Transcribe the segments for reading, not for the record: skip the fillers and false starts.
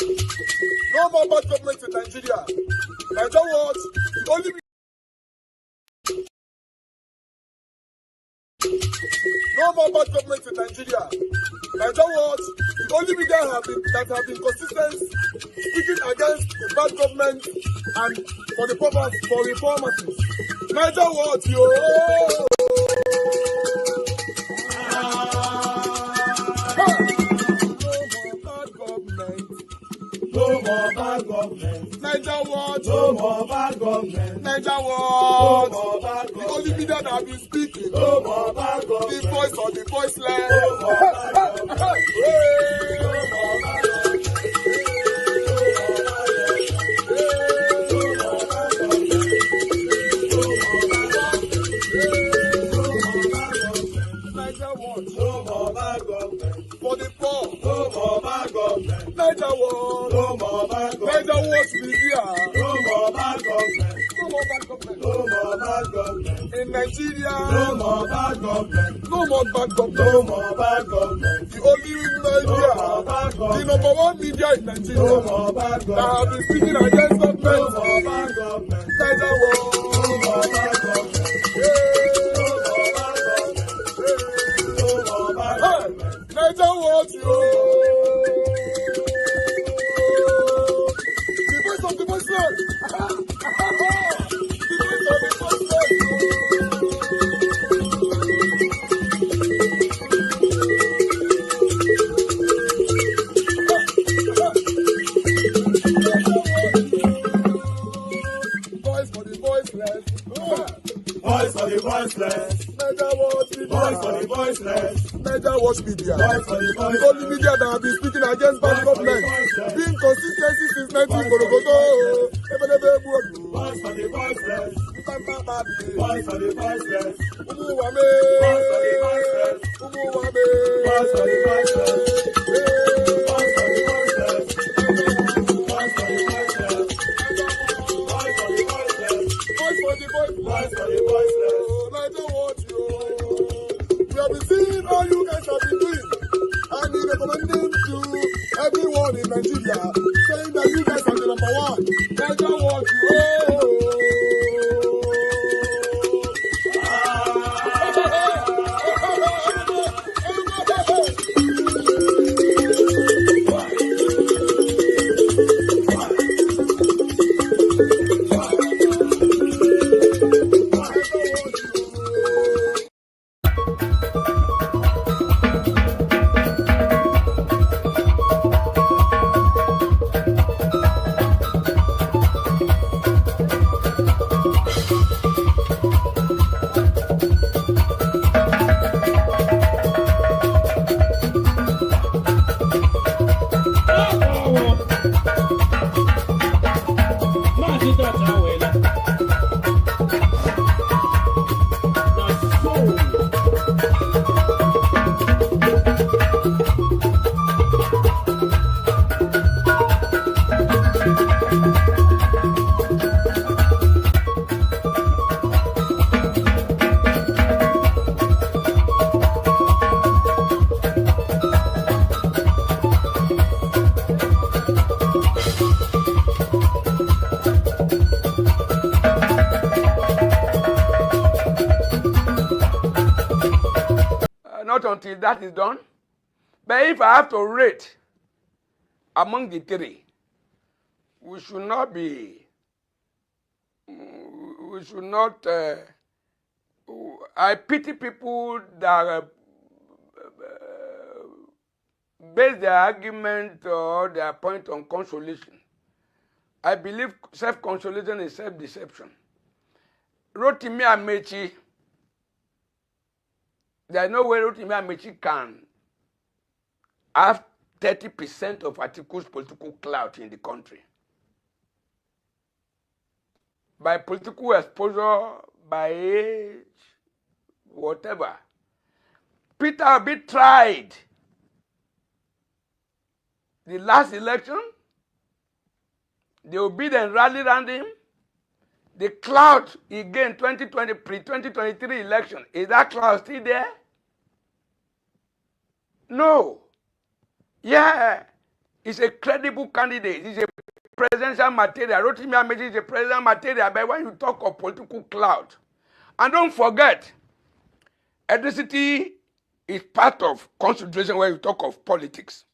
No more bad government in Nigeria. Nigeria what? The only No more bad government in Nigeria. Nigeria what? The only media that have been consistent speaking against the bad government and for the purpose for reformers. Nigeria what? Yo! No more bad government. Niger what? No more bad government. Niger what? No more bad government. The only media that have been speaking. No more bad government. The voice of the voiceless. No more bad government. No more bad for the poor. No more bad government. Niger what? No more bad government. Niger what be here? No more bad government. No more bad government. No more bad government. In Nigeria. No more bad government. No more bad government. No more bad government. The only media. No more bad government. The number one media in Nigeria. No more bad government. That have been speaking against government. No more bad government. Niger what? No more bad government. Niger what you? The voice of the voiceless. The voice of the voiceless. Voice for the voiceless. Voice for the voiceless. Niger what media. Voice for the voiceless. Niger watch media. The only media that have been speaking against bad government. Being consistency since 1944. Voice for the voiceless. Voice for the voiceless. Umuwame. Voice for the voiceless. Umuwame. Voice for the voiceless. Voice for the voiceless. Voice for the voiceless. Voice for the voiceless. Voice for the voiceless. Voice for the voiceless. Niger watch you. We have been seeing all you guys have been doing, and we recommending to everyone in Nigeria, saying that you guys are the number one. Niger what you not until that is done. But if I have to rate among the three, we should not I pity people that base their argument or their point on consolation. I believe self-consolation is self-deception. Rotimi Amechi, there is no way Rotimi Amechi can have 30% of Atiku's political clout in the country. By political exposure, by age, whatever. Peter Obi tried the last election. The Obedient rallied around him. The cloud he gained 2020 pre-2023 election, is that cloud still there? No. Yeah, is a credible candidate. He's a presidential material. Rotimi Amechi is a presidential material. But when you talk of political cloud, and don't forget, ethnicity is part of consideration when you talk of politics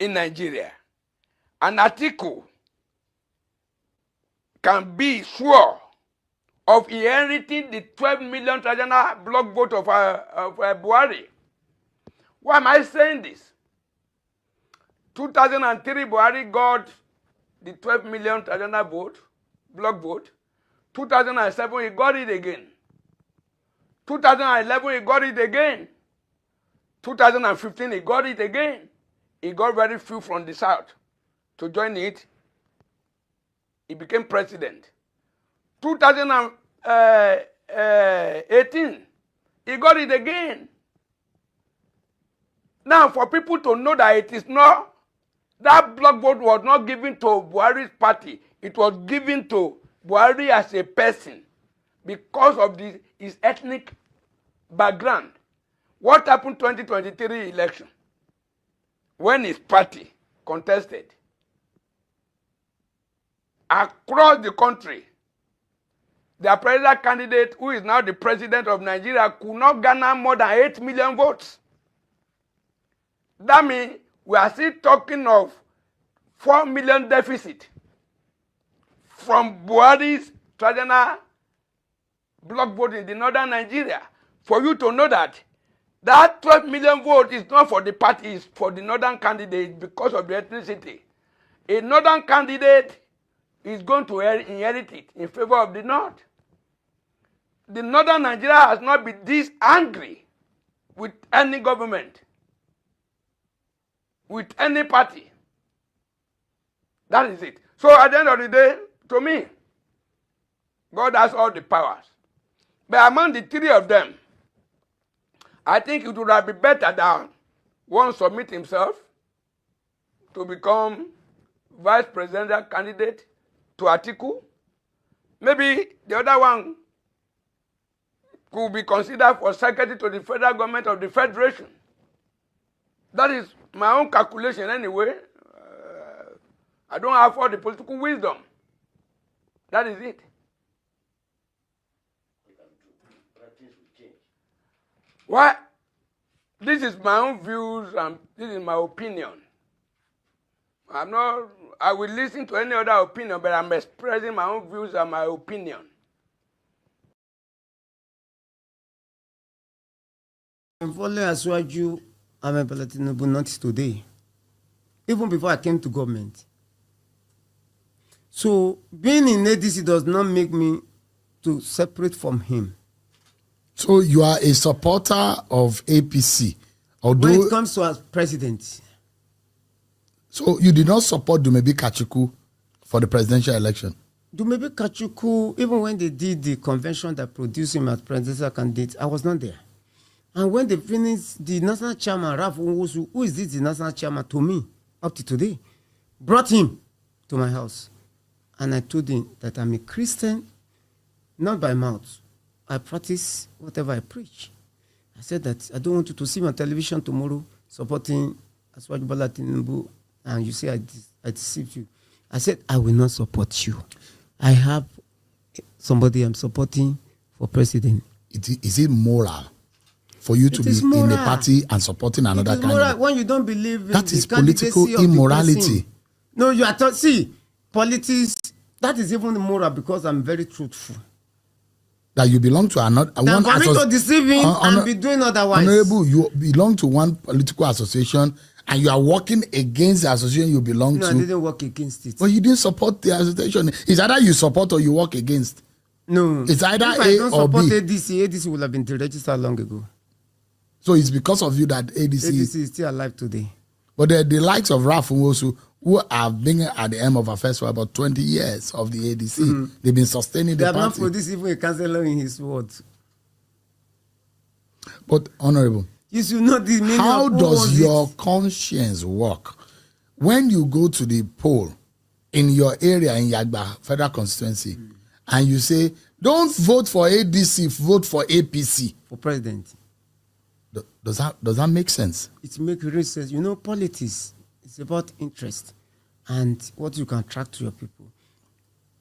in Nigeria. An article can be sure of inheriting the 12 million traditional block vote of Buhari. Why am I saying this? 2003, Buhari got the 12 million traditional vote, block vote. 2007, he got it again. 2011, he got it again. 2015, he got it again. He got very few from the south to join it. He became president. 2018, he got it again. Now, for people to know that it is not, that block vote was not given to Buhari's party. It was given to Buhari as a person because of his ethnic background. What happened 2023 election? When his party contested across the country, their presidential candidate, who is now the president of Nigeria, could not garner more than 8 million votes. That means we are still talking of 4 million deficit from Buhari's traditional block vote in the northern Nigeria. For you to know that 12 million vote is not for the party, it's for the northern candidate because of the ethnicity. A northern candidate is going to inherit it in favor of the north. The northern Nigeria has not been this angry with any government, with any party. That is it. So at the end of the day, to me, God has all the powers. But among the three of them, I think it would have been better that one submit himself to become vice presidential candidate to Atiku. Maybe the other one could be considered for secretary to the federal government of the federation. That is my own calculation anyway. I don't have all the political wisdom. That is it. Why? This is my own views and this is my opinion. I will listen to any other opinion, but I'm expressing my own views and my opinion. I'm following Asuwaju Tinubu not today, even before I came to government. So being in ADC does not make me to separate from him. So you are a supporter of APC, although when it comes to as president. So you did not support Dumebi Kachuku for the presidential election? Dumebi Kachuku, even when they did the convention that produced him as presidential candidate, I was not there. And when they finished, the national chairman, Ralph Nwosu, who is this the national chairman to me up to today, brought him to my house. And I told him that I'm a Christian, not by mouth. I practice whatever I preach. I said that I don't want you to see me on television tomorrow supporting Asuwaju Tinubu, and you say I deceived you. I said, I will not support you. I have somebody I'm supporting for president. Is it moral for you to be in a party and supporting another candidate? When you don't believe in that the is political immorality. No, you are see, politics, that is even moral because I'm very truthful. That you belong to another one. For me to deceive him and be doing otherwise. Honorable, you belong to one political association and you are working against the association you belong to. No, I didn't work against it. But you didn't support the association. It's either you support or you work against. No. It's either if A I don't or support B. ADC would have been deregistered long ago. So it's because of you that ADC is still alive today. But the likes of Ralph Nwosu, who have been at the end of affairs for about 20 years of the ADC, they've been sustaining the party. They have not produced even a councillor in his ward. But Honorable, you should know the meaning how of does your conscience work when you go to the poll in your area in Yagba federal constituency and you say, don't vote for ADC, vote for APC? For president. Does that make sense? It makes real sense. You know, politics It's about interest and what you can attract to your people.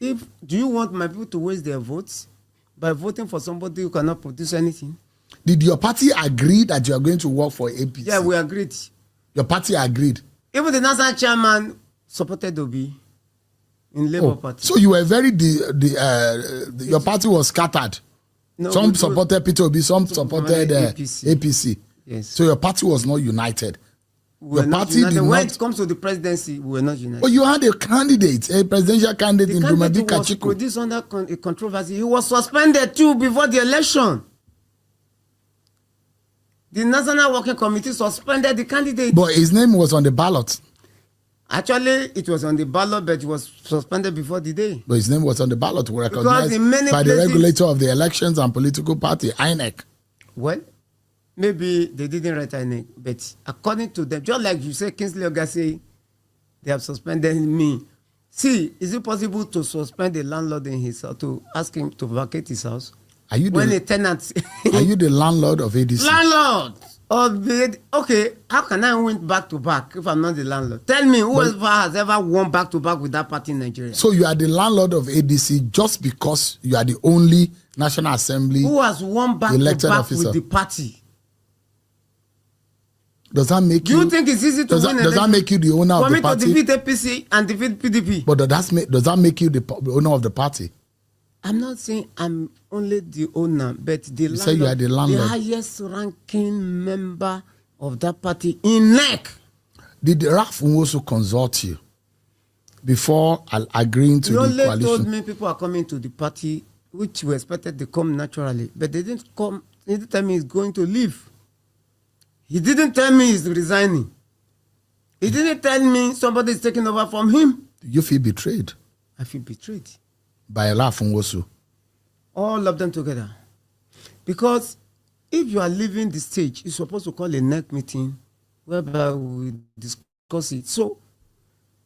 Do you want my people to waste their votes by voting for somebody who cannot produce anything? Did your party agree that you are going to work for APC? Yeah, we agreed. Your party agreed. Even the national chairman supported Obi in Labour Party. So you were very your party was scattered. No, some supported Peter Obi, some supported APC. Yes. So your party was not united. Your party did when it comes to the presidency, we were not united. But you had a candidate, a presidential candidate in Dumadi Kachiku. He was produced under a controversy. He was suspended too before the election. The National Working Committee suspended the candidate. But his name was on the ballot. Actually, it was on the ballot, but it was suspended before the day. But his name was on the ballot, recognized by the regulator of the elections and political party, INEC. Well, maybe they didn't write INEC, but according to them, just like you say, Kingsley Ogase, they have suspended me. See, is it possible to suspend a landlord in his house, to ask him to vacate his house? Are you when a tenant? Are you the landlord of ADC? Landlord of the okay. How can I win back to back if I'm not the landlord? Tell me who has ever won back to back with that party in Nigeria? So you are the landlord of ADC just because you are the only National Assembly who has won back to back officer with the party? Does that make you? Do you think it's easy to win? Does that make you the owner of the party? For me to defeat APC and defeat PDP. But does that make you the owner of the party? I'm not saying I'm only the owner, but the landlord, say you are the landlord, the highest ranking member of that party in NEC. Did Raf also consult you before agreeing to the coalition? He only told me people are coming to the party, which we expected to come naturally, but they didn't come. He didn't tell me he's going to leave. He didn't tell me he's resigning. He didn't tell me somebody is taking over from him. You feel betrayed? I feel betrayed. By Raf Nwosu? All of them together. Because if you are leaving the stage, you're supposed to call a NEC meeting whereby we discuss it. So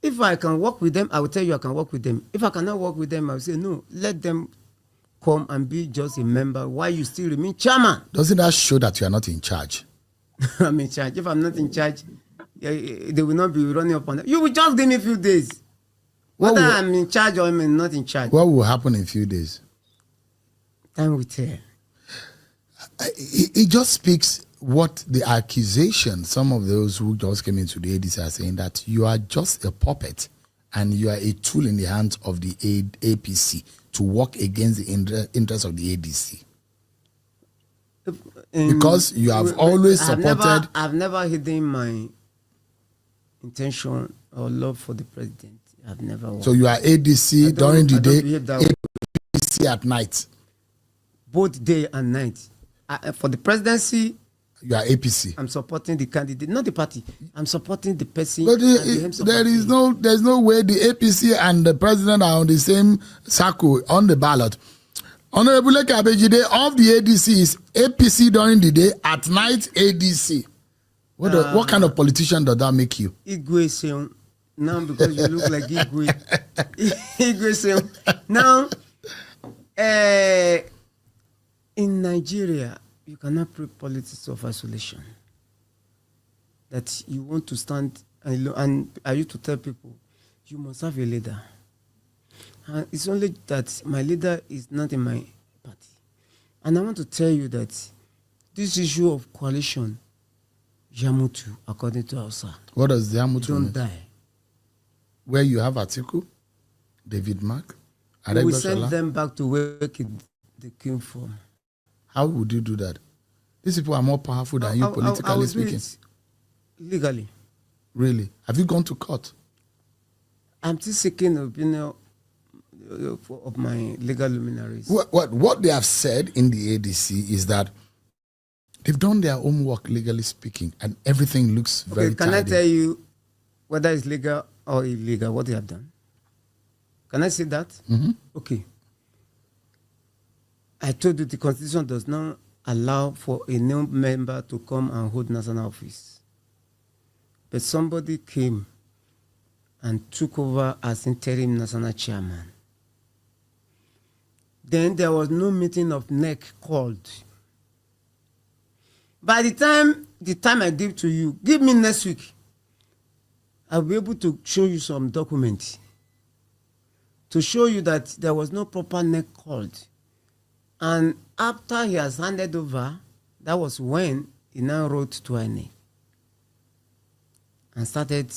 if I can work with them, I will tell you I can work with them. If I cannot work with them, I will say, no, let them come and be just a member while you still remain chairman. Doesn't that show that you are not in charge? I'm in charge. If I'm not in charge, they will not be running up on them. You will just give me a few days. Whether I'm in charge or I'm not in charge. What will happen in a few days? Time will tell. It just speaks what the accusation, some of those who just came into the ADC are saying, that you are just a puppet and you are a tool in the hands of the APC to work against the interests of the ADC. Because you have always supported... I've never hidden my intention or love for the president. I've never worked. So you are ADC during the day, APC at night? Both day and night. For the presidency, you are APC. I'm supporting the candidate, not the party. I'm supporting the person. But there's no way the APC and the president are on the same circle on the ballot. Honorable Leke Abejide of the ADC is APC during the day, at night ADC. What kind of politician does that make you? Igwe now, because you look like Igwe. Igwe now, in Nigeria, you cannot preach politics of isolation. That you want to stand and I used to tell people, you must have a leader. And it's only that my leader is not in my party. And I want to tell you that this issue of coalition, Yamutu, according to Hausa. What does Yamutu mean? Don't die. Where you have Atiku, David Mark, we send them back to where they came from. How would you do that? These people are more powerful than you, politically speaking. Legally. Really? Have you gone to court? I'm still seeking opinion of my legal luminaries. What they have said in the ADC is that they've done their homework, legally speaking, and everything looks very tidy. Can I tell you whether it's legal or illegal, what they have done? Can I say that? Mm-hmm. Okay. I told you the Constitution does not allow for a new member to come and hold national office. But somebody came and took over as interim national chairman. Then there was no meeting of NEC called. By the time I give to you, give me next week. I'll be able to show you some documents to show you that there was no proper neck called. And after he has handed over, that was when he now wrote to INEC and started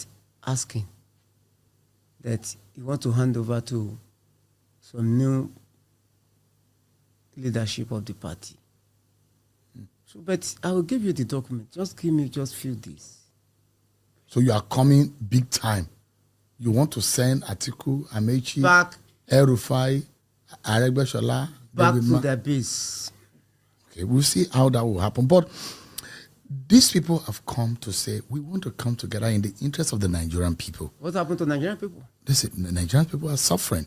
asking that he want to hand over to some new leadership of the party. So, but I will give you the document. Just give me just few days. So you are coming big time. You want to send Atiku, Amechi, Back, El-Rufai, Aregbesola, back David to Ma- their base. Okay, we'll see how that will happen. But these people have come to say, we want to come together in the interest of the Nigerian people. What happened to Nigerian people? They said the Nigerian people are suffering.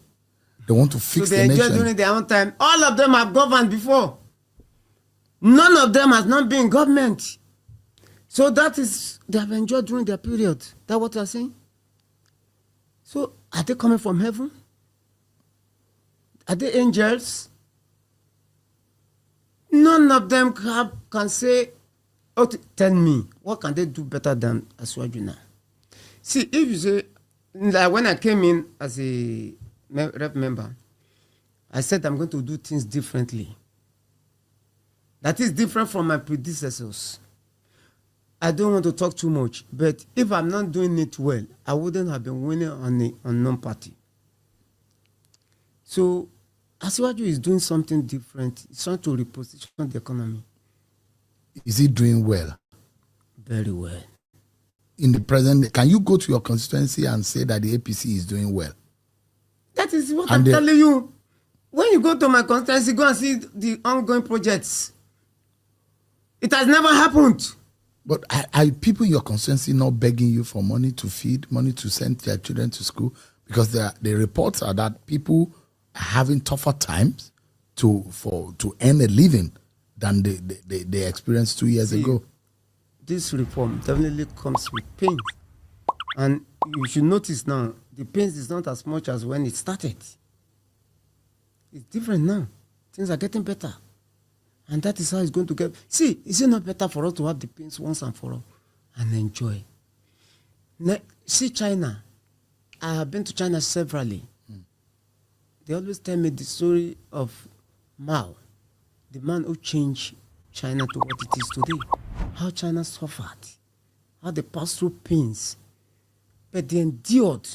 They want to fix So they the enjoy nation. during their own time. All of them have governed before. None of them has not been in government. So that is, they have enjoyed during their period. That's what you're saying? So are they coming from heaven? Are they angels? None of them can say, oh, tell me, what can they do better than Aswaju now? See, if you say, like when I came in as a rep member, I said I'm going to do things differently. That is different from my predecessors. I don't want to talk too much, but if I'm not doing it well, I wouldn't have been winning on non-party. So, Asiwaju is doing something different. He's trying to reposition the economy. Is he doing well? Very well. In the present, can you go to your constituency and say that the APC is doing well? That is what And I'm telling you. When you go to my constituency, go and see the ongoing projects. It has never happened. But are people in your constituency not begging you for money to feed, money to send their children to school? Because the reports are that people are having tougher times to earn a living than they experienced 2 years ago. This reform definitely comes with pain. And you should notice now, the pain is not as much as when it started. It's different now. Things are getting better. And that is how it's going to get. See, is it not better for us to have the pains once and for all and enjoy? Now, see China. I have been to China severally. They always tell me the story of Mao, the man who changed China to what it is today. How China suffered, how they passed through pains, but they endured.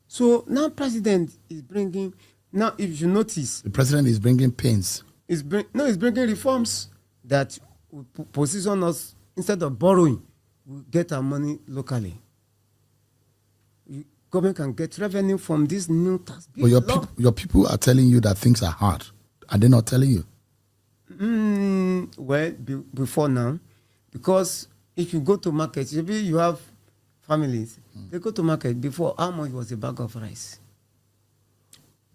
So now president is bringing, now if you notice, The president is bringing pains. he's bringing reforms that will position us, instead of borrowing, we get our money locally. Government can get revenue from this new tax bill. But your people are telling you that things are hard. Are they not telling you? Well, before now, because if you go to market, maybe you have families, they go to market. Before, how much was a bag of rice?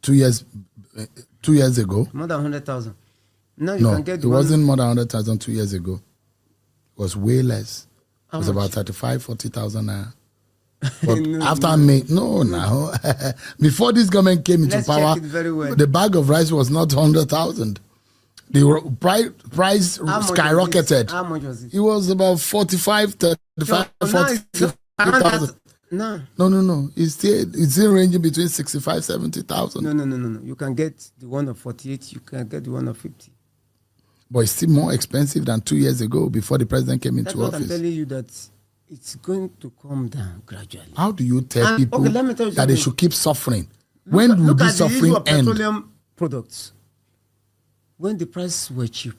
2 years ago. More than 100,000. Now you No, can get it the one- wasn't more than 100,000 2 years ago. It was way less. How It was much? about 35,000-40,000 naira. But No, after May, now. Before this government came into Let's power, check it very well. the bag of rice was not 100,000. The price How much was skyrocketed. it? How much was it? It was about 45, 35, So now it's 40,000. No. No. It's still ranging between 65, 70,000. No. You can get the one of 48. You can get the one of 50. But it's still more expensive than 2 years ago before the president came That's into what I'm office. telling you, that it's going to come down gradually. How do you tell And, people okay, let me tell you that they something. should keep suffering? When will Look this at the issue suffering of end? petroleum products. When the prices were cheap,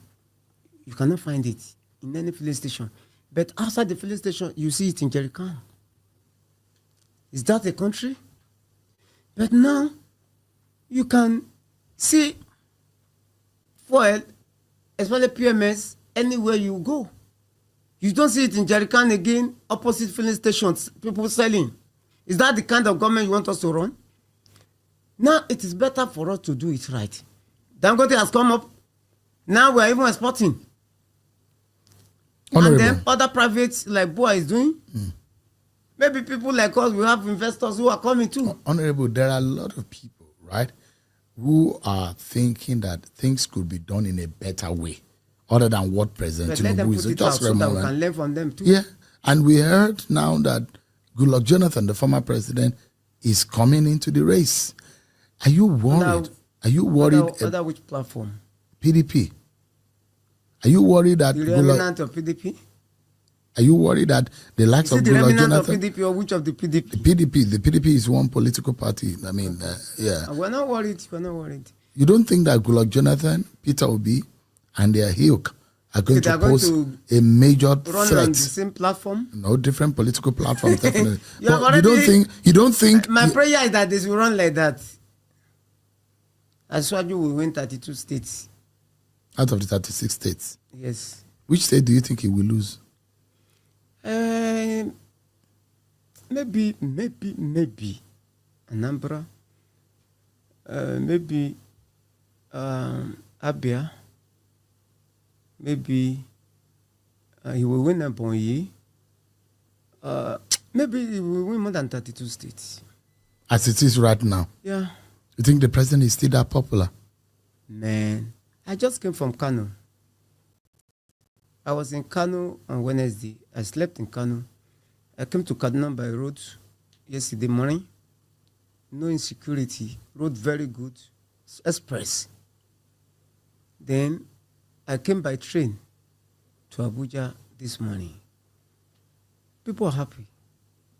you cannot find it in any filling station. But outside the filling station, you see it in jerrycan. Is that a country? But now, you can see fuel, especially PMS, anywhere you go. You don't see it in jerrycan again, opposite filling stations, people selling. Is that the kind of government you want us to run? Now, it is better for us to do it right. Dangote has come up. Now we are even exporting. Honorable. And then other privates like BUA is doing. Maybe people like us, we have investors who are coming too. Honorable, there are a lot of people, right, who are thinking that things could be done in a better way, other than what President But let them Tinubu put is. it out Just so that we remember. can learn from them too. Yeah, and we heard now that Goodluck Jonathan, the former president, is coming into the race. Are you worried? Are you worried? Under which platform? PDP. Are you worried that The remnant of PDP? Are you worried that the likes of the Goodluck remnant Jonathan? of PDP or which of the PDP? The PDP is one political party. I mean, yeah. We're not worried. We're not worried. You don't think that Goodluck Jonathan, Peter Obi, and their Hilk are going to pose a major Run threat? on the same platform? No, different political platforms, definitely. You don't think my prayer is that this will run like that. As Swaju will win 32 states. Out of the 36 states? Yes. Which state do you think he will lose? Maybe Anambra. Maybe Abia. Maybe he will win Ebonyi. Maybe he will win more than 32 states. As it is right now? Yeah. You think the president is still that popular? Man, I just came from Kano. I was in Kano on Wednesday. I slept in Kano. I came to Kaduna by road yesterday morning. No insecurity. Road very good. Express. Then I came by train to Abuja this morning. People are happy.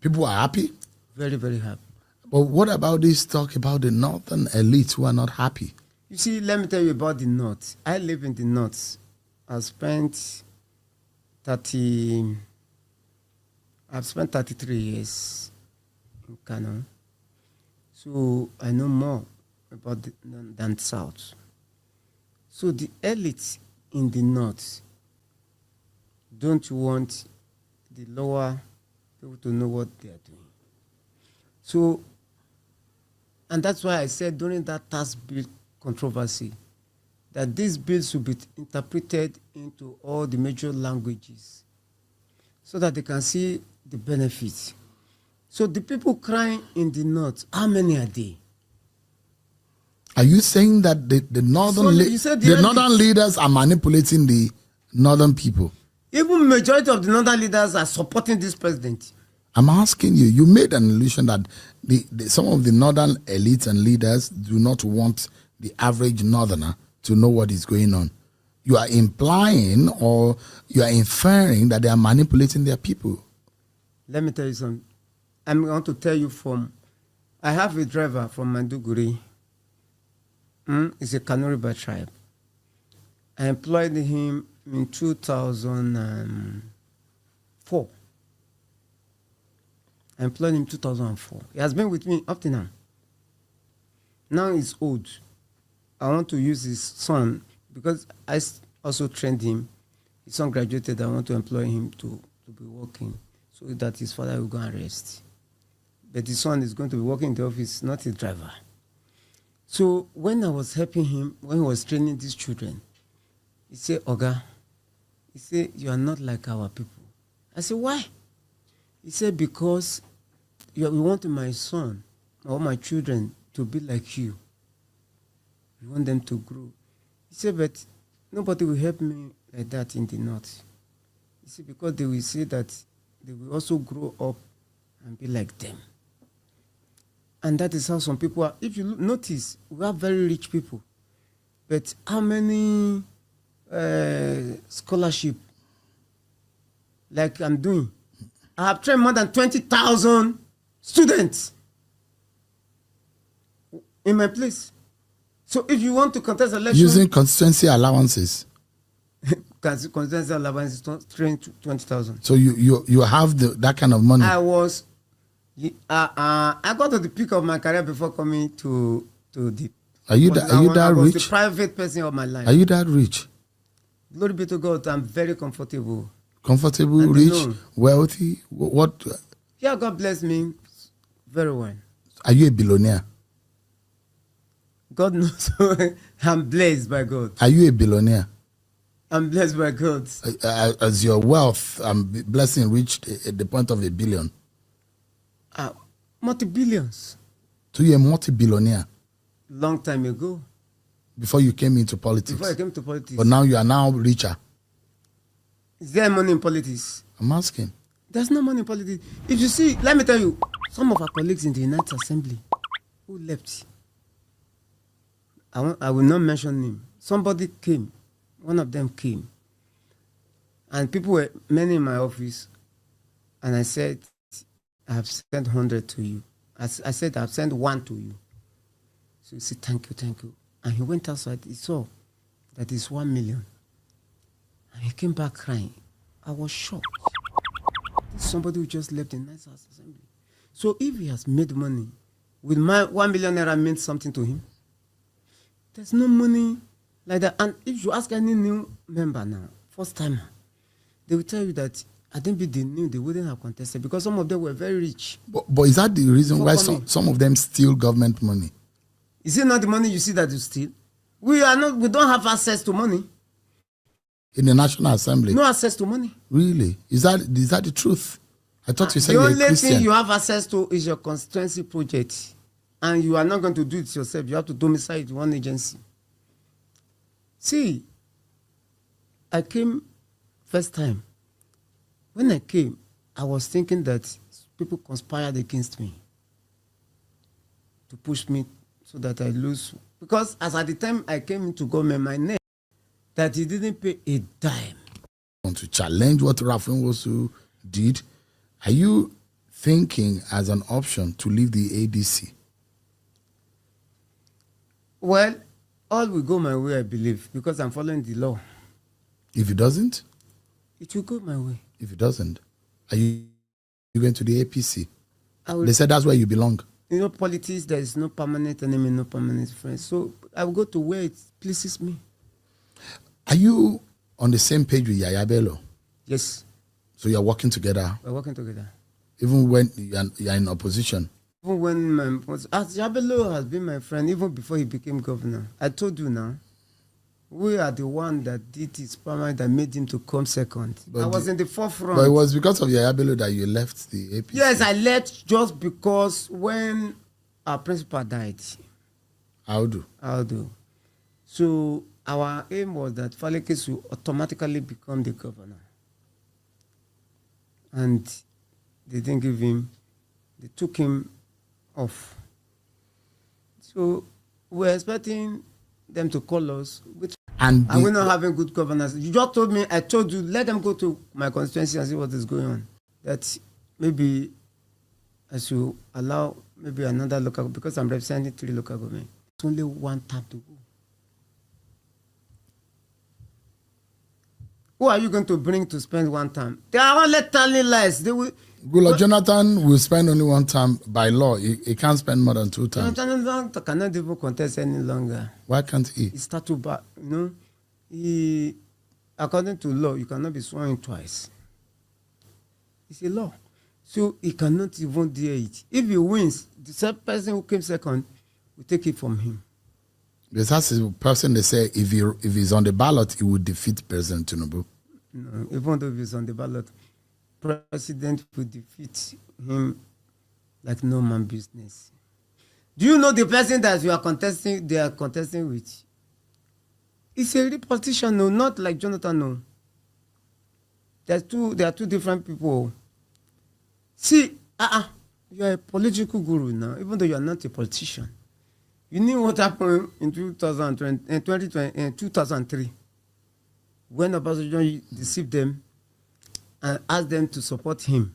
People are happy? Very, very happy. But what about this talk about the northern elites who are not happy? You see, let me tell you about the north. I live in the north. I've spent 33 years in Kano. So I know more about than south. So the elites in the north don't want the lower people to know what they are doing. So, and that's why I said during that tax bill controversy that this bill should be interpreted into all the major languages so that they can see the benefits. So the people crying in the north, how many are they? Are you saying that the northern northern leaders are manipulating the northern people? Even majority of the northern leaders are supporting this president. I'm asking you, you made an illusion that some of the northern elites and leaders do not want the average northerner to know what is going on. You are implying or you are inferring that they are manipulating their people. Let me tell you something. I'm going to tell you I have a driver from Maiduguri. He's a Kanuri by tribe. I employed him in 2004. I employed him in 2004. He has been with me up to now. Now he's old. I want to use his son because I also trained him. His son graduated. I want to employ him to be working so that his father will go and rest. But his son is going to be working in the office, not his driver. So when I was helping him, when he was training these children, he said, Oga, he said, you are not like our people. I said, why? He said, because we want my son or my children to be like you. We want them to grow. He said, but nobody will help me like that in the north. He said, because they will say that they will also grow up and be like them. And that is how some people are. If you notice, we have very rich people. But how many scholarship like I'm doing? I have trained more than 20,000 students in my place. So if you want to contest election... Using constituency allowances. Constituency allowances, train 20,000. So you have that kind of money? I got to the peak of my career before coming to the... Are you that rich? The private person of my life. Are you that rich? Glory be to God, I'm very comfortable. Comfortable, and rich, wealthy? What? Yeah, God bless me very well. Are you a billionaire? God knows I'm blessed by God. Are you a billionaire? I'm blessed by God. As your wealth and blessing reached the point of $1 billion? Multi-billions. So you're a multi-billionaire? Long time ago. Before you came into politics? Before I came to politics. But now you are now richer? Is there money in politics? I'm asking. There's no money in politics. If you see, let me tell you, some of our colleagues in the United Assembly who left, I will not mention name. Somebody came, one of them came, and people were many in my office, and I said, I have sent 100 to you. I said, I have sent 1 to you. So he said, thank you. And he went outside, he saw that it's 1 million. And he came back crying. I was shocked. This is somebody who just left the National Assembly. So if he has made money, will my 1 million naira mean something to him? There's no money like that. And if you ask any new member now, first timer, they will tell you that I think if they knew, they wouldn't have contested because some of them were very rich. But is that the reason why some of them steal government money? Is it not the money you see that you steal? We don't have access to money. In the National Assembly? No access to money. Really? Is that the truth? I thought you said you're a Christian. The only thing you have access to is your constituency project. And you are not going to do it yourself. You have to domicile it to one agency. See, I came first time. When I came, I was thinking that people conspired against me to push me so that I lose. Because as at the time I came into government, my name, that he didn't pay a dime. Want to challenge what Rafin Wosu did? Are you thinking as an option to leave the ADC? Well, all will go my way, I believe, because I'm following the law. If it doesn't? It will go my way. If it doesn't, are you going to the APC? They said that's where you belong. You know, politics, there is no permanent enemy, no permanent friend. So I will go to where it pleases me. Are you on the same page with Yaya Bello? Yes. So you're working together? We're working together. Even when you're in opposition? Even when Yaya Bello has been my friend, even before he became governor. I told you now, we are the one that did his primary that made him to come second. But I was in the forefront. But it was because of Yaya Bello that you left the APC? Yes, I left just because when our principal died. Audu. So our aim was that Faleke would automatically become the governor. And they didn't give him, they took him off. So we're expecting them to call us. And we're not having good governance. You just told me, I told you, let them go to my constituency and see what is going on. That maybe I should allow maybe another local, because I'm representing 3 local governments. It's only 1 term to go. Who are you going to bring to spend 1 term? They are only telling lies. They will. Goodluck Jonathan will spend only 1 term by law. He can't spend more than 2 terms. Jonathan cannot even contest any longer. Why can't he? He started back, according to law, you cannot be sworn in twice. It's a law. So he cannot even dare it. If he wins, the same person who came second will take it from him. Because that's the person they say if he's on the ballot, he would defeat President Tinubu. No, even though he's on the ballot, President will defeat him like no man business. Do you know the person that they are contesting with? It's a real politician, no, not like Jonathan, no. There are 2 different people. See, you are a political guru now, even though you are not a politician. You knew what happened in 2003 when Obasanjo deceived them and asked them to support him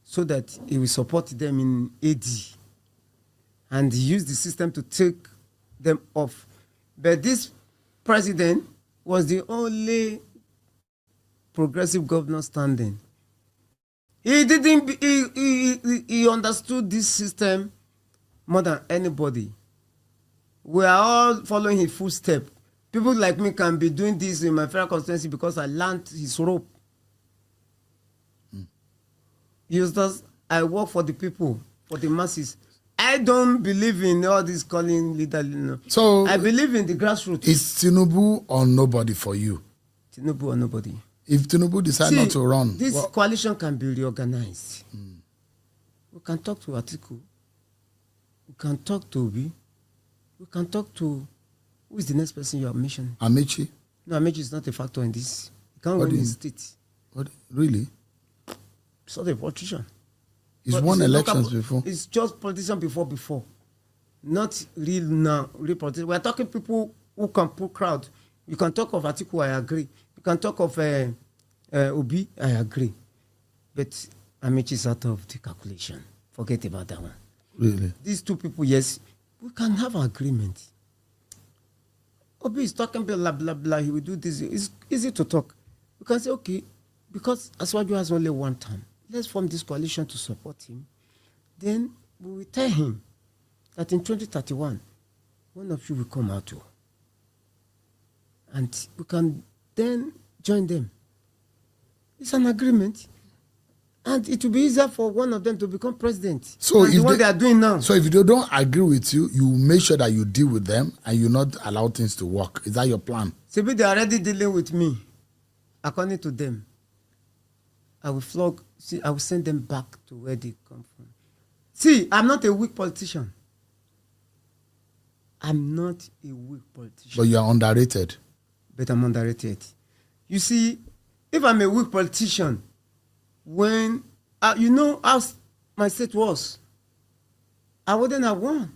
so that he will support them in AD. And he used the system to take them off. But this president was the only progressive governor standing. He understood this system more than anybody. We are all following his footsteps. People like me can be doing this in my federal constituency because I learned his rope. I work for the people, for the masses. I don't believe in all this calling leader. No. So I believe in the grassroots. Is Tinubu or nobody for you? Tinubu or nobody. If Tinubu decides not to run, this coalition can be reorganized. We can talk to Atiku. We can talk to Obi. We can talk to, who is the next person you are mentioning? Amechi. No, Amechi is not a factor in this. He can't win his state. What? Really? It's not a politician. He's But won it's a elections local- before. It's just politician before. Not real now, real politician. We're talking people who can pull crowd. You can talk of Atiku, I agree. You can talk of Obi, I agree. But Amici is out of the calculation. Forget about that one. Really? These two people, yes, we can have an agreement. Obi is talking blah, blah, blah. He will do this. It's easy to talk. We can say, okay, because Aswaju has only one term, let's form this coalition to support him. Then we will tell him that in 2031, one of you will come out too. And we can then join them. It's an agreement. And it will be easier for one of them to become president. So than the one they are doing now. So if they don't agree with you, you make sure that you deal with them and you not allow things to work. Is that your plan? Maybe they are already dealing with me. According to them, I will I will send them back to where they come from. See, I'm not a weak politician. I'm not a weak politician. But you are underrated. But I'm underrated. You see, if I'm a weak politician, when, you know how my state was, I wouldn't have won.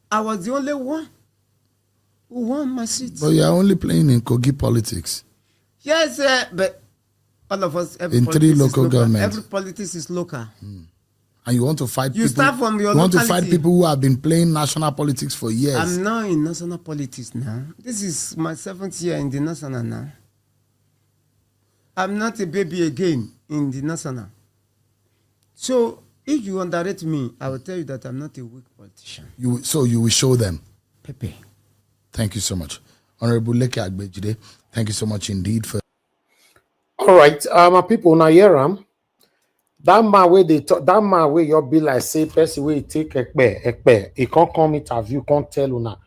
I was the only one who won my seat. But you are only playing in Kogi politics. Yes, but all of us, In 3 local governments. Every politics is local. And you want to fight You people. start from your you want to fight locality. people who have been playing national politics for years. I'm now in national politics now. This is my 7th year in the national now. I'm not a baby again in the national. So if you underrate me, I will tell you that I'm not a weak politician. So you will show them. Pepe. Thank you so much. Honorable Leke Abejide, thank you so much indeed for. All right, my people, now hear am. That man where they talk, that man where your be like say person where he take ekpe, he can't come interview, can't tell you now.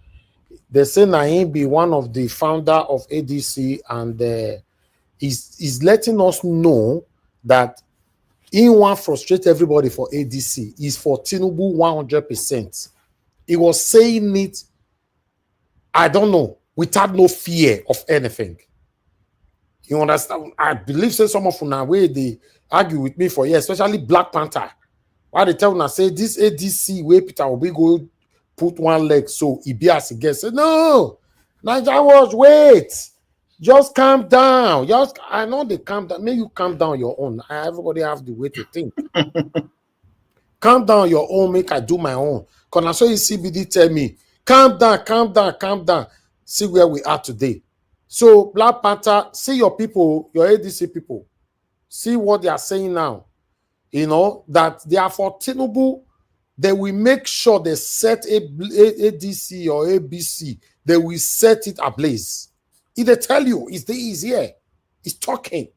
They say na him be one of the founder of ADC, and he's letting us know that he want frustrate everybody for ADC. He's for Tinubu 100%. He was saying it, I don't know, without no fear of anything. You understand? I believe say some of una way they argue with me for years, especially Black Panther. Why they tell una say this ADC where Peter Obi go put one leg so he be as he gets. Say no, Niger was wait, just calm down. Just I know they calm down. Maybe you calm down your own. Everybody have the way to think. Calm down your own. Make I do my own. Cause I saw you CBD tell me calm down, calm down, calm down. See where we are today. So Black Panther, see your people, your ADC people, see what they are saying now. You know, that they are for Tinubu, they will make sure they set ADC or ABC, they will set it ablaze. If they tell you, he's here, he's talking.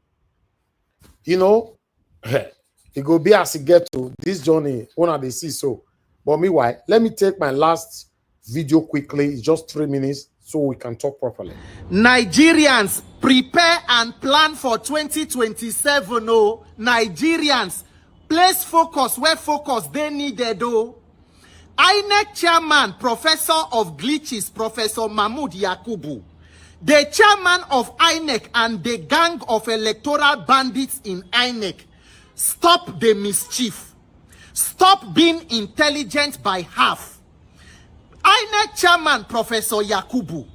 You know, it go be as he get to this journey, one they see so. But meanwhile, let me take my last video quickly, it's just 3 minutes, so we can talk properly. Nigerians, prepare and plan for 2027. Oh, Nigerians, place focus where focus they needed. Oh, INEC chairman, professor of glitches, Professor Mahmoud Yakubu, the chairman of INEC and the gang of electoral bandits in INEC, stop the mischief. Stop being intelligent by half. INEC chairman Professor Yakubu,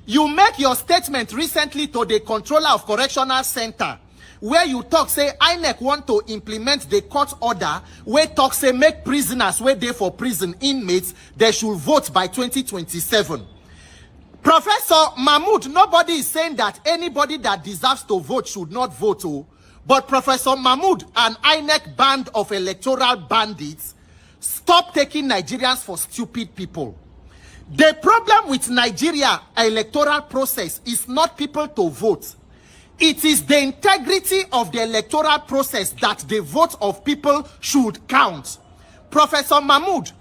you make your statement recently to the controller of correctional center where you talk say INEC want to implement the court order where talk say make prisoners where they for prison inmates they should vote by 2027. Professor Mahmoud, nobody is saying that anybody that deserves to vote should not vote. Oh, but Professor Mahmoud and INEC band of electoral bandits, stop taking Nigerians for stupid people. The problem with Nigeria electoral process is not people to vote. It is the integrity of the electoral process that the vote of people should count. Professor Mahmoud,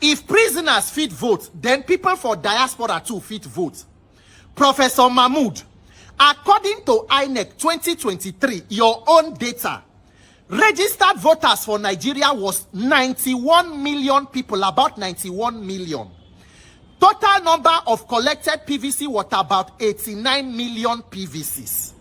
if prisoners fit vote, then people for diaspora too fit vote. Professor Mahmoud, according to INEC 2023, your own data, registered voters for Nigeria was 91 million people, about 91 million. Total number of collected PVC was about 89 million PVCs.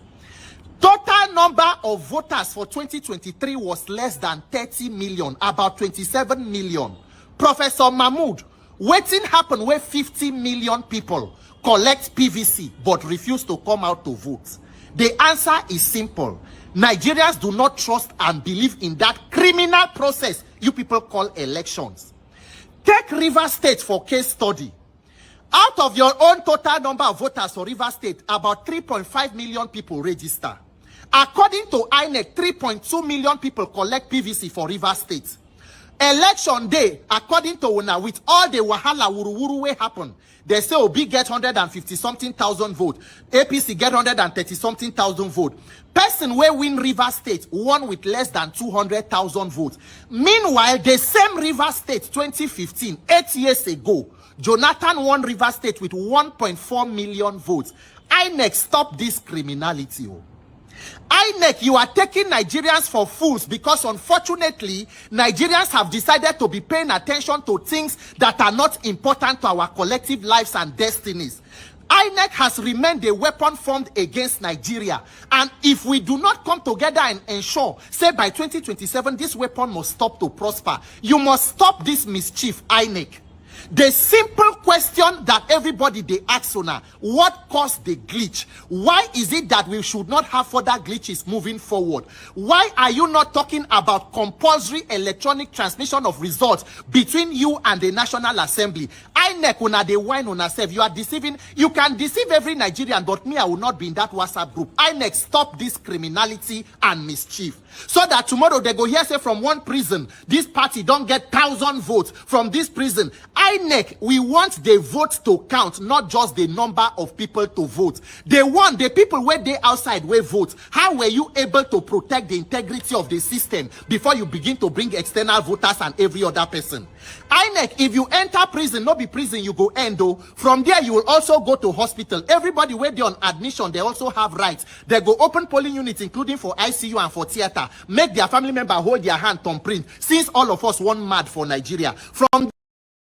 Total number of voters for 2023 was less than 30 million, about 27 million. Professor Mahmoud, wetin happen where 50 million people collect PVC but refuse to come out to vote? The answer is simple. Nigerians do not trust and believe in that criminal process you people call elections. Take Rivers State for case study. Out of your own total number of voters for Rivers State, about 3.5 million people register. According to INEC, 3.2 million people collect PVC for Rivers State. Election day, according to Una, with all the wahala wuru wey happen, they say Obi get 150-something thousand votes, APC get 130-something thousand votes. Person wey win Rivers State won with less than 200,000 votes. Meanwhile, the same Rivers State 2015, 8 years ago, Jonathan won Rivers State with 1.4 million votes. INEC stop this criminality. INEC, you are taking Nigerians for fools because unfortunately, Nigerians have decided to be paying attention to things that are not important to our collective lives and destinies. INEC has remained a weapon formed against Nigeria. And if we do not come together and ensure, say by 2027, this weapon must stop to prosper, you must stop this mischief, INEC. The simple question that everybody they ask now, what caused the glitch? Why is it that we should not have further glitches moving forward? Why are you not talking about compulsory electronic transmission of results between you and the National Assembly? INEC una dey whine una self. You are deceiving. You can deceive every Nigerian, but me, I will not be in that WhatsApp group. INEC, stop this criminality and mischief. So that tomorrow they go here say from one prison, this party don't get 1,000 votes from this prison. INEC, we want the votes to count, not just the number of people to vote. They want the people where they outside where vote. How were you able to protect the integrity of the system before you begin to bring external voters and every other person? INEC, if you enter prison, not be prison, you go end though. From there, you will also go to hospital. Everybody where they on admission, they also have rights. They go open polling units, including for ICU and for theater. Make their family member hold their hand on print, since all of us want mad for Nigeria. From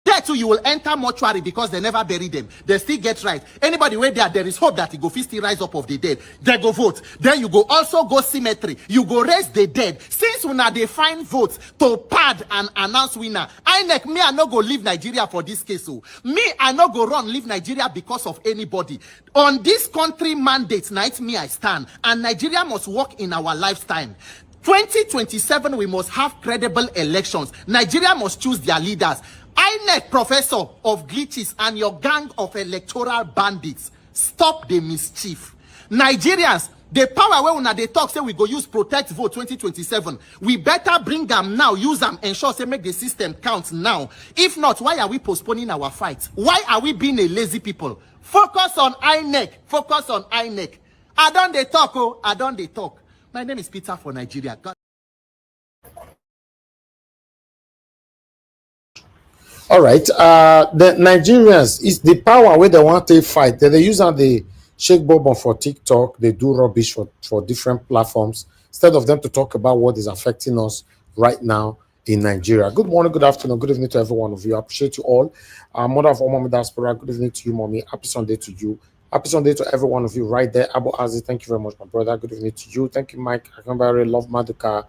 there too, you will enter mortuary because they never bury them. They still get right. Anybody where there is hope that he go still rise up of the dead. They go vote. Then you go also go cemetery. You go raise the dead. Since una they find votes to pad and announce winner. INEC, me I no go leave Nigeria for this case. So me I no go run leave Nigeria because of anybody. On this country mandate night, me I stand, and Nigeria must work in our lifetime. 2027, we must have credible elections. Nigeria must choose their leaders. INEC, professor of glitches and your gang of electoral bandits, stop the mischief. Nigerians, the power where una they talk say we go use protect vote 2027. We better bring them now, use them, ensure say make the system count now. If not, why are we postponing our fight? Why are we being a lazy people? Focus on INEC. Focus on INEC. I don't they talk, oh, I don't they talk. My name is Peter for Nigeria. God. All right. The Nigerians is the power where they want to fight. They use on the shake bubble for TikTok. They do rubbish for different platforms instead of them to talk about what is affecting us right now in Nigeria. Good morning, good afternoon, good evening to every one of you. I appreciate you all. Mother of all mommy diaspora, good evening to you, mommy. Happy Sunday to you. Happy Sunday to every one of you right there. Abu Aziz, thank you very much, my brother. Good evening to you. Thank you, Mike. Akambari, Love Maduka.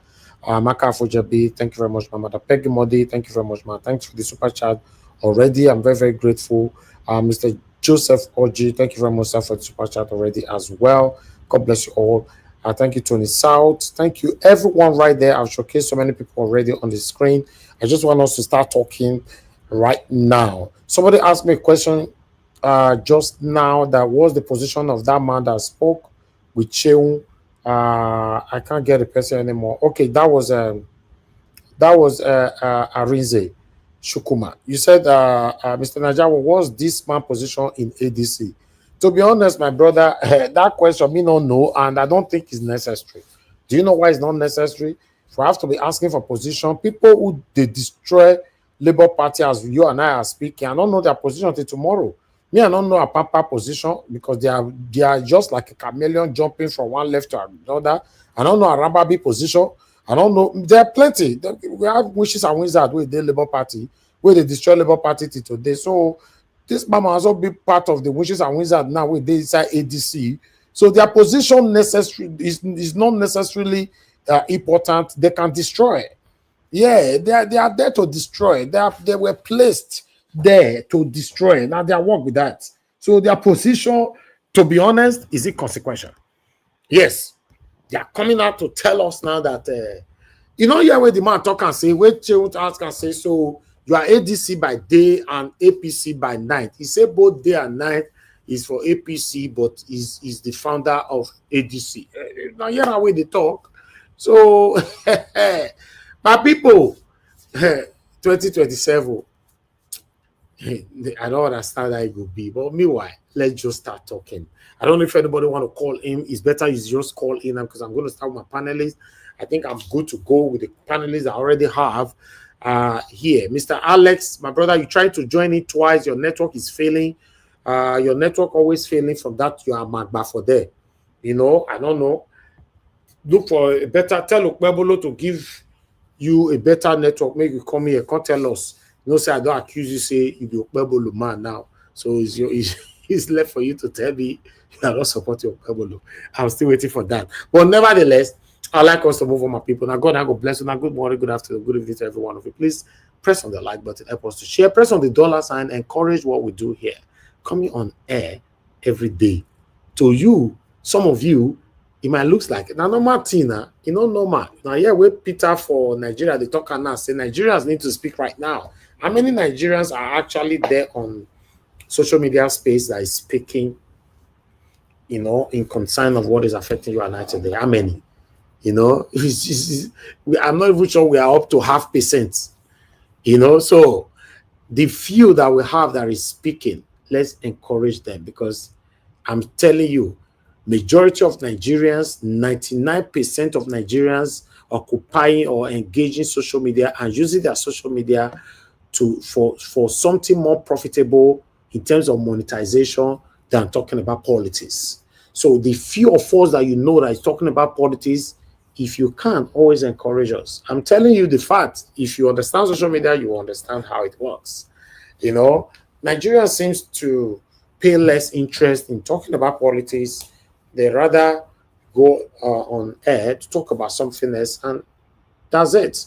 Maka Fujabi, thank you very much, my mother. Peggy Modi, thank you very much, man. Thanks for the super chat already. I'm very, very grateful. Mr. Joseph Oji, thank you very much, sir, for the super chat already as well. God bless you all. Thank you, Tony South. Thank you, everyone right there. I've showcased so many people already on the screen. I just want us to start talking right now. Somebody asked me a question just now, that was the position of that man that spoke with Cheung. I can't get the person anymore. Okay, that was Arinze Shukuma. You said Mr. Najawa, was this man position in ADC? To be honest, my brother, that question me don't know, and I don't think it's necessary. Do you know why it's not necessary? If I have to be asking for position, people who they destroy Labour Party as you and I are speaking, I don't know their position until tomorrow. Me, I don't know a Papa position because they are just like a chameleon jumping from one left to another. I don't know a Rambabi position. I don't know. There are plenty. We have wishes and wizards with the Labour Party, where they destroy Labour Party till today. So this man must also be part of the wishes and wizards now with the inside ADC So their position is not necessarily important. They can destroy. Yeah, they are there to destroy. They were placed there to destroy. Now they are work with that. So their position, to be honest, is inconsequential. Yes, they are coming out to tell us now that yeah, where the man talk and say, wait, ask and say, so you are ADC by day and APC by night. He said both day and night is for APC, but is the founder of ADC. Now here are where they talk. So my people, 2027. I don't understand how it will be, but meanwhile, let's just start talking. I don't know if anybody want to call in. It's better you just call in because I'm going to start with my panelists. I think I'm good to go with the panelists I already have here. Mr. Alex, my brother, you tried to join it twice. Your network is failing. Your network always failing from that. You are magba for there. I don't know. Look for a better. Tell Okpebolo to give you a better network. Make you come here. Can't tell us. Say I don't accuse you. Say you be Okpebolo man now. So it's left for you to tell me you are not supporting Okpebolo. I'm still waiting for that. But nevertheless, I like us to move on, my people. Now, God, I go bless you. Now, good morning, good afternoon, good evening to every one of you. Please press on the like button, help us to share. Press on the dollar sign, encourage what we do here. Coming on air every day. To you, some of you, it might look like now normal thing, normal. Now, yeah, we Peter for Nigeria, they talk and now say Nigerians need to speak right now. How many Nigerians are actually there on social media space that is speaking, in concern of what is affecting you and I today? How many? I'm not even sure we are up to 0.5%. So the few that we have that is speaking, let's encourage them, because I'm telling you, majority of Nigerians, 99% of Nigerians occupying or engaging social media and using their social media for something more profitable in terms of monetization than talking about politics. So the few of us that that is talking about politics, if you can, always encourage us. I'm telling you the fact. If you understand social media, you understand how it works. Nigeria seems to pay less interest in talking about politics. They rather go on air to talk about something else, and that's it.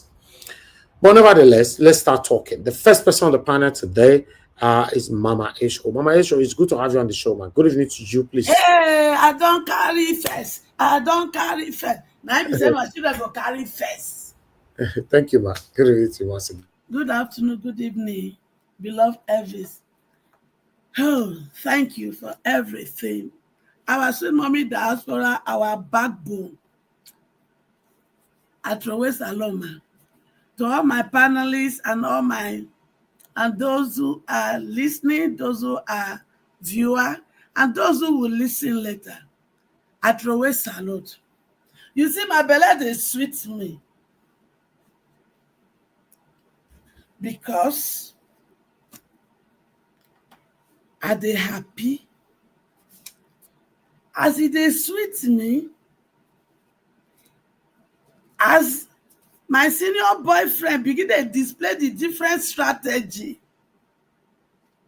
But nevertheless, let's start talking. The first person on the panel today is Mama Esho. Mama Esho, it's good to have you on the show, man. Good evening to you, please. Hey, I don't carry first. Now you say my children go carry first. Thank you, ma. Good evening to you once again. Good afternoon, good evening, beloved Elvis. Oh, thank you for everything. Our sweet mommy diaspora, our backbone. I throw away Saloma. To all my panelists and those who are listening, those who are viewers, and those who will listen later, I throw away salute. You see, my belly, they sweet me. Because are they happy? As it is sweet me, as my senior boyfriend begin to display the different strategy,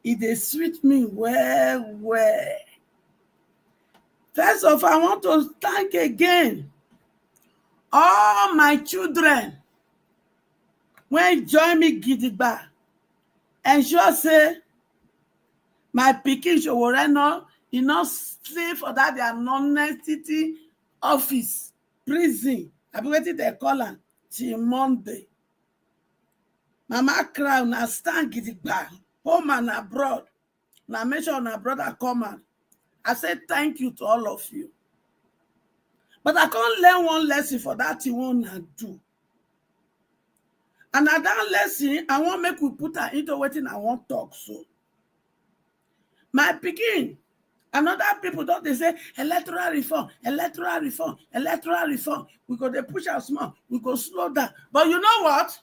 it is sweet me well. First of all, I want to thank again all my children when join me gidigba. Ensure say my pikin Showore stay for that their non-entity office, prison. I be waiting they call am till Monday. Mama cry na stand gidigba, home and abroad. Na make sure na brother come out. I said thank you to all of you. But I can't learn one lesson for that thing one I do. And at that lesson, I want make we put her into waiting I want talk so. My pikin, and other people don't they say electoral reform. We go they push our small, we go slow down. But you know what?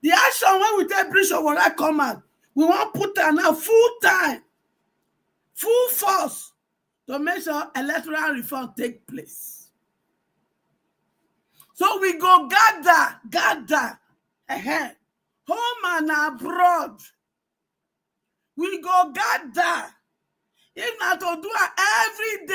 The action when we take bridge over that come out, we want put her now full time, full force to make sure electoral reform take place. So we go gather, home and abroad. We go gather If not to do it every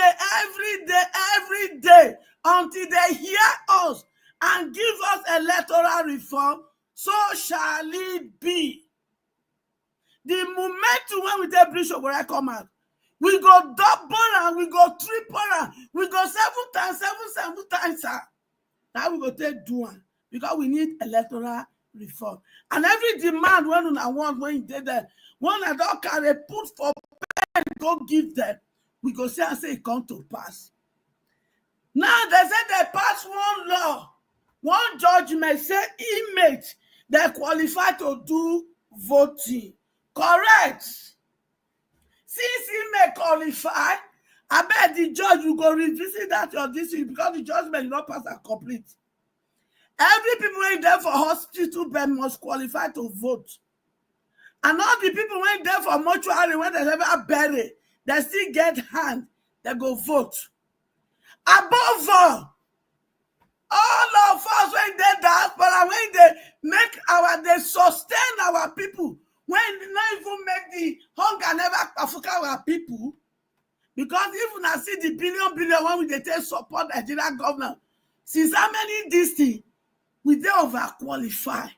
day, until they hear us and give us electoral reform, so shall it be. The momentum when we take Bishop will come out, we go double and we go triple and we go seven times, sir. Now we go take do one because we need electoral reform. And every demand when I want when you did that, one I don't carry put for pen, go give them. We go say and say it come to pass. Now they say they pass one law, one judgment say inmates they qualify to do voting. Correct. Since he may qualify, I bet the judge will go revisit that your district because the judgment is not pass and complete. Every people went there for hospital bed must qualify to vote. And all the people went there for mortuary when they never bury, they still get hand, they go vote. Above all of us when they diaspora, when they make they sustain our people, when they not even make the hunger never Africa our people, because if I see the billion when we they take support Nigerian government, since how many this thing, we they overqualify.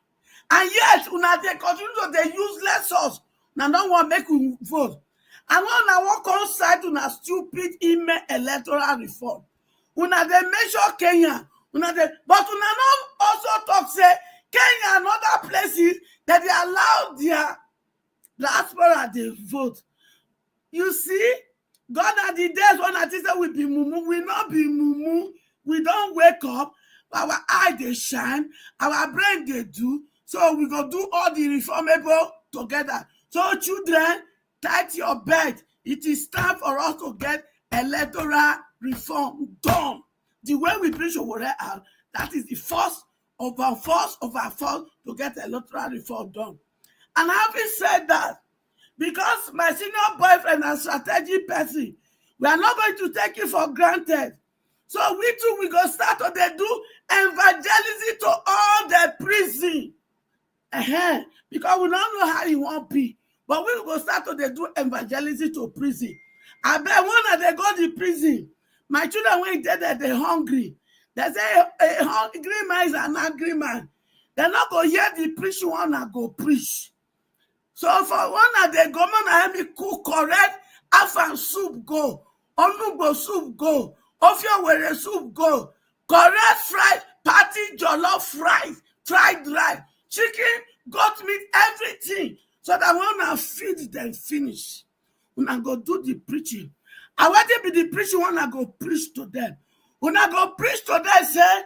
And yet, they continue to they useless us. Now don't want to make we vote. And when I walk on side to stupid email electoral reform, when they measure Kenya, but when I also talk say Kenya and other places that they allow their diaspora they vote. You see, God at the days when I say we be mumu, we not be mumu. We don't wake up, our eye they shine, our brain they do. So we go do all the reformable together. So children, tight your belt. It is time for us to get electoral reform done. The way we preach over out, that is the first of our force to get electoral reform done. And having said that, because my senior boyfriend and strategic person, we are not going to take it for granted. So we too, we go start to do evangelism to all the prison. Because we don't know how you want to be. But we will go start to do evangelism to prison. I bet when they go to prison, my children when they're hungry. They say a hungry man is an angry man. They're not going to hear the preaching one and go preach. So for one they go, man, I cook correct, afan soup go, onugbo soup go, ofio were soup go, correct fried, patty jollof fries, fried rice, chicken, goat meat, everything. So that when I feed them finish, when I go do the preaching, I want to be the preaching when I go preach to them. When I go preach to them, say,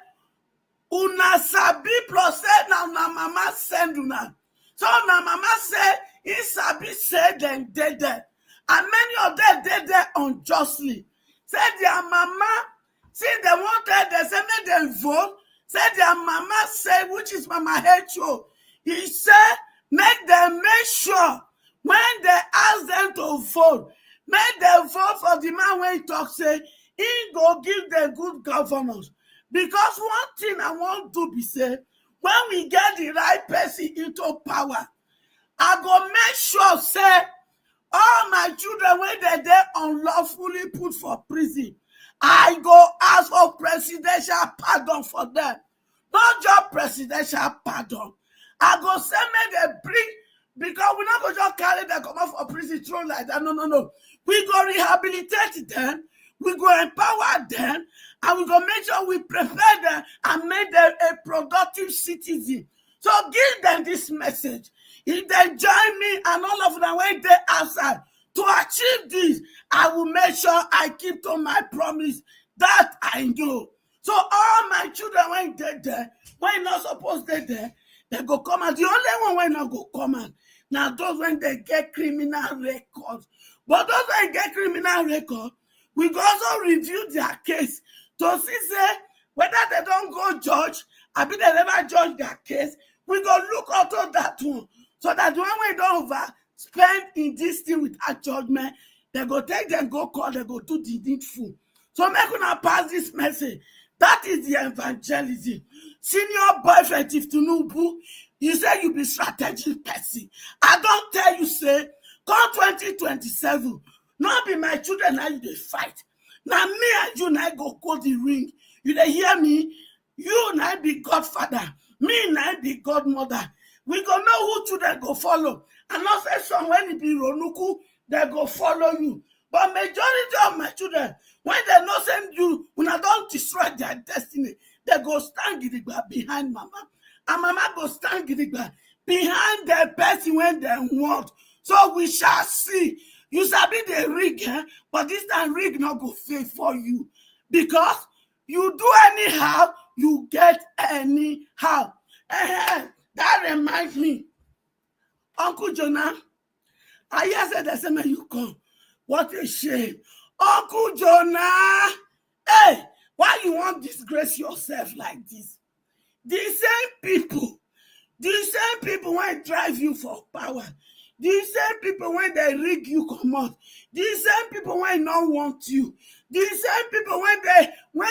una sabi plus say, now mama send una. So now mama say, he sabi say them dead there. And many of them dead there unjustly. Say their mama, see they wanted, they say make them vote. Say their mama say, which is Mama H.O. He said, make them make sure when they ask them to vote, make them vote for the man when he talks, say, he go give them good governance. Because one thing I want to be say, when we get the right person into power, I go make sure, say, all my children, when they unlawfully put for prison, I go ask for presidential pardon for them. Not just presidential pardon. I go say, me they bring, because we're not going to just carry them come out for prison through like that. No. We go rehabilitate them, we go empower them, and we go make sure we prepare them and make them a productive citizen. So give them this message. If they join me and all of them when they outside to achieve this, I will make sure I keep to my promise that I know. So all my children when they're there, when not supposed to there, they go come out. The only one when not go come out. Now those when they get criminal records. But those when get criminal record, we go also review their case to see say whether they don't go judge, I mean they never judge their case. We go look out that one. So that when we don't overspend in this thing without judgment, they go take them, go call, they go do the needful. So make una pass this message. That is the evangelism. Senior boyfriend, if Tinubu, you say you be strategic person. I don't tell you, say, come 2027, Not be my children now you dey fight. Now me and you now go the ring. You dey hear me? You now be godfather. Me now be godmother. We go know who children go follow. And not say some when it be Ronuku, they go follow you. But majority of my children, when they not send you, when I don't destroy their destiny, they go stand gidigba behind mama. And mama go stand gidigba behind the person when they want. So we shall see. You sabi the rig, but this time rig not go fail for you. Because you do anyhow, you get anyhow. That reminds me. Uncle Jonah, I hear said the same you come. What a shame. Uncle Jonah, hey, why you want to disgrace yourself like this? The same people when drive you for power. The same people when they rig you come out. The same people when not want you. The same people when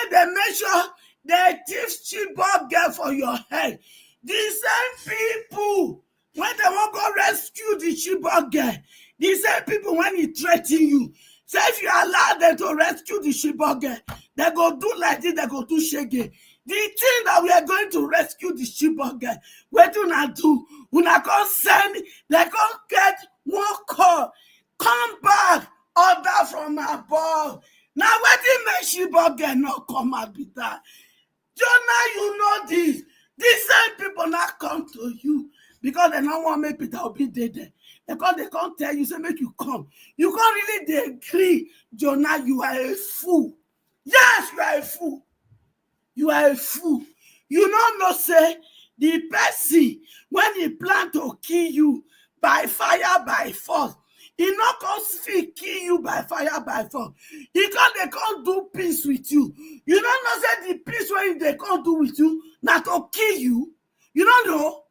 they make sure they thief Chibok girl for your head. The same people when they won't go rescue the Chibok girl. The same people when he threaten you. Say if you allow them to rescue the Chibok girl, they go do like this, they go do shege. The thing that we are going to rescue the Chibok girl, what do not do? Una come send, they come get one call. Come back, order from above. Now what did make Chibok girl not come out with that? Jonah, you know this. These same people not come to you because they don't want to make Peter Obi dead. Because they can't tell you, say make you come. You can't really agree, Jonah, you are a fool. Yes, you are a fool. You are a fool. You don't know, say, the person, when he plan to kill you by fire, by force, he not going to kill you by fire, by force. They can't do peace with you. You don't know, say, the peace when they can't do with you, not to kill you. You don't know.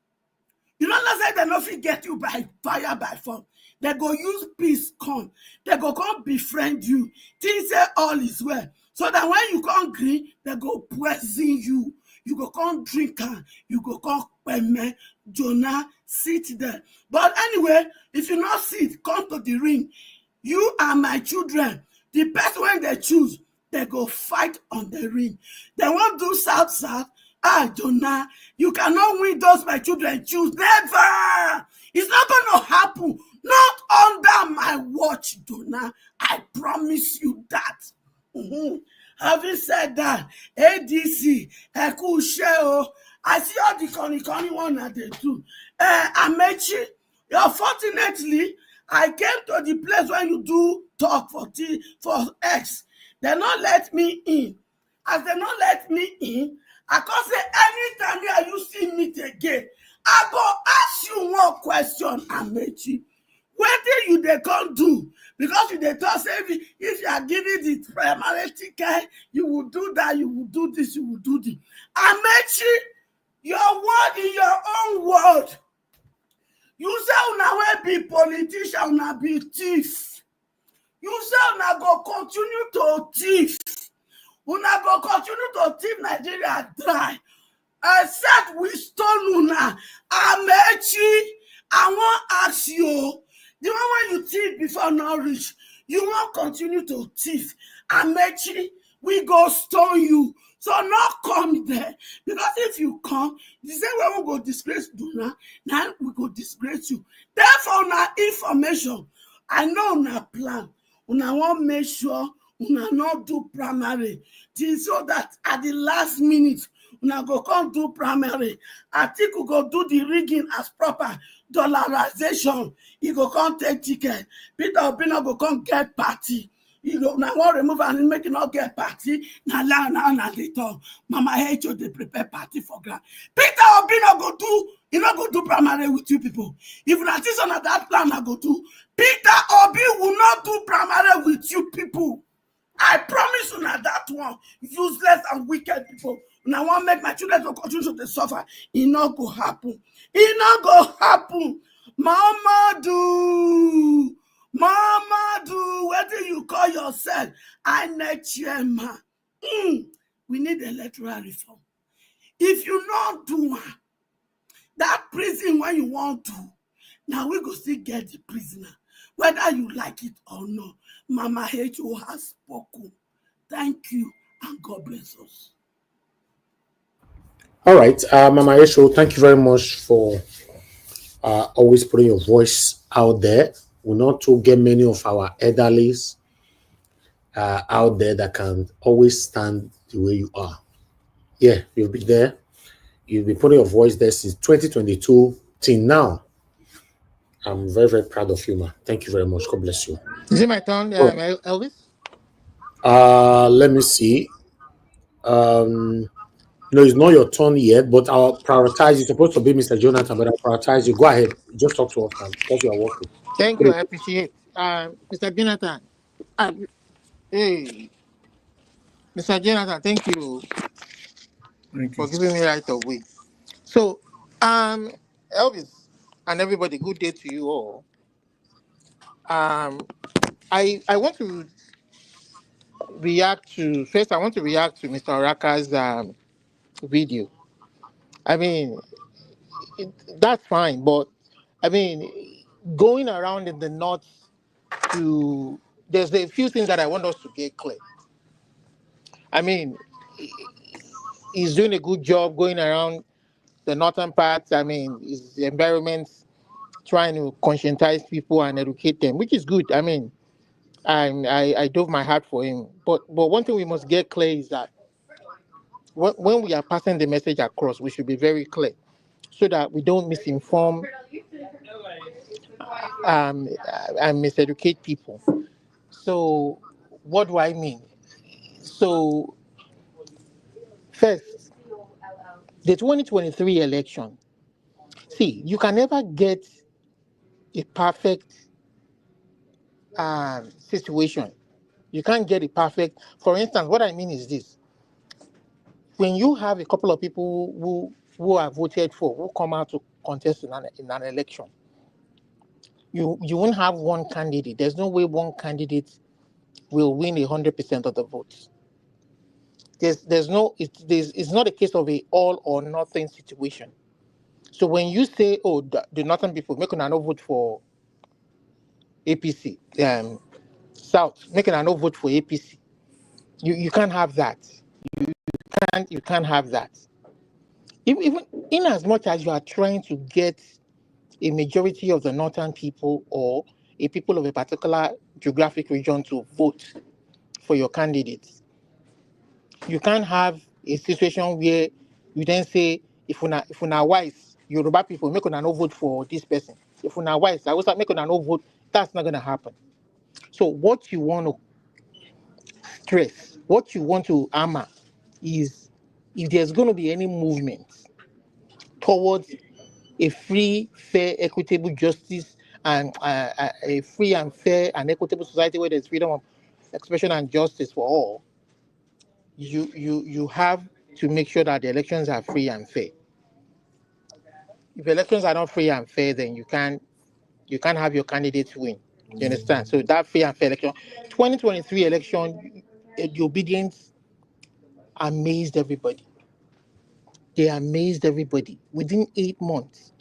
You don't know, say, they not get you by fire, by force. They go use peace come. They go come befriend you. Things say all is well. So that when you come green, they go poison you. You go come drink and you go come peme. Jonah, sit there. But anyway, if you not sit, come to the ring. You are my children. The best when they choose, they go fight on the ring. They won't do south. Jonah, you cannot win those my children choose. Never. It's not going to happen. Not under my watch, Jonah. I promise you that. Mm-hmm. Having said that, ADC, I see all the conny one that they do. Amechi, unfortunately, I came to the place where you do talk for X. They not let me in. As they not let me in, I can say anytime you see me again, I go ask you one question, Amechi. What do they can't do? Because you they talk, say if you are giving the primary ticket, you will do that, you will do this, you will do this. Amechi, your word in your own word. You say una will be politician, una be thief. You say una go continue to thief. Una go continue to thief Nigeria dry. Except we stone una. Amechi, I want ask you. The one when you thief before now reach, you won't continue to thief. Amechi, we go stone you. So not come there. Because if you come, the same way we go disgrace Duna, now we go disgrace you. Therefore, now information, I know una plan. Una won't make sure una not do primary. So that at the last minute, una go come do primary. I think we go do the rigging as proper. Dollarization, you go come take ticket. Peter Obi no go come get party. You know, now one remove and make it not get party. Now they talk. Mama hate you, they prepare party for grand. Peter Obi no go do, he no go do primary with you people. If that is on that plan, I go do. Peter Obi will not do primary with you people. I promise you not that one. Useless and wicked people. Now I want to make my children to continue to suffer. It not go happen. It not go happen. Mama do. What do you call yourself? INEC chairman. We need electoral reform. If you not do one, that prison when you want to, now we go still get the prisoner. whether you like it or not. Mama H.O. has spoken. Thank you, and God bless us. All right, Mama Esho, thank you very much for always putting your voice out there. We not to get many of our elderlies out there that can always stand the way you are. Yeah, you've been there. You've been putting your voice there since 2022 till now. I'm very, very proud of you, ma. Thank you very much. God bless you. Is it my turn, Elvis? Let me see. No, it's not your turn yet, but I'll prioritize. It's supposed to be Mr. Jonathan, but I'll prioritize you. Go ahead. Just talk to us now because you are working. Thank you. I appreciate. Mr. Jonathan. Hey, Mr. Jonathan. Thank you for giving me right of way. So, Elvis and everybody, good day to you all. I want to react to first. I want to react to Mr. Oraka's video. I mean, that's fine, but I mean, going around in the north to there's a few things that I want us to get clear. I mean, he's doing a good job going around the northern parts. I mean, his environment, trying to conscientize people and educate them, which is good. I mean, I dove my heart for him. But one thing we must get clear is that when we are passing the message across, we should be very clear so that we don't misinform and miseducate people. So what do I mean? So first, the 2023 election. See, you can never get a perfect situation. You can't get it perfect. For instance, what I mean is this: when you have a couple of people who are voted for, who come out to contest in an election, you won't have one candidate. There's no way one candidate will win 100% of the votes. It's not a case of a all or nothing situation. So when you say, oh, the northern people making no vote for APC, South making no vote for APC, you can't have that. You can't have that. Even in as much as you are trying to get a majority of the northern people or a people of a particular geographic region to vote for your candidates, you can't have a situation where you then say, if una wise, Yoruba people make una no vote for this person. If una wise, I will start making una no vote. That's not going to happen. So what you want to stress, what you want to hammer is if there's going to be any movement towards a free, fair, equitable justice and a free and fair and equitable society where there's freedom of expression and justice for all, you have to make sure that the elections are free and fair. If elections are not free and fair, then you can't have your candidates win. You understand? So that free and fair election, 2023 election, the obedience amazed everybody. They amazed everybody within 8 months.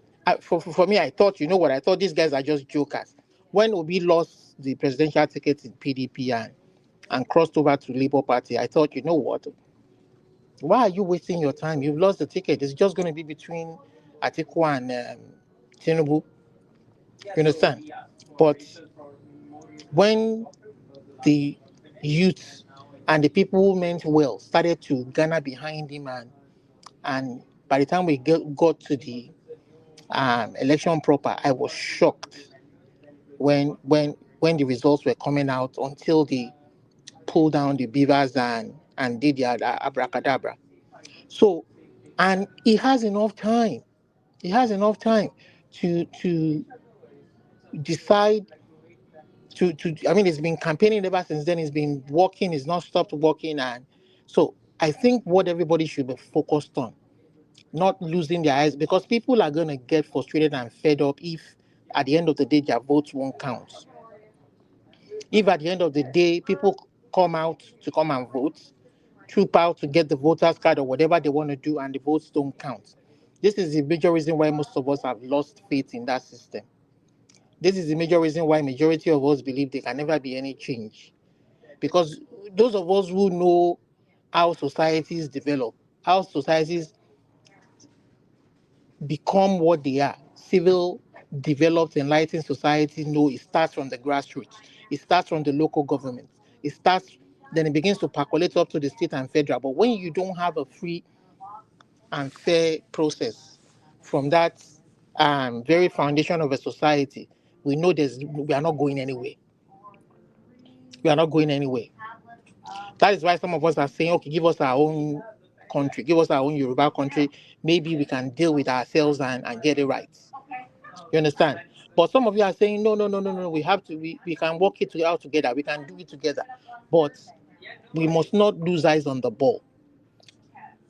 For me, I thought, you know what? I thought these guys are just jokers. When Obi lost the presidential ticket in PDP and crossed over to Labour Party, I thought, you know what? Why are you wasting your time? You've lost the ticket. It's just going to be between Atiku and Tinubu. You understand? But when the youth and the people who meant well started to garner behind him, and by the time we got to the election proper, I was shocked when the results were coming out until they pulled down the beavers and did the abracadabra. So, and he has enough time. He has enough time to decide to I mean, he's been campaigning ever since then. He's been working. He's not stopped working, and so I think what everybody should be focused on, not losing their eyes, because people are going to get frustrated and fed up if at the end of the day their votes won't count. If at the end of the day people come out to come and vote, troop out to get the voters card or whatever they want to do, and the votes don't count. This is the major reason why most of us have lost faith in that system. This is the major reason why majority of us believe there can never be any change. Because those of us who know how societies develop, how societies become what they are, civil, developed, enlightened society know it starts from the grassroots. It starts from the local government. It starts, then it begins to percolate up to the state and federal. But when you don't have a free and fair process from that very foundation of a society, we know we are not going anywhere. We are not going anywhere. That is why some of us are saying, okay, give us our own country, give us our own Yoruba country. Maybe we can deal with ourselves and get it right. You understand? But some of you are saying, no. We have to, we can work it out together. We can do it together. But we must not lose eyes on the ball.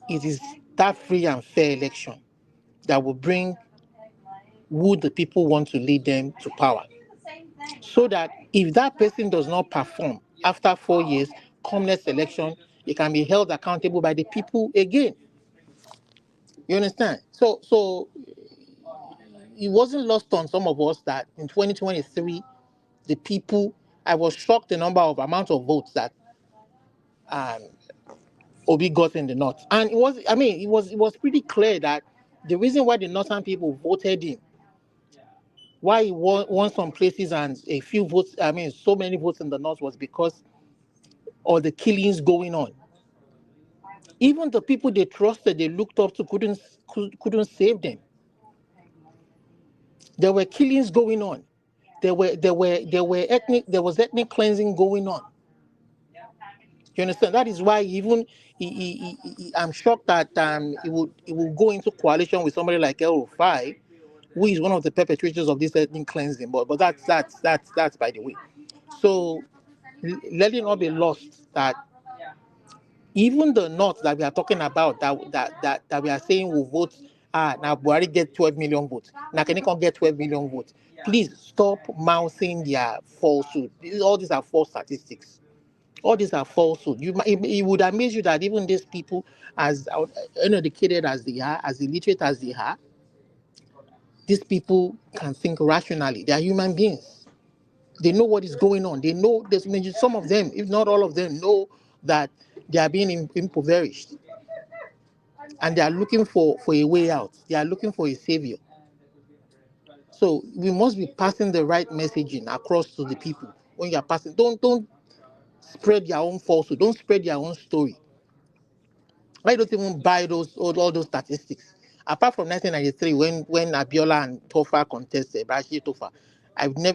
It is that free and fair election that will bring who the people want to lead them to power. So that if that person does not perform after 4 years, come next election, it can be held accountable by the people again. You understand? So it wasn't lost on some of us that in 2023, the people, I was shocked the amount of votes that Obi got in the north. And it was pretty clear that the reason why the northern people voted him, why he won some places and a few votes, so many votes in the north, was because of the killings going on. Even the people they trusted, they looked up to, couldn't save them. There were killings going on. There was ethnic cleansing going on. You understand? That is why even I'm shocked that it would go into coalition with somebody like El Rufai, who is one of the perpetrators of this ethnic cleansing. But that's by the way. So let it not be lost that even the North that we are talking about, that we are saying will vote, now Buhari get 12 million votes, now Kenikon get 12 million votes. Please stop mouthing their falsehood. All these are false statistics. All these are falsehood. It would amaze you that even these people, as uneducated as they are, as illiterate as they are, these people can think rationally. They are human beings. They know what is going on. They know some of them, if not all of them, know that they are being impoverished. And they are looking for a way out. They are looking for a savior. So we must be passing the right messaging across to the people. When you are passing, don't spread your own falsehood. Don't spread your own story. Why don't you even buy all those statistics? Apart from 1993, when Abiola and Tofa contested, Bashir Tofa,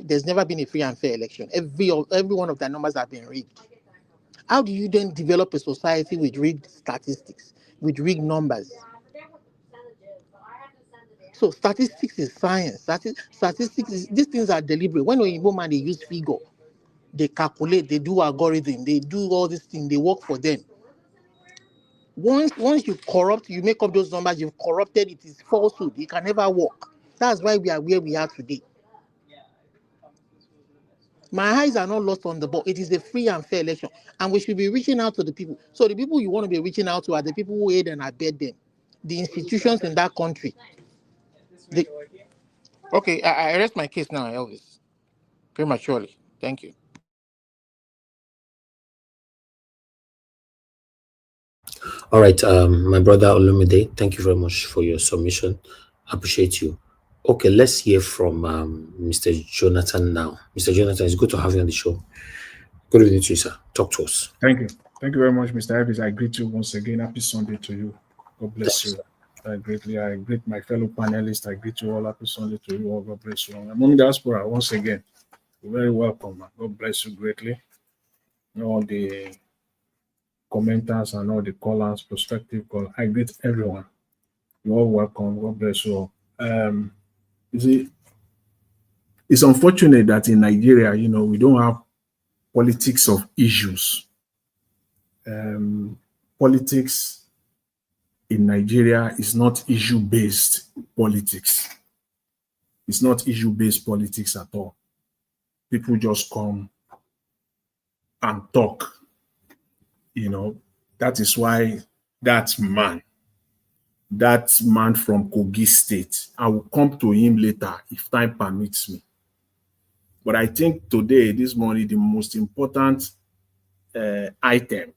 there's never been a free and fair election. Every one of their numbers have been rigged. How do you then develop a society with rigged statistics, with rigged numbers? So statistics is science. Statistics these things are deliberate. When Oyinbo man, they use figure, they calculate, they do algorithm, they do all these things, they work for them. Once you corrupt, you make up those numbers, you've corrupted, it is falsehood. It can never work. That's why we are where we are today. My eyes are not lost on the ball. It is a free and fair election. And we should be reaching out to the people. So the people you want to be reaching out to are the people who aid and abet them. The institutions in that country. Okay, I rest my case now, Elvis. Prematurely. Thank you. All right, my brother Olumide, thank you very much for your submission. I appreciate you. Okay, let's hear from Mr. Jonathan now. Mr. Jonathan, it's good to have you on the show. Good evening to you, sir. Talk to us. Thank you. Thank you very much, Mr. Elvis. I greet you once again. Happy Sunday to you. God bless you. I greet my fellow panelists. I greet you all. Happy Sunday to you all. God bless you. Among diaspora, once again, you're very welcome. God bless you greatly. All the commenters and all the callers, prospective callers, I greet everyone. You're all welcome. God bless you all. You see, it's unfortunate that in Nigeria, we don't have politics of issues. Politics in Nigeria is not issue-based politics. It's not issue-based politics at all. People just come and talk. That is why that man from Kogi State, I will come to him later if time permits me. But I think today, this morning, the most important item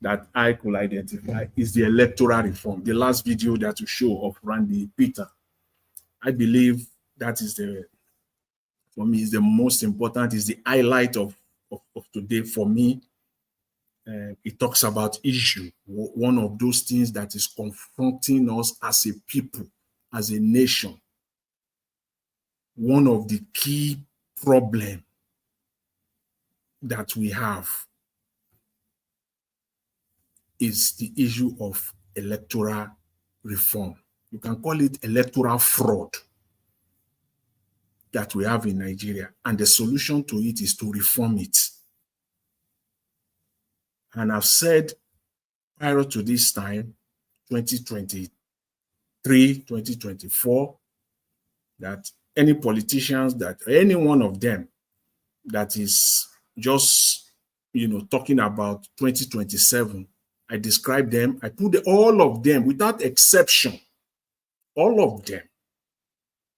that I could identify is the electoral reform. The last video that you show of Randy Peter, I believe that is for me, is the most important, is the highlight of today for me. It talks about issue, one of those things that is confronting us as a people, as a nation. One of the key problems that we have is the issue of electoral reform. You can call it electoral fraud that we have in Nigeria. And the solution to it is to reform it. And I've said prior to this time, 2023, 2024, that any politicians that any one of them that is just, talking about 2027, I describe them, I put all of them without exception, all of them.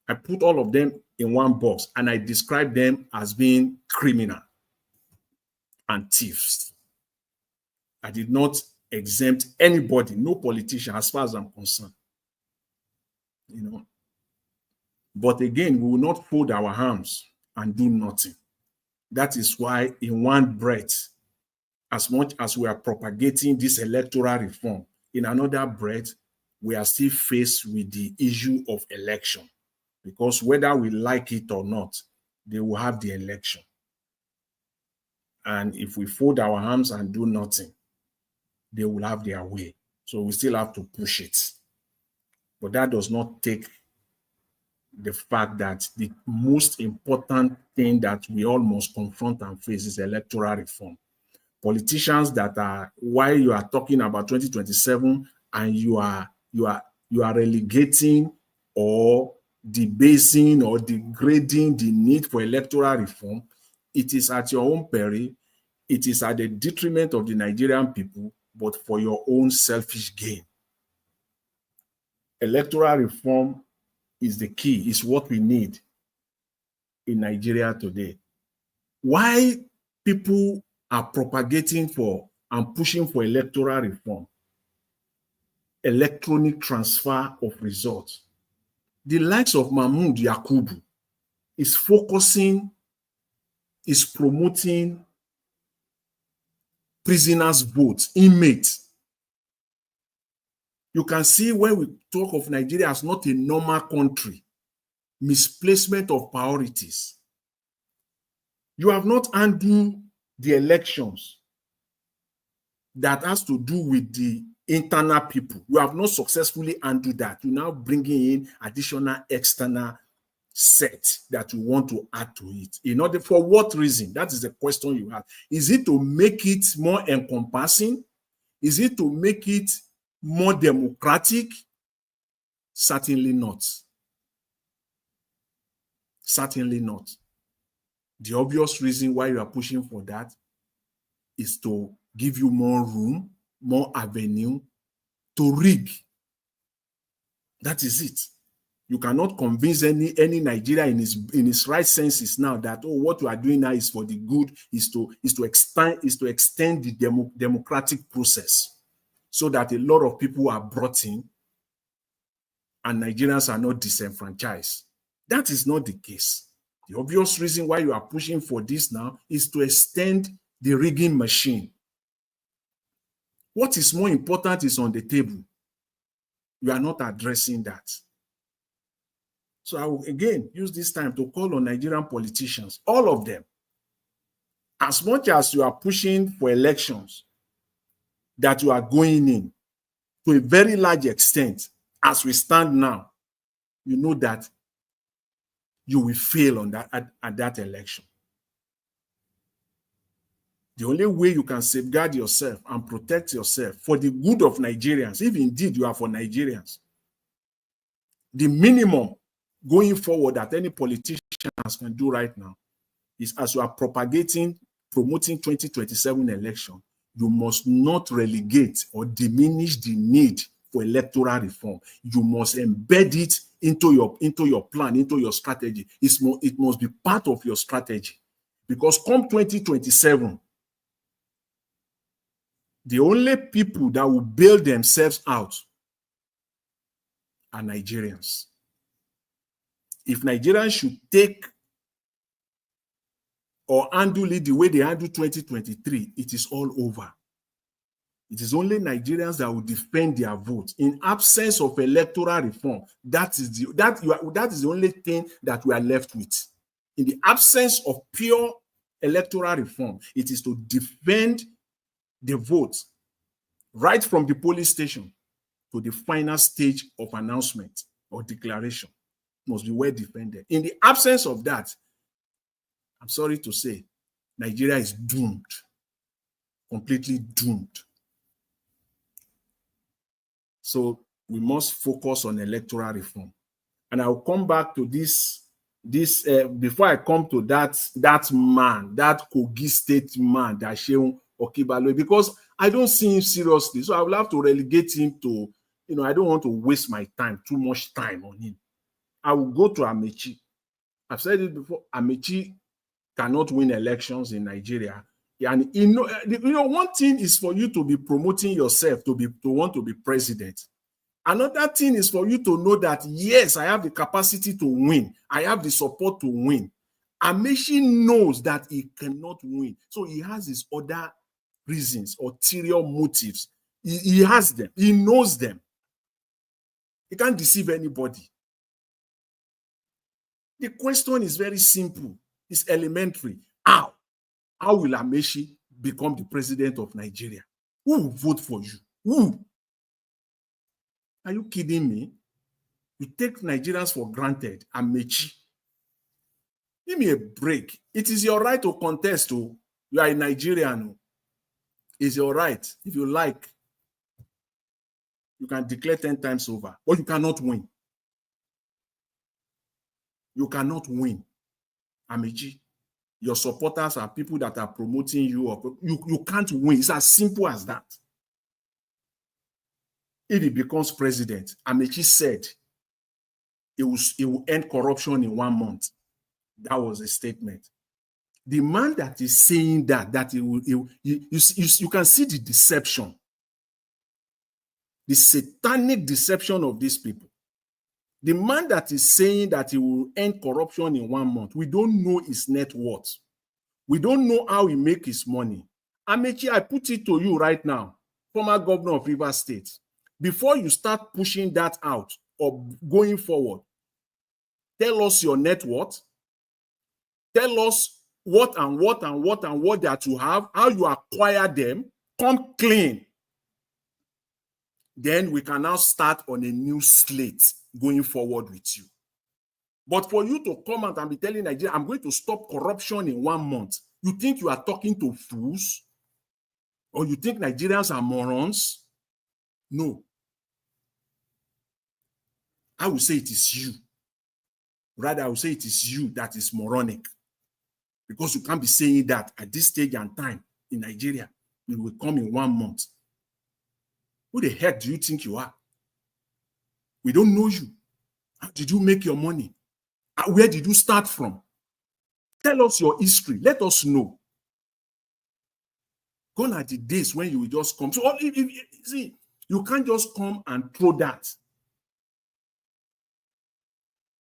I put all of them in one box and I describe them as being criminal and thieves. I did not exempt anybody, no politician, as far as I'm concerned. But again, we will not fold our arms and do nothing. That is why in one breath, as much as we are propagating this electoral reform, in another breath, we are still faced with the issue of election. Because whether we like it or not, they will have the election. And if we fold our arms and do nothing, they will have their way. So we still have to push it. But that does not take the fact that the most important thing that we all must confront and face is electoral reform. Politicians that are, while you are talking about 2027 and you are relegating or debasing or degrading the need for electoral reform, it is at your own peril. It is at the detriment of the Nigerian people, but for your own selfish gain. Electoral reform is the key, is what we need in Nigeria today. Why people are propagating for and pushing for electoral reform? Electronic transfer of results. The likes of Mahmoud Yakubu is promoting prisoners' votes, inmates. You can see when we talk of Nigeria as not a normal country, misplacement of priorities. You have not handled the elections that has to do with the internal people. You have not successfully handled that. You're now bringing in additional external set that you want to add to it. In order, for what reason? That is the question you have. Is it to make it more encompassing? Is it to make it more democratic? Certainly not. Certainly not. The obvious reason why you are pushing for that is to give you more room, more avenue to rig. That is it. You cannot convince any Nigerian in his right senses now that, oh, what you are doing now is for the good, is to extend the democratic process so that a lot of people are brought in and Nigerians are not disenfranchised. That is not the case. The obvious reason why you are pushing for this now is to extend the rigging machine. What is more important is on the table. You are not addressing that. So I will again use this time to call on Nigerian politicians, all of them. As much as you are pushing for elections that you are going in, to a very large extent, as we stand now, you know that you will fail on that at that election. The only way you can safeguard yourself and protect yourself for the good of Nigerians, if indeed you are for Nigerians, the minimum going forward that any politician can do right now is, as you are promoting 2027 election, you must not relegate or diminish the need for electoral reform. You must embed it into your plan, into your strategy. It must be part of your strategy. Because come 2027, the only people that will bail themselves out are Nigerians. If Nigerians should take or handle it the way they handle 2023, it is all over. It is only Nigerians that will defend their vote. In absence of electoral reform, that is the only thing that we are left with. In the absence of pure electoral reform, it is to defend the vote right from the polling station to the final stage of announcement or declaration. Must be well defended. In the absence of that, I'm sorry to say, Nigeria is doomed, completely doomed. So we must focus on electoral reform. And I'll come back to this before I come to that man, that Kogi State man, that Shehu Okibalo, because I don't see him seriously. So I will have to relegate him to, I don't want to waste my time, too much time on him. I will go to Amechi. I've said it before, Amechi cannot win elections in Nigeria. And one thing is for you to be promoting yourself to want to be president. Another thing is for you to know that, yes, I have the capacity to win. I have the support to win. Amechi knows that he cannot win. So he has his other reasons, ulterior motives. He has them. He knows them. He can't deceive anybody. The question is very simple. It's elementary. How? How will Amechi become the president of Nigeria? Who will vote for you? Who? Are you kidding me? You take Nigerians for granted. Amechi. Give me a break. It is your right to contest. Oh. You are a Nigerian. It's your right. If you like, you can declare 10 times over. But you cannot win. You cannot win. Amechi. Your supporters are people that are promoting you. Or you can't win. It's as simple as that. If he becomes president, Amechi said he will end corruption in 1 month. That was a statement. The man that is saying that you can see the deception, the satanic deception of these people. The man that is saying that he will end corruption in 1 month, we don't know his net worth. We don't know how he makes his money. Amechi, I put it to you right now, former governor of Rivers State. Before you start pushing that out or going forward, tell us your net worth. Tell us what that you have, how you acquire them. Come clean. Then we can now start on a new slate going forward with you. But for you to come out and be telling Nigeria, I'm going to stop corruption in 1 month, you think you are talking to fools? Or you think Nigerians are morons? No. I will say it is you. Rather, I will say it is you that is moronic. Because you can't be saying that at this stage and time in Nigeria. It will come in 1 month. Who the heck do you think you are? We don't know you. How did you make your money? Where did you start from? Tell us your history. Let us know. Gone are the days when you will just come. So, see, you can't just come and throw that.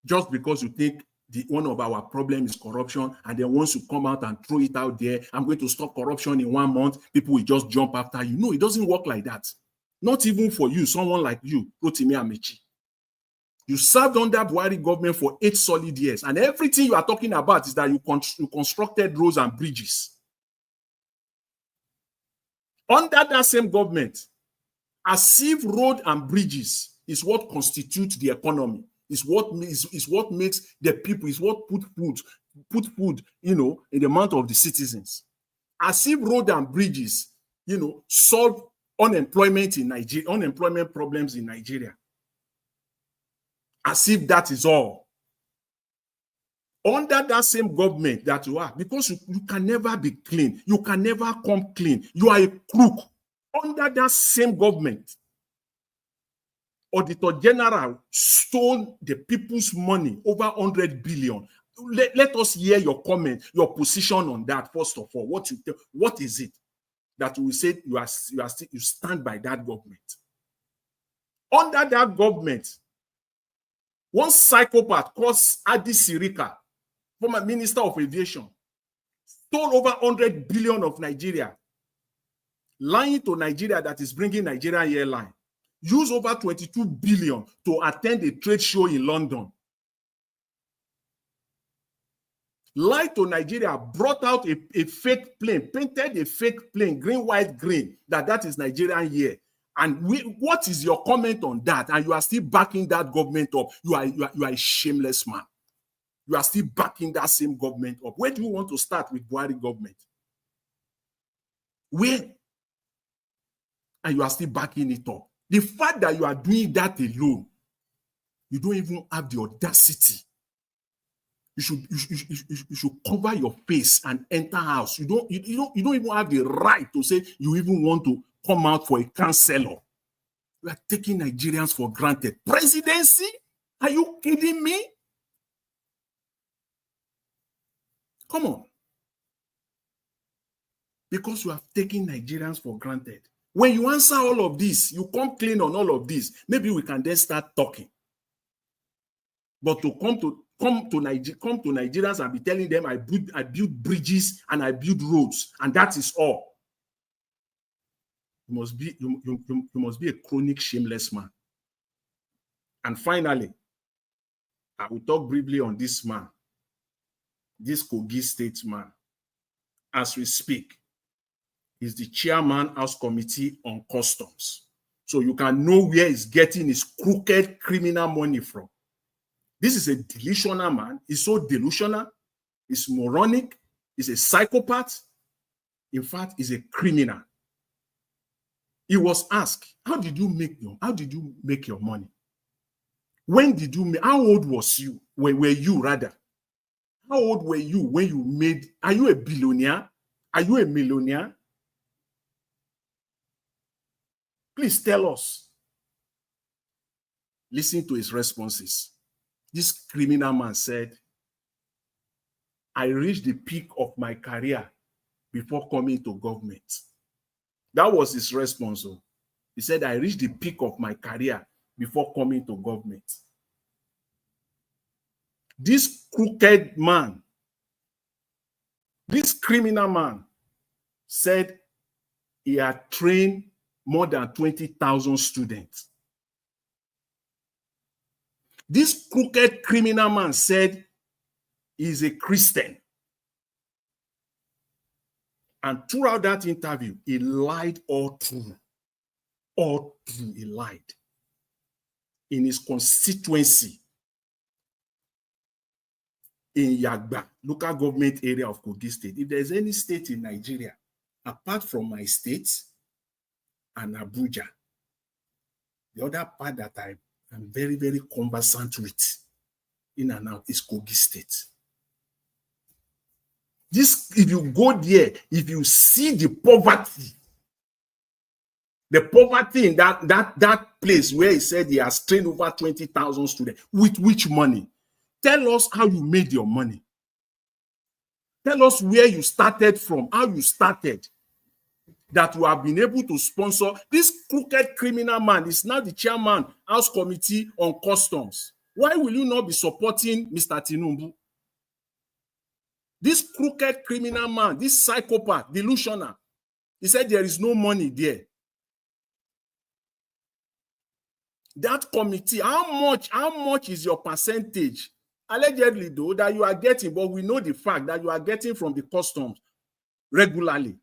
Just because you think one of our problems is corruption, and then once you come out and throw it out there, I'm going to stop corruption in 1 month, people will just jump after you. No, it doesn't work like that. Not even for you, someone like you, Rotimi Amechi. You served under Buhari government for 8 solid years, and everything you are talking about is that you constructed roads and bridges. Under that same government, as if road and bridges is what constitutes the economy. Is what makes the people, is what put food, in the mouth of the citizens. As if road and bridges, solve unemployment in Nigeria, unemployment problems in Nigeria. As if that is all. Under that same government that you are, because you can never be clean, you can never come clean. You are a crook under that same government. Auditor General stole the people's money, over 100 billion. Let us hear your comment, your position on that. First of all, what is it that you say you stand by that government? Under that government, one psychopath called Adi Sirika, former Minister of Aviation, stole over 100 billion of Nigeria, lying to Nigeria that is bringing Nigerian airline. Use over 22 billion to attend a trade show in London. Lied to Nigeria, brought out a fake plane, painted a fake plane, green, white, green, that is Nigerian year. And what is your comment on that? And you are still backing that government up. You are a shameless man. You are still backing that same government up. Where do you want to start with Buhari government? Where? And you are still backing it up. The fact that you are doing that alone, you don't even have the audacity. You should cover your face and enter house. You don't even have the right to say you even want to come out for a counselor. You are taking Nigerians for granted. Presidency? Are you kidding me? Come on. Because you have taken Nigerians for granted. When you answer all of this, you come clean on all of this, maybe we can then start talking. But to come to Nigerians and be telling them I build bridges and I build roads, and that is all. You must be a chronic shameless man. And finally, I will talk briefly on this man, this Kogi State man. As we speak, is the chairman House Committee on Customs. So you can know where he's getting his crooked criminal money from. This is a delusional man. He's so delusional. He's moronic. He's a psychopath. In fact, he's a criminal. He was asked, how did you make your money? When did you make, how old was you? Were you rather? How old were you when you made, are you a billionaire? Are you a millionaire? Please tell us. Listen to his responses. This criminal man said, I reached the peak of my career before coming to government. That was his response. He said, I reached the peak of my career before coming to government. This crooked man, this criminal man said he had trained more than 20,000 students. This crooked criminal man said he's a Christian. And throughout that interview, he lied all through. All through, he lied. In his constituency, in Yagba, local government area of Kogi State, if there's any state in Nigeria, apart from my state and Abuja, the other part that I'm very, very conversant with in and out is Kogi State. This, if you go there, if you see the poverty in that place where he said he has trained over 20,000 students, with which money? Tell us how you made your money. Tell us where you started from, how you started, that you have been able to sponsor. This crooked criminal man is now the chairman, House Committee on Customs. Why will you not be supporting Mr. Tinubu? This crooked criminal man, this psychopath, delusional, he said there is no money there. That committee, how much is your percentage? Allegedly, though, that you are getting, but we know the fact that you are getting from the customs regularly,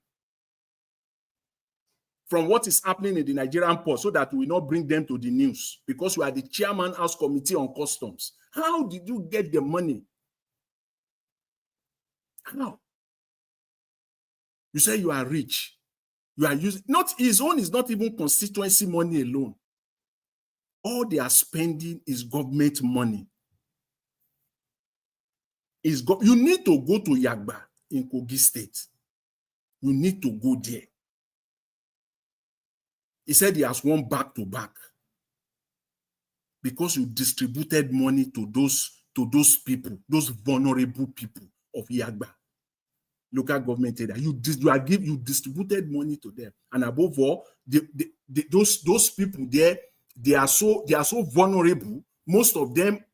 from what is happening in the Nigerian port, so that we will not bring them to the news, because you are the chairman House Committee on Customs. How did you get the money? How? You say you are rich. You are using, not his own is not even constituency money alone. All they are spending is government money. You need to go to Yagba in Kogi State. You need to go there. He said he has won back to back. because you distributed money to those people, those vulnerable people of Yagba. Local government area. You distributed money to them, and above all, those people there, they are so vulnerable. Most of them,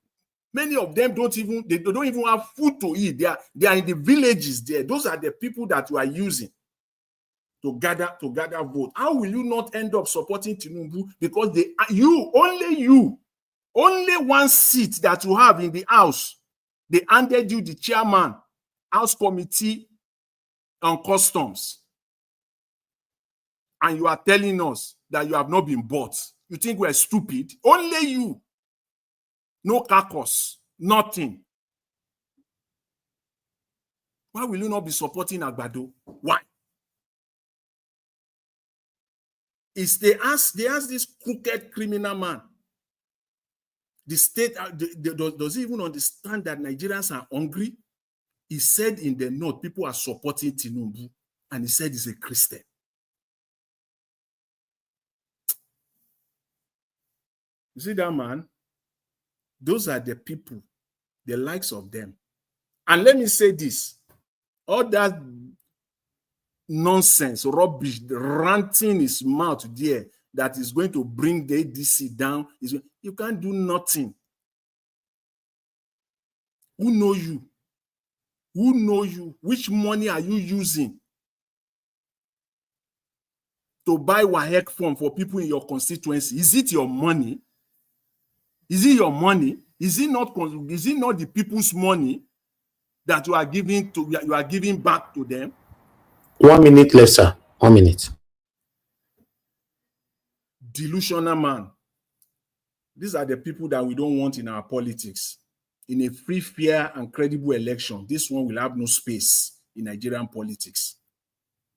many of them don't even have food to eat. They are in the villages there. Those are the people that you are using to gather vote. How will you not end up supporting Tinubu? Because only one seat that you have in the house, they handed you the chairman, House Committee on Customs, and you are telling us that you have not been bought. You think we're stupid? Only you. No caucus, nothing. Why will you not be supporting Agbado? Why? They ask this crooked criminal man. The state does he even understand that Nigerians are hungry? He said in the north, people are supporting Tinubu, and he said he's a Christian. You see that man? Those are the people, the likes of them. And let me say this, all that nonsense, rubbish, ranting his mouth there, that is going to bring the ADC down, you can't do nothing. Who know you? Who know you? Which money are you using to buy WAEC form for people in your constituency? Is it your money? Is it your money? Is it not the people's money that you are giving back to them? 1 minute left, sir. 1 minute. Delusional man. These are the people that we don't want in our politics. In a free, fair, and credible election, this one will have no space in Nigerian politics.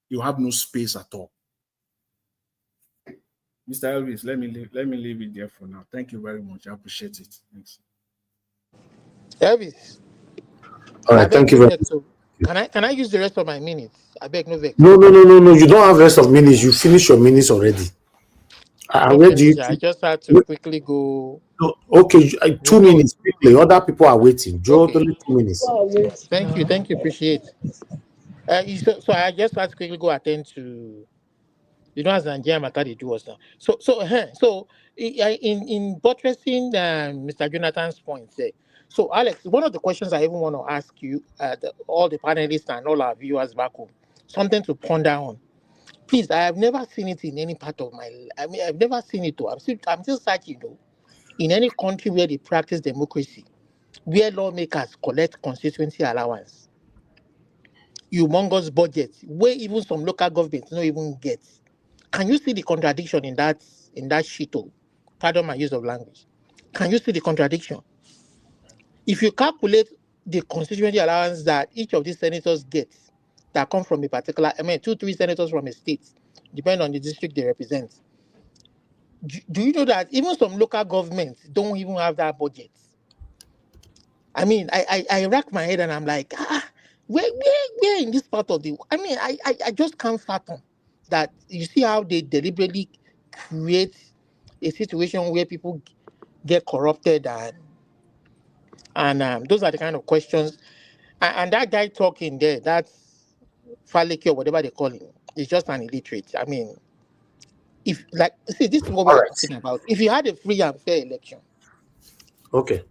You have no space at all. Mr. Elvis, let me leave it there for now. Thank you very much. I appreciate it. Thanks. Elvis. All right, thank you very much. Can I use the rest of my minutes? I beg no vex. No. You don't have rest of minutes. You finish your minutes already. Where do you? I just had to quickly go. No, okay, 2 minutes quickly. Other people are waiting. Joe, only 2 minutes. Thank you, appreciate. So I just had to quickly go attend to. As Nigerian matter they do us now. So in buttressing Mr. Jonathan's point there. So Alex, one of the questions I even want to ask you, all the panelists and all our viewers back home, something to ponder on. Please, I have never seen it in any part of my life. I mean, I've never seen it though. I'm still searching though. In any country where they practice democracy, where lawmakers collect constituency allowance, humongous budgets, where even some local governments don't even get. Can you see the contradiction in that shit? Pardon my use of language. Can you see the contradiction? If you calculate the constituency allowance that each of these senators gets, that come from a particular, 2-3 senators from a state, depending on the district they represent. Do you know that even some local governments don't even have that budget? I mean, I rack my head and I'm like, where in this part of the? I mean, I just can't fathom that. You see how they deliberately create a situation where people get corrupted and those are the kind of questions. And that guy talking there, that's Leke or whatever they call him, is just an illiterate. I mean, this is what we're talking about. If you had a free and fair election, okay,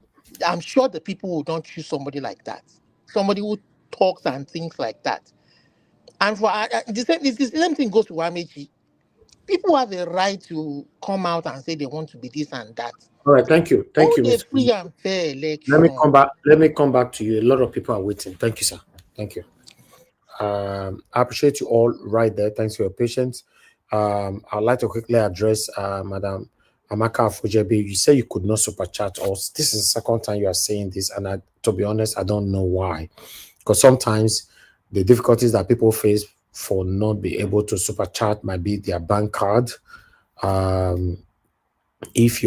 I'm sure the people would not choose somebody like that. Somebody who talks and thinks like that. And for the same thing goes to Wamechi. People have a right to come out and say they want to be this and that. All right, thank you. Thank you, Mr. Free and fair election. Let me come back to you. A lot of people are waiting. Thank you, sir. Thank you. I appreciate you all right there. Thanks for your patience. I'd like to quickly address Madam Amaka Afojebi. You say you could not super chat us. This is the second time you are saying this, and to be honest, I don't know why. Because sometimes the difficulties that people face for not being able to super chat might be their bank card. If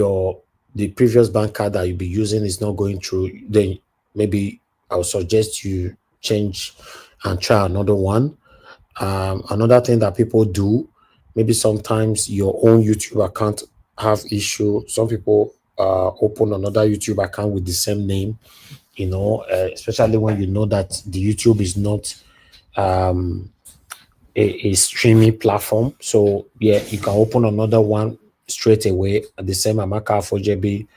the previous bank card that you'll be using is not going through, then maybe I would suggest you change and try another one. Another thing that people do, maybe sometimes your own YouTube account have issue. Some people open another YouTube account with the same name, especially when you know that the YouTube is not a streaming platform. So yeah, you can open another one straight away at the same Amaka for JB,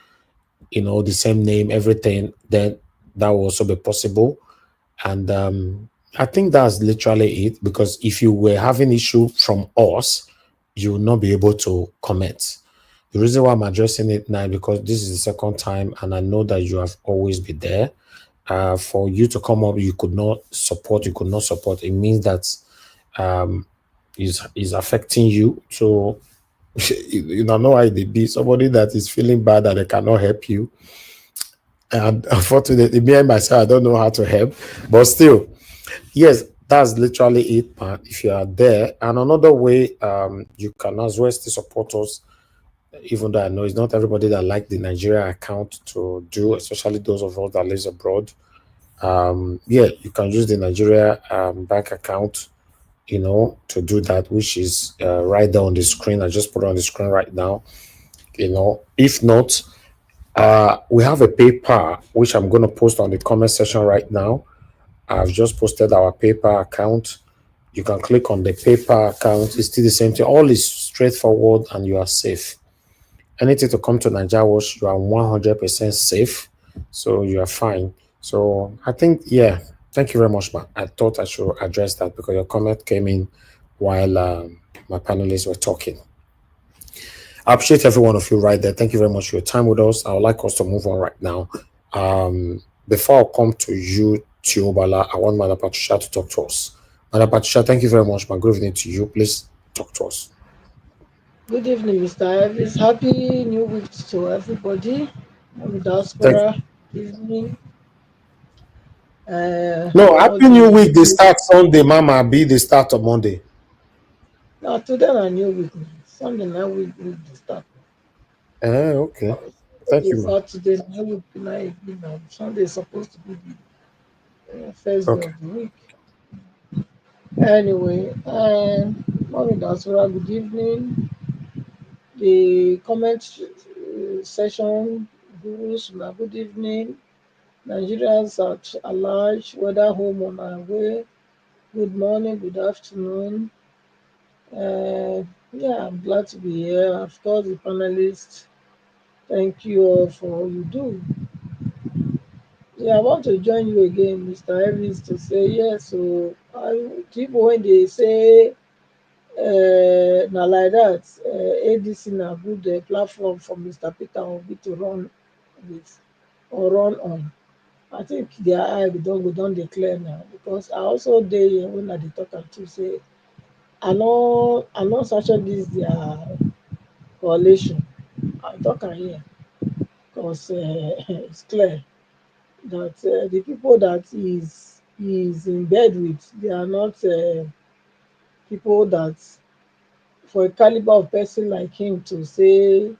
the same name, everything. Then that will also be possible. And I think that's literally it, because if you were having issue from us, you will not be able to comment. The reason why I'm addressing it now, because this is the second time, and I know that you have always been there. For you to come up, you could not support. It means that is affecting you. So you don't know why they be somebody that is feeling bad that they cannot help you. And unfortunately, me and myself, I don't know how to help, but still, yes, that's literally it, man. If you are there, and another way, you can as well still support us, even though I know it's not everybody that like the Nigeria account to do, especially those of us that lives abroad. Yeah, you can use the Nigeria bank account, to do that, which is right there on the screen. I just put it on the screen right now. If not, we have a PayPal, which I'm going to post on the comment section right now. I've just posted our PayPal account. You can click on the PayPal account. It's still the same thing. All is straightforward and you are safe. Anything to come to Nigeria Watch, you are 100% safe. So you are fine. So I think, yeah, thank you very much, man. I thought I should address that because your comment came in while my panelists were talking. I appreciate every one of you right there. Thank you very much for your time with us. I would like us to move on right now. Before I come to you, Tiobala, I want Madam Patricia to talk to us. Madam Patricia, thank you very much. My good evening to you. Please talk to us. Good evening, Mr. Elvis. Happy New Week to everybody. I'm diaspora. Evening. No, All Happy New the Week. They start Sunday, Mama. Be the start of Monday. now today a new week. Sunday night week the start. Okay. Thank you, ma. Saturday night week night. Sunday is supposed to be the first day Okay. of the week. Anyway, morning diaspora. Good evening. The comment session gurus. Good evening. Nigerians at large, whether home or away, good morning, good afternoon. Yeah, I'm glad to be here. Of course, the panelists, thank you all for all you do. Yeah, I want to join you again, Mr. Evans, to say yes. So, people, when they say, now like that, ADC na good platform for Mr. Peter Obi to run with or run on. I think their eye don't declare now because I also dey here when I dey talk am too say I no sanction this their coalition. I talk am here because it's clear that the people that is in bed with, they are not people that, for a caliber of person like him to say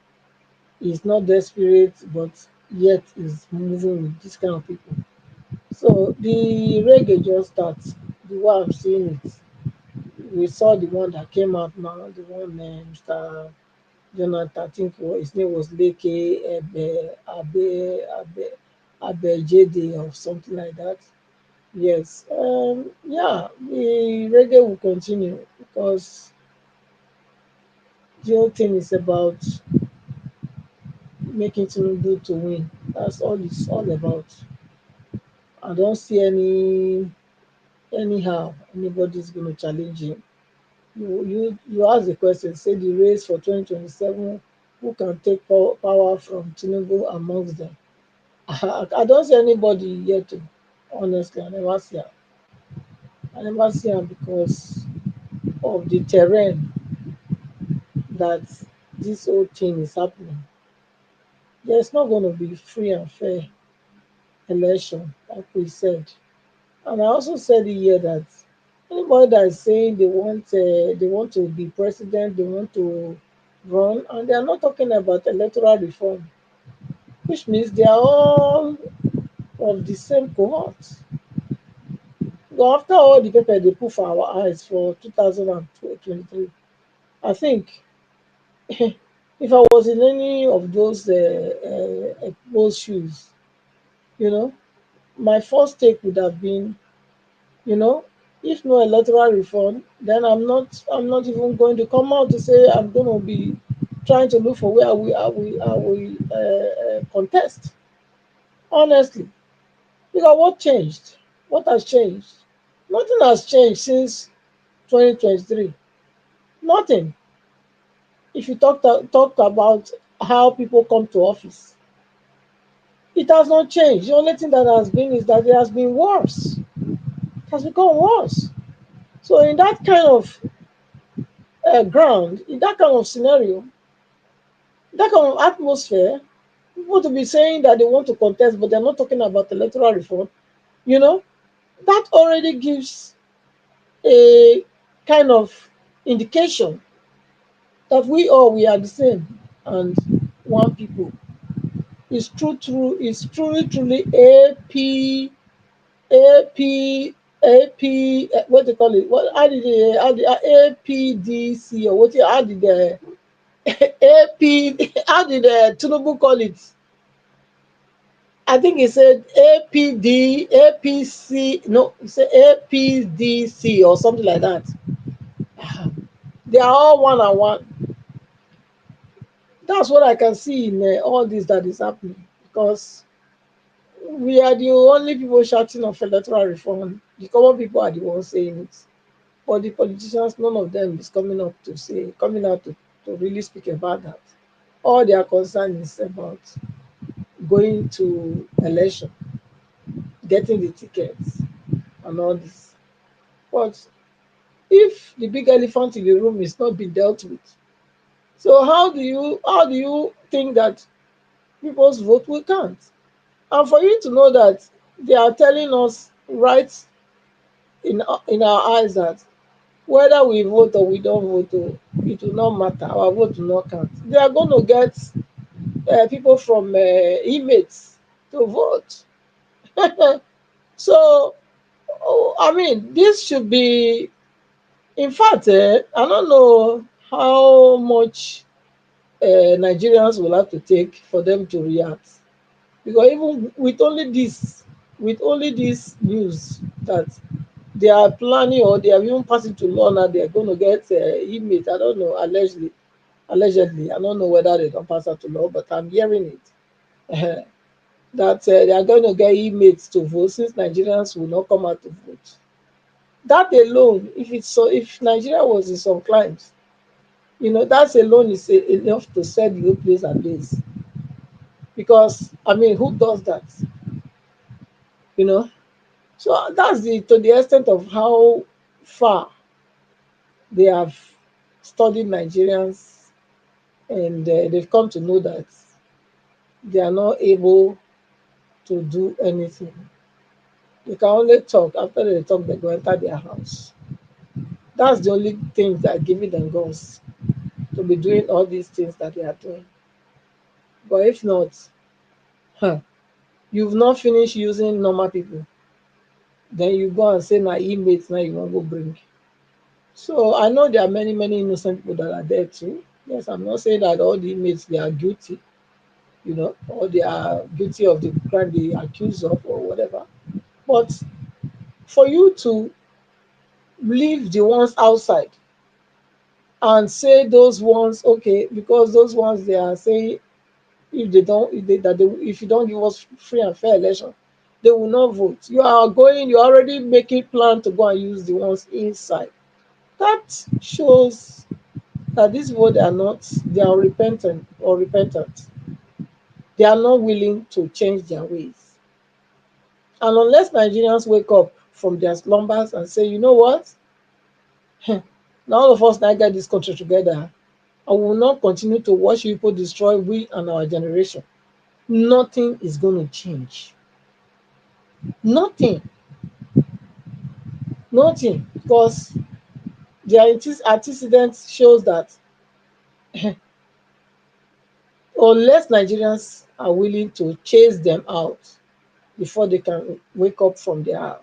he's not desperate but yet is moving with this kind of people. So the reggae just starts. The way I'm seeing it, we saw the one that came out now, the one Mr. Jonathan, I think his name was Leke Abejide or something like that. Yes, yeah, the reggae will continue because the whole thing is about making Tinubu to win. That's all it's all about. I don't see anyhow anybody's going to challenge him. You ask the question, say the race for 2027, who can take power from Tinubu amongst them? I don't see anybody yet. Honestly, I never see him because of the terrain that this whole thing is happening. There's not going to be free and fair election, like we said. And I also said here that anybody that is saying they want to be president, they want to run, and they are not talking about electoral reform, which means they are all of the same cohort. But after all the paper they put for our eyes for 2023, I think If I was in any of those shoes, you know, my first take would have been, you know, if no electoral reform, then I'm not even going to come out to say I'm going to be trying to look for where I will contest. Honestly, because what changed? What has changed? Nothing has changed since 2023. Nothing. If you talk about how people come to office, it has not changed. The only thing that has been is that it has been worse. It has become worse. So in that kind of ground, in that kind of scenario, that kind of atmosphere, people to be saying that they want to contest, but they're not talking about electoral reform, you know, that already gives a kind of indication that we are the same and one people. It's truly AP what they call it? What how did APDC or what? How did the AP? How did Tinubu call it? I think he said APD, APC. No, he said APDC or something like that. They are all one and one. That's what I can see in all this that is happening because we are the only people shouting of electoral reform. The common people are the ones saying it. But the politicians, none of them is coming out to really speak about that. All their concern is about going to election, getting the tickets, and all this. But if the big elephant in the room is not being dealt with, so how do you think that people's vote will count? And for you to know that they are telling us right in our eyes that whether we vote or we don't vote, it will not matter. Our vote will not count. They are going to get people from inmates to vote. So, I mean, this should be, in fact, I don't know how much Nigerians will have to take for them to react. Because even with only this news that they are planning or they are even passing to law now, they are going to get inmates. I don't know, allegedly. I don't know whether they don't pass that to law, but I'm hearing it. That they are going to get inmates to vote since Nigerians will not come out to vote. That alone, if Nigeria was in some climes, that alone is enough to set the whole place ablaze. Because I mean, who does that? You know. So that's to the extent of how far they have studied Nigerians, and they've come to know that they are not able to do anything. They can only talk. After they talk, they go enter their house. That's the only thing that are giving them guns to be doing all these things that they are doing. But if not, huh, you've not finished using normal people, then you go and say my inmates now you want to go bring. So I know there are many, many innocent people that are there too. Yes, I'm not saying that all the inmates they are guilty, or they are guilty of the crime they accused of or whatever. But for you to leave the ones outside and say those ones, okay, because those ones they are saying if you don't give us free and fair election, they will not vote. You're already making plan to go and use the ones inside. That shows that these people they are repentant or repentant. They are not willing to change their ways. And unless Nigerians wake up from their slumbers and say, you know what? Now all of us now get this country together. I will not continue to watch people destroy we and our generation. Nothing is going to change. Nothing. Nothing. Because the antecedent shows that unless Nigerians are willing to chase them out before they can wake up from their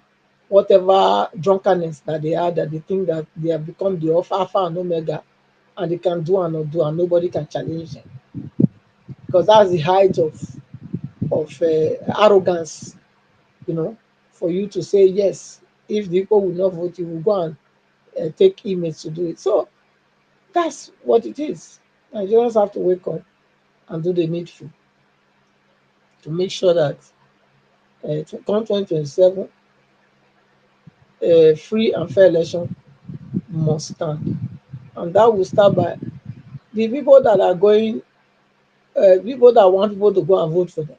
whatever drunkenness that they are, that they think that they have become the Alpha and Omega and they can do and not do, and nobody can challenge them, because that's the height of arrogance, you know, for you to say yes. If the people will not vote, you will go and take emails to do it. So that's what it is. Nigerians have to wake up and do the needful to make sure that come 2027, free and fair election must stand. And that will start by the people that are going, people that want people to go and vote for them.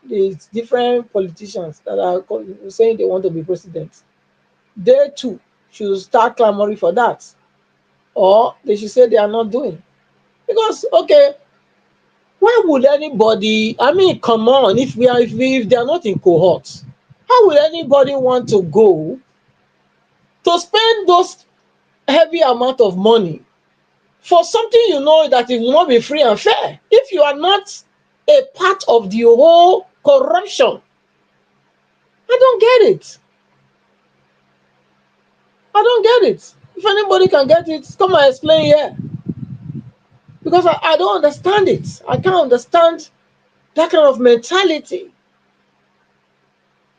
There's different politicians that are saying they want to be president. They too should start clamoring for that. Or they should say they are not doing. Because, okay, why would anybody, I mean, come on, if they are not in cohorts, how would anybody want to go to spend those heavy amount of money for something you know that it will not be free and fair? If you are not a part of the whole corruption, I don't get it. I don't get it. If anybody can get it, come and explain here. Because I don't understand it. I can't understand that kind of mentality.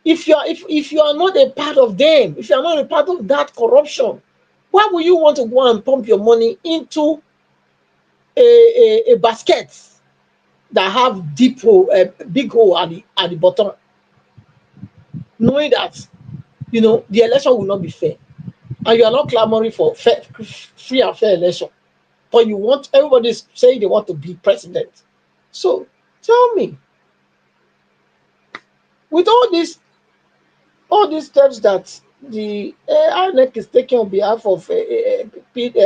If you are not a part of them, if you are not a part of that corruption, why would you want to go and pump your money into a basket that have deep hole, a big hole at the bottom, knowing that the election will not be fair, and you are not clamoring for free and fair election, but you want everybody saying they want to be president. So tell me, with all these steps that the INEC is taking on behalf of APC,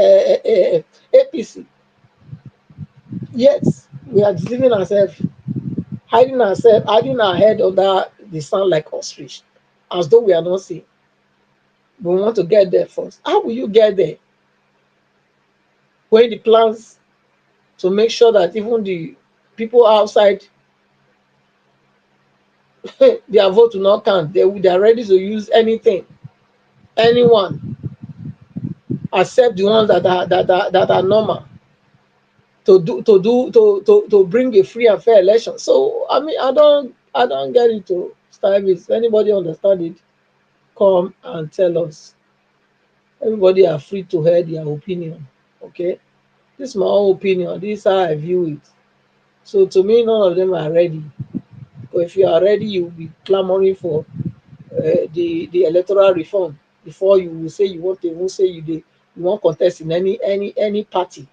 yes, we are deceiving ourselves, hiding our head under the sun like ostrich, as though we are not seeing. We want to get there first. How will you get there when the plans to make sure that even the people outside their vote will not count? They are ready to use anyone, except the ones that are normal, to bring a free and fair election. So I mean, I don't get it. To start with, anybody understand it, come and tell us. Everybody are free to hear their opinion. Okay, this is my own opinion. This is how I view it. So to me, none of them are ready. But if you are ready, you will be clamoring for the electoral reform before you will say you want to even say you want contest in any party.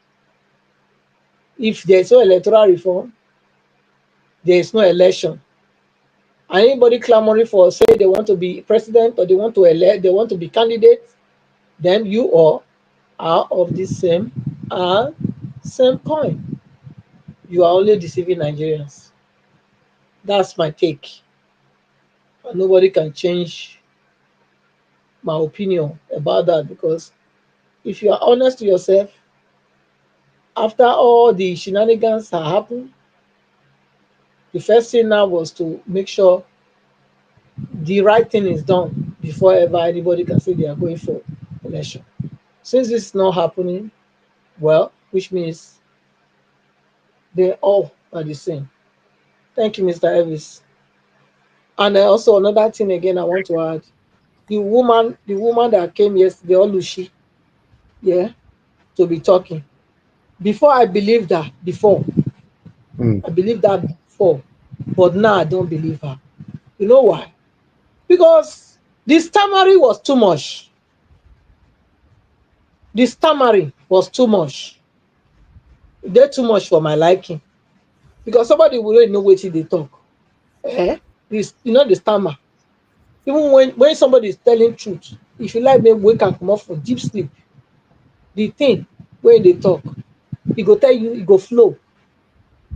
If there is no electoral reform, there is no election. And anybody clamoring for say they want to be president or they want to elect, they want to be candidate, then you all are of the same coin. You are only deceiving Nigerians. That's my take. And nobody can change my opinion about that, because if you are honest to yourself, after all the shenanigans that happened, the first thing now was to make sure the right thing is done before ever anybody can say they are going for election. Since this is not happening, well, which means they all are the same. Thank you, Mr. Elvis. And also another thing again I want to add. The woman that came yesterday, Olushi, yeah, to be talking. Before I believed that, I believed that before, but now I don't believe her. You know why? Because the stammering was too much. The stammering was too much. They're too much for my liking. Because somebody will really know what they talk. This, the stammer. Even when somebody is telling truth, if you like me, wake and come off from deep sleep, the thing when they talk, he go tell you, it go flow.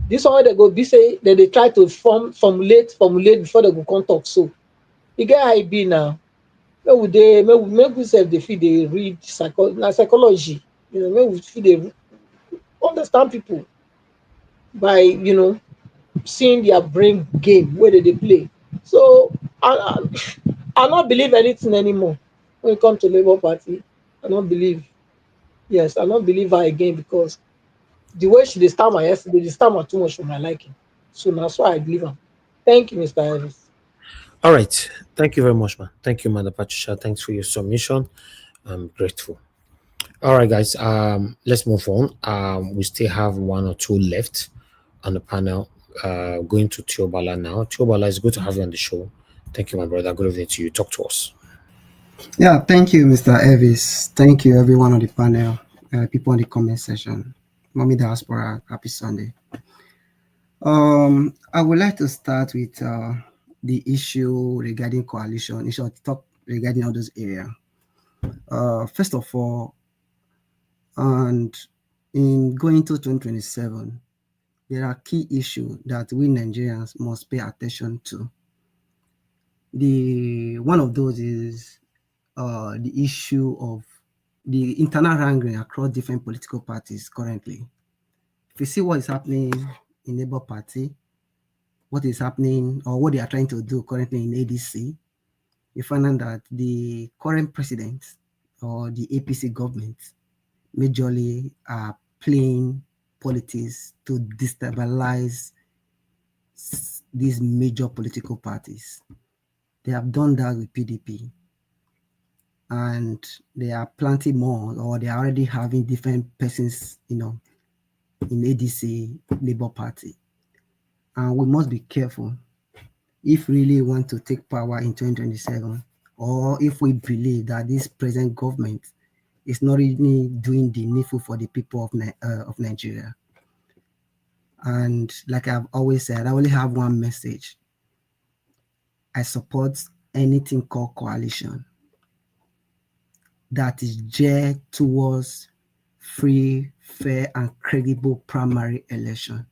This one they go be say that they try to formulate before they go come talk. So you get how it be now. Make we say they feel they read psychology. Make we feel they understand people by seeing their brain game where they play. So I not believe anything anymore when it comes to Labour Party. I don't believe. Yes, I don't believe her again because the way she dey stammer yesterday, the stammer too much for my liking. So that's why I believe her. Thank you, Mr. Elvis. All right. Thank you very much, man. Thank you, Mother Patricia. Thanks for your submission. I'm grateful. All right, guys. Let's move on. We still have one or two left on the panel. Going to Tiobala now. Tiobala, it's good to have you on the show. Thank you, my brother. Good evening to you. Talk to us. Yeah, thank you, Mr. Elvis. Thank you, everyone on the panel, people in the comment section. Mommy Diaspora, happy Sunday. I would like to start with the issue regarding coalition, issue talk regarding all those areas. First of all, and in going to 2027, there are key issues that we Nigerians must pay attention to. One of those is the issue of the internal wrangling across different political parties currently. If you see what is happening in Labour Party, what is happening or what they are trying to do currently in ADC, you find out that the current president or the APC government majorly are playing politics to destabilize these major political parties. They have done that with PDP. And they are planting more, or they are already having different persons, in ADC Labour Party. And we must be careful if really want to take power in 2027, or if we believe that this present government is not really doing the needful for the people of Nigeria. And like I've always said, I only have one message. I support anything called coalition that is geared towards free, fair, and credible primary election.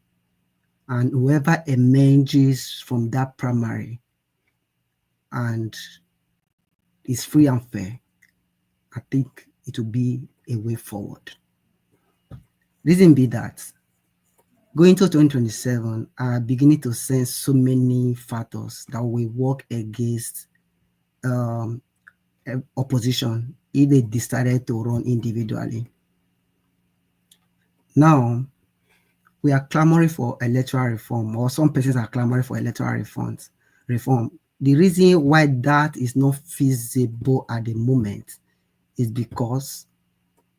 And whoever emerges from that primary and is free and fair, I think it will be a way forward. Reason be that going to 2027, are beginning to sense so many factors that will work against opposition if they decided to run individually. Now, we are clamoring for electoral reform, or some persons are clamoring for electoral reform. The reason why that is not feasible at the moment is because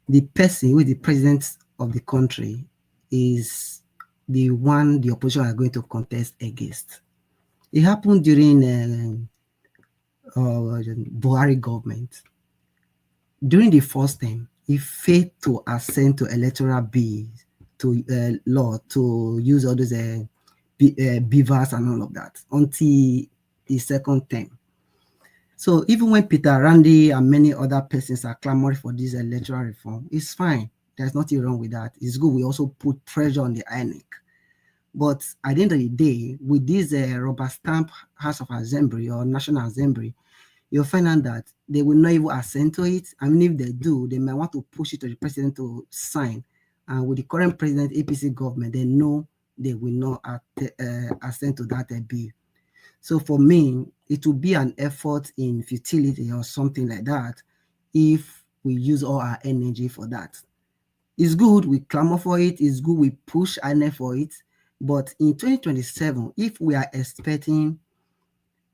the person who is the president of the country is the one the opposition are going to contest against. It happened during Buhari government. During the first term, he failed to assent to electoral bills, to law, to use all those beavers and all of that until the second term. So even when Peter Randy and many other persons are clamoring for this electoral reform, it's fine. There's nothing wrong with that. It's good. We also put pressure on the INEC. But at the end of the day, with this rubber stamp House of Assembly or National Assembly, you'll find out that they will not even assent to it. I mean, if they do, they might want to push it to the president to sign. And with the current president, APC government, they know they will not assent to that bill. So for me, it will be an effort in futility or something like that if we use all our energy for that. It's good we clamor for it. It's good we push INEC for it. But in 2027, if we are expecting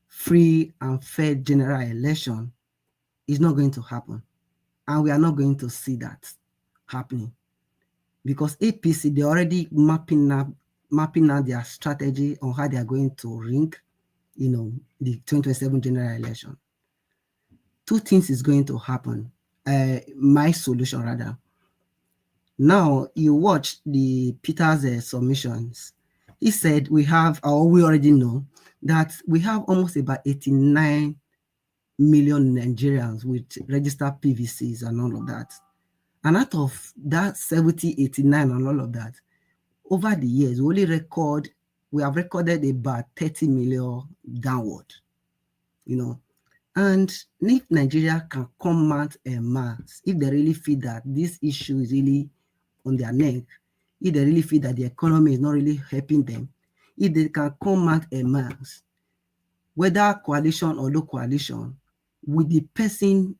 free and fair general election, it's not going to happen. And we are not going to see that happening. Because APC, they're already mapping out their strategy on how they are going to ring, the 2027 general election. Two things is going to happen. My solution, rather. Now, you watch the Peter's submissions. He said we already know that we have almost about 89 million Nigerians with registered PVCs and all of that. And out of that 70, 89 and all of that, over the years, we have recorded about 30 million downward, And if Nigeria can come out en masse, if they really feel that this issue is really on their neck, if they really feel that the economy is not really helping them, if they can come out en masse, whether coalition or no coalition, with the person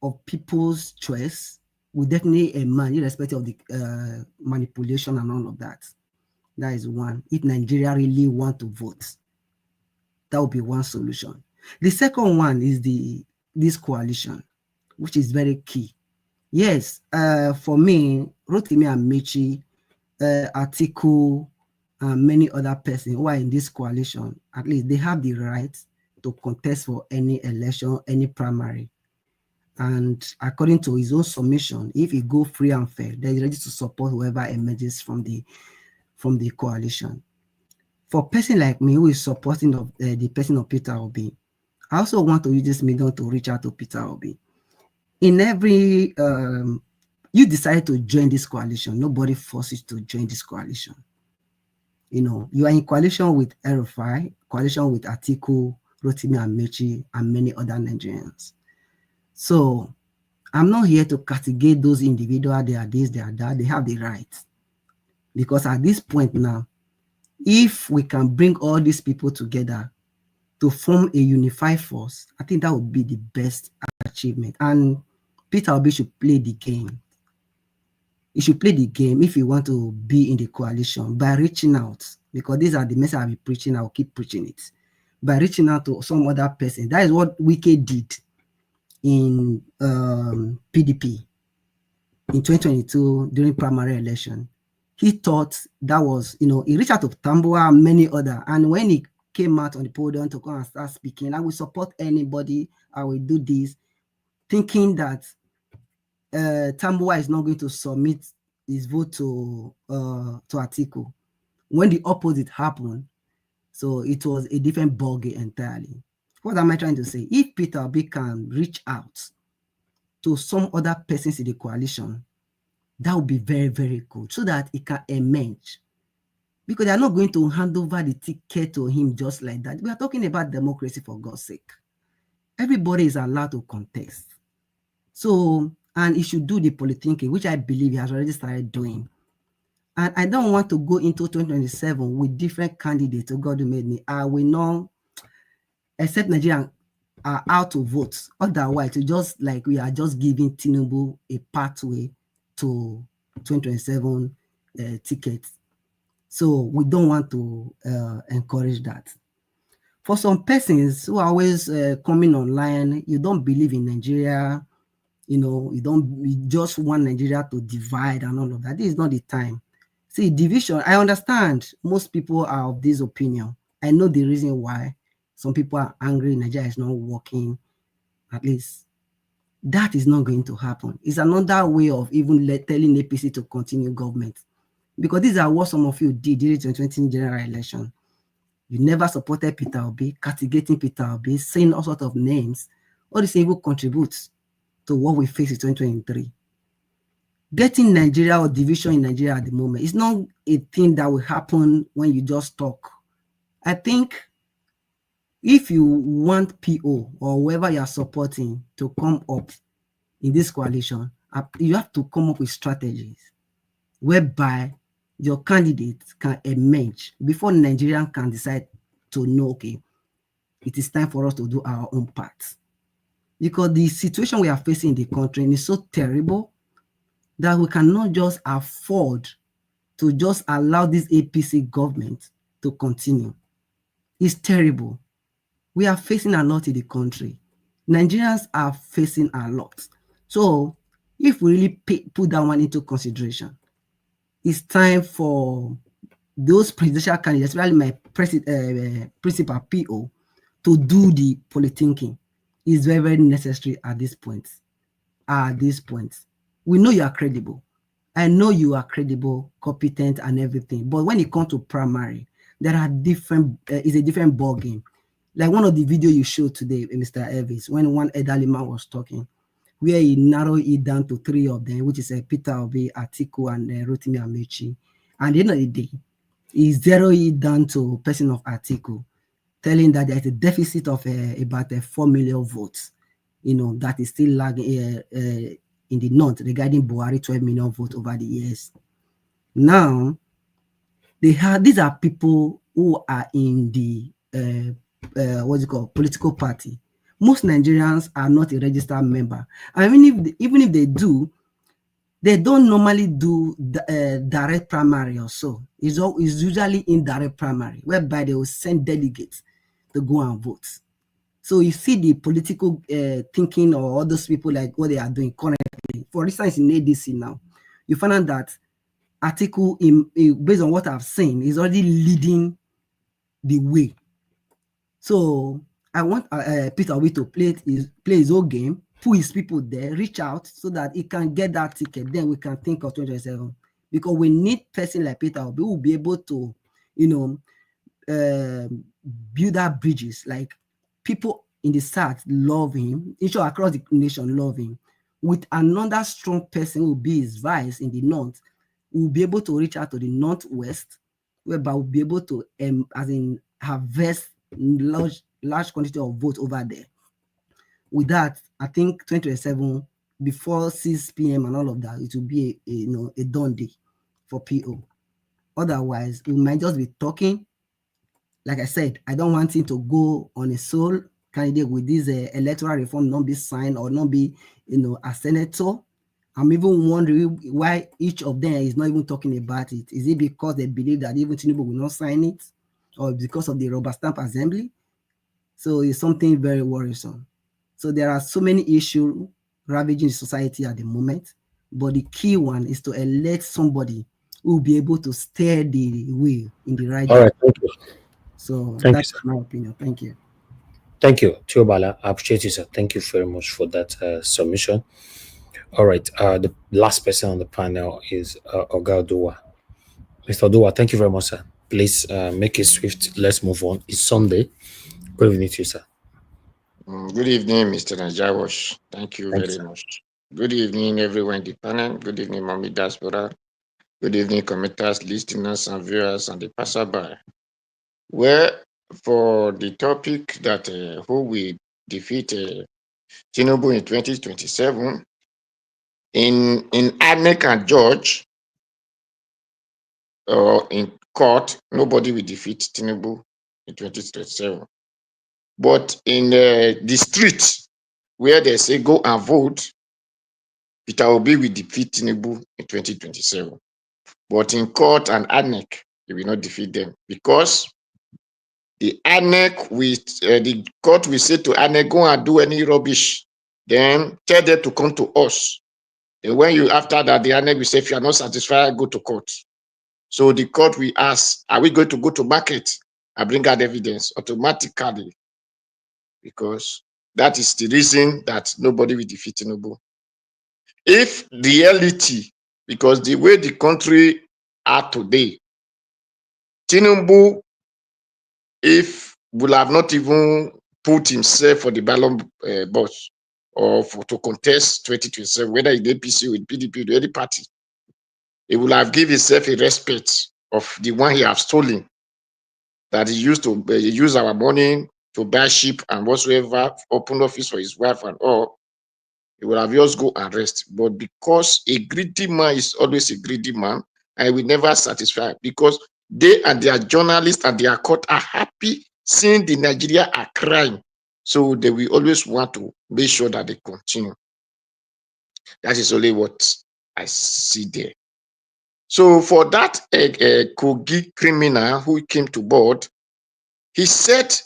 of people's choice, will definitely emerge, irrespective of the manipulation and all of that. That is one. If Nigeria really want to vote, that would be one solution. The second one is this coalition, which is very key. Yes, for me, Rotimi Amechi, Atiku, and many other persons who are in this coalition, at least they have the right to contest for any election, any primary. And according to his own submission, if he go free and fair, they're ready to support whoever emerges from the coalition. For a person like me who is supporting the person of Peter Obi, I also want to use this medium to reach out to Peter Obi. In every, you decide to join this coalition, nobody forces you to join this coalition. You know, you are in coalition with RFI, coalition with Atiku, Rotimi Amechi, and many other Nigerians. So I'm not here to castigate those individuals, they are this, they are that, they have the right. Because at this point now, if we can bring all these people together to form a unified force, I think that would be the best achievement. And Peter Obi should play the game. He should play the game if you want to be in the coalition by reaching out, because these are the message I'll be preaching, I'll keep preaching it. By reaching out to some other person. That is what Wike did in PDP in 2022 during primary election. He thought that was, you know, he reached out to Tambuwa and many other. And when he came out on the podium to come and start speaking, I will support anybody, I will do this, thinking that Tambuwa is not going to submit his vote to Atiku. When the opposite happened, so it was a different ballgame entirely. What am I trying to say? If Peter Obi can reach out to some other persons in the coalition, that would be very, very good, so that it can emerge. Because they are not going to hand over the ticket to him just like that. We are talking about democracy, for God's sake. Everybody is allowed to contest. So, and he should do the politicking, which I believe he has already started doing. And I don't want to go into 2027 with different candidates. Oh, God who made me. I will not, except Nigerians are out to vote. Otherwise, it's just like we are just giving Tinubu a pathway to 2027 tickets. So we don't want to encourage that. For some persons who are always coming online, you don't believe in Nigeria, you know, you just want Nigeria to divide and all of that. This is not the time. See, division, I understand most people are of this opinion. I know the reason why some people are angry Nigeria is not working, at least. That is not going to happen. It's another way of even telling APC to continue government. Because these are what some of you did during the 2020 general election. You never supported Peter Obi, castigating Peter Obi, saying all sorts of names. All this evil contributes to what we face in 2023. Getting Nigeria or division in Nigeria at the moment is not a thing that will happen when you just talk. I think if you want PO or whoever you are supporting to come up in this coalition, you have to come up with strategies whereby your candidates can emerge before Nigerians can decide to know, okay, it is time for us to do our own part. Because the situation we are facing in the country is so terrible that we cannot just afford to just allow this APC government to continue. It's terrible. We are facing a lot in the country. Nigerians are facing a lot. So if we really put that one into consideration, it's time for those presidential candidates, especially my principal PO, to do the politicking. It's very, very necessary at this point. At this point. We know you are credible. I know you are credible, competent, and everything. But when it comes to primary, there are different, it's a different ball game. Like one of the videos you showed today, Mr. Elvis, when one elderly man was talking, where he narrowed it down to three of them, which is Peter Obi, Atiku, and Rotimi Amechi. And at the end of the day, he zeroed it down to a person of Atiku, telling that there is a deficit of about 4 million votes, you know, that is still lagging in the north regarding Buhari 12 million votes over the years. Now, these are people who are in the political party. Most Nigerians are not a registered member. I mean, even if they do, They don't normally do direct primary or so. It's usually indirect primary, whereby they will send delegates to go and vote. So you see the political thinking of all those people, like what they are doing currently. For instance, in ADC now, you find out that article based on what I've seen is already leading the way. So I want Peter Obi to play his own game, put his people there, reach out so that he can get that ticket. Then we can think of 2027, because we need person like Peter Obi who will be able to, build up bridges. Like, people in the South love him, issue across the nation love him. With another strong person who will be his vice in the North, we'll be able to reach out to the Northwest, whereby we'll be able to harvest large quantity of votes over there. With that, I think 2027, before 6 p.m. and all of that, it will be a done day for PO. Otherwise, we might just be talking. Like I said, I don't want him to go on a sole candidate with this electoral reform not be signed or not be, a senator. I'm even wondering why each of them is not even talking about it. Is it because they believe that even Tinubu will not sign it, or because of the rubber stamp assembly? So it's something very worrisome. So there are so many issues ravaging society at the moment, but the key one is to elect somebody who will be able to steer the wheel in the right direction. All right, thank you. So Thank that's you, my opinion. Thank you. Thank you, Tiobala. I appreciate you, sir. Thank you very much for that submission. All right, the last person on the panel is Oga Oduwa. Mr. Oduwa, thank you very much, sir. Please make it swift. Let's move on. It's Sunday. Good evening to you, sir. Good evening, Mr. Najawash. Thank you very much. Good evening, everyone in the panel. Good evening, Mommy Diaspora. Good evening, commenters, listeners, and viewers, and the passerby. Well, for the topic that who will defeat Tinubu in 2027, in INEC and George, or in court, nobody will defeat Tinubu in 2027. But in the street, where they say go and vote, Peter Obi will defeat Tinubu in 2027. But in court and INEC, he will not defeat them, because the INEC the court will say to INEC, go and do any rubbish, then tell them to come to us. And when you, after that, the INEC will say, if you are not satisfied, go to court. So the court will ask, are we going to go to market and bring out evidence automatically? Because that is the reason that nobody will defeat Tinubu. If reality, because the way the country are today, Tinubu, if will have not even put himself for the ballot box or to contest 2027, whether it's APC or PDP or any party, he will have given himself a respect of the one he has stolen, that he used to use our money to buy sheep and whatsoever, open office for his wife and all. He will have just go and rest. But because a greedy man is always a greedy man, and he will never satisfy, because they and their journalists and their court are happy seeing the Nigeria are crying. So they will always want to make sure that they continue. That is only what I see there. So for that Kogi criminal who came to board, he said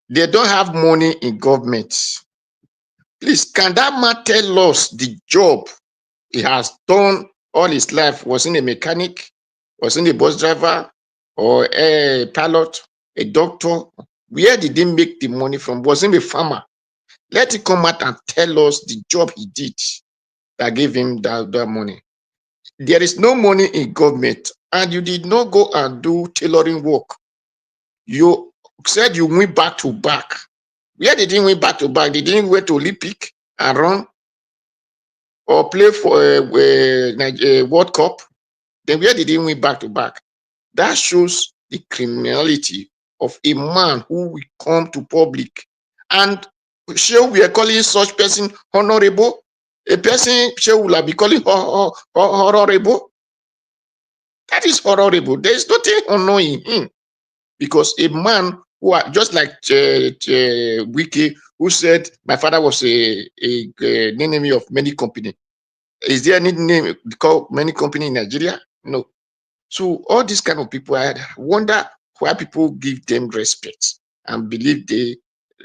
they don't have money in government. Please, can that man tell us the job he has done all his life? Was he a mechanic? Was he a bus driver? Or a pilot? A doctor? Where did he make the money from? Was he a farmer? Let him come out and tell us the job he did that gave him that money. There is no money in government, and you did not go and do tailoring work. You said you went back to back. Where did he went back to back? They didn't went to Olympic and run or play for a World Cup. Then where did he win back to back? That shows the criminality of a man who will come to public. And sure, we are calling such person honorable. A person sure will be calling honorable. That is honorable. There is nothing honor in him, because a man who are just like Wiki, who said my father was an enemy of many companies. Is there any name called many company in Nigeria? No. So all these kind of people, I wonder why people give them respect and believe they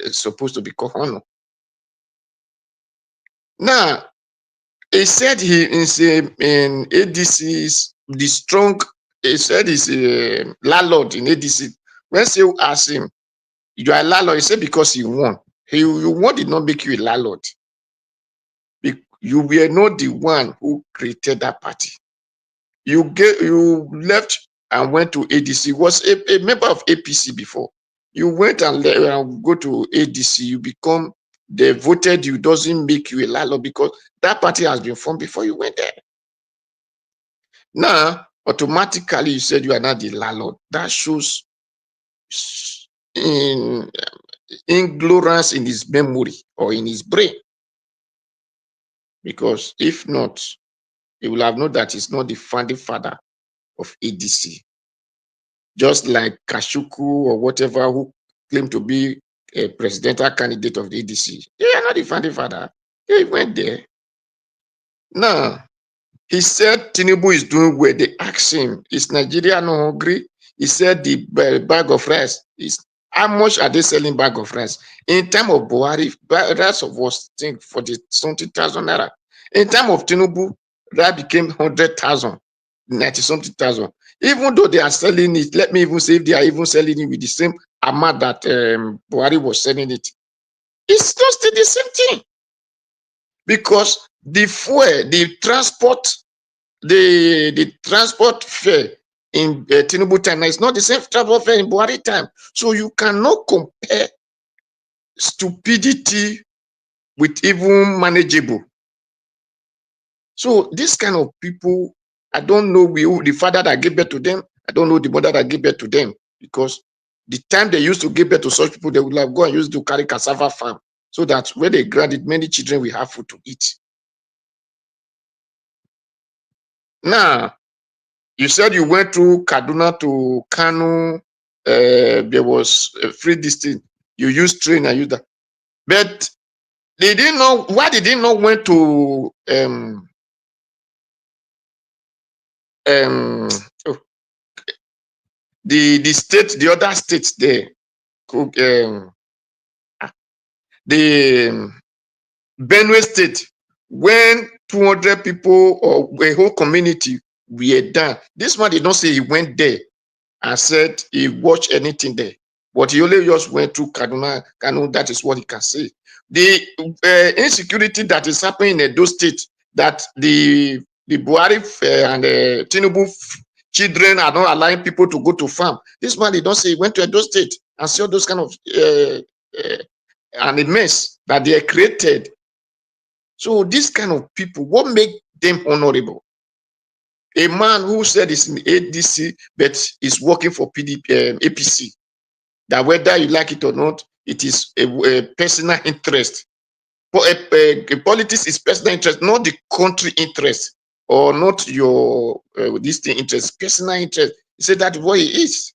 are supposed to be called honor. Now, he said he is in ADC's the strong. He said he's a landlord in ADC. When you ask him, you are a landlord, he said because he won. You won did not make you a landlord. You were not the one who created that party. You left and went to ADC. Was a member of APC before. You went and go to ADC. You become, they voted you, doesn't make you a landlord because that party has been formed before you went there. Now, automatically you said you are not the landlord. That shows ignorance in his memory or in his brain. Because if not, he will have known that he's not the founding father of ADC. Just like Kashuku or whatever who claim to be a presidential candidate of the ADC. They are not the founding father. They went there. Now, he said Tinubu is doing well. They asked him, is Nigeria not hungry? He said the bag of rice is, how much are they selling bag of rice? In time of Buhari, rice was think for the 70,000 naira. In time of Tinubu, that became 100,000, 90-something thousand. Even though they are selling it, let me even say if they are even selling it with the same amount that Buhari was selling it, it's just the same thing. Because the fuel, the transport fare in Tinubu time now is not the same transport fare in Buhari time. So you cannot compare stupidity with even manageable. So this kind of people, I don't know the father that gave birth to them. I don't know the mother that gave birth to them, because the time they used to give birth to such people, they would have gone and used to carry cassava farm so that when they graduate, many children will have food to eat. Now, you said you went through Kaduna to Kano. There was a free distance. You used train and used that, but they didn't know why they did not went to the state, the other states there, the Benue State, when 200 people or a whole community were done. This man did not say he went there and said he watched anything there, but he only just went to Kaduna. That is what he can say. The insecurity that is happening in those states, that the Buhari and Tinubu children are not allowing people to go to farm. This man did not say he went to Edo State and saw those kind of and the mess that they created. So this kind of people, what make them honorable? A man who said he's in ADC but is working for PDP, APC, that whether you like it or not, it is a personal interest. Politics is personal interest, not the country interest, or not your this thing interest, personal interest. He said that's what it is.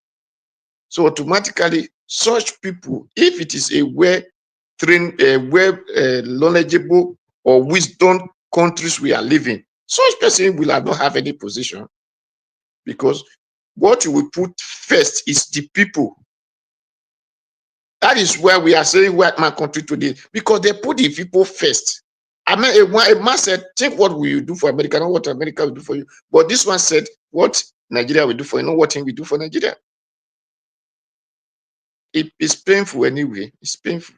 So automatically, such people, if it is a well-trained, knowledgeable or wisdom countries we are living, such person will not have any position, because what you will put first is the people. That is where we are saying white man country today, because they put the people first. I mean, a man said, think what will you do for America, not what America will do for you. But this one said, what Nigeria will do for you, not what we do for Nigeria. It is painful anyway. It's painful.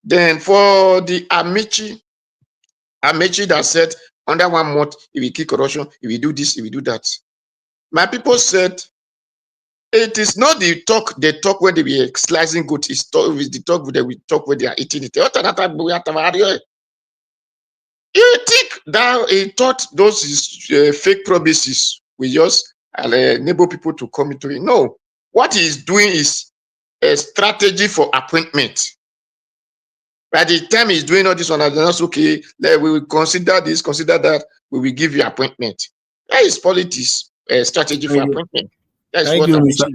Then for the Amici that said, under 1 month, if we kill corruption, if we do this, if we do that. My people said, it is not the talk they talk when they be slicing goat, it's the talk that we talk when they are eating it. You think that he thought those fake promises will just enable people to come into it? No. What he is doing is a strategy for appointment. By the time he's doing all this one, that's okay. We will consider this, consider that. We will give you appointment. That is politics, strategy for appointment. That is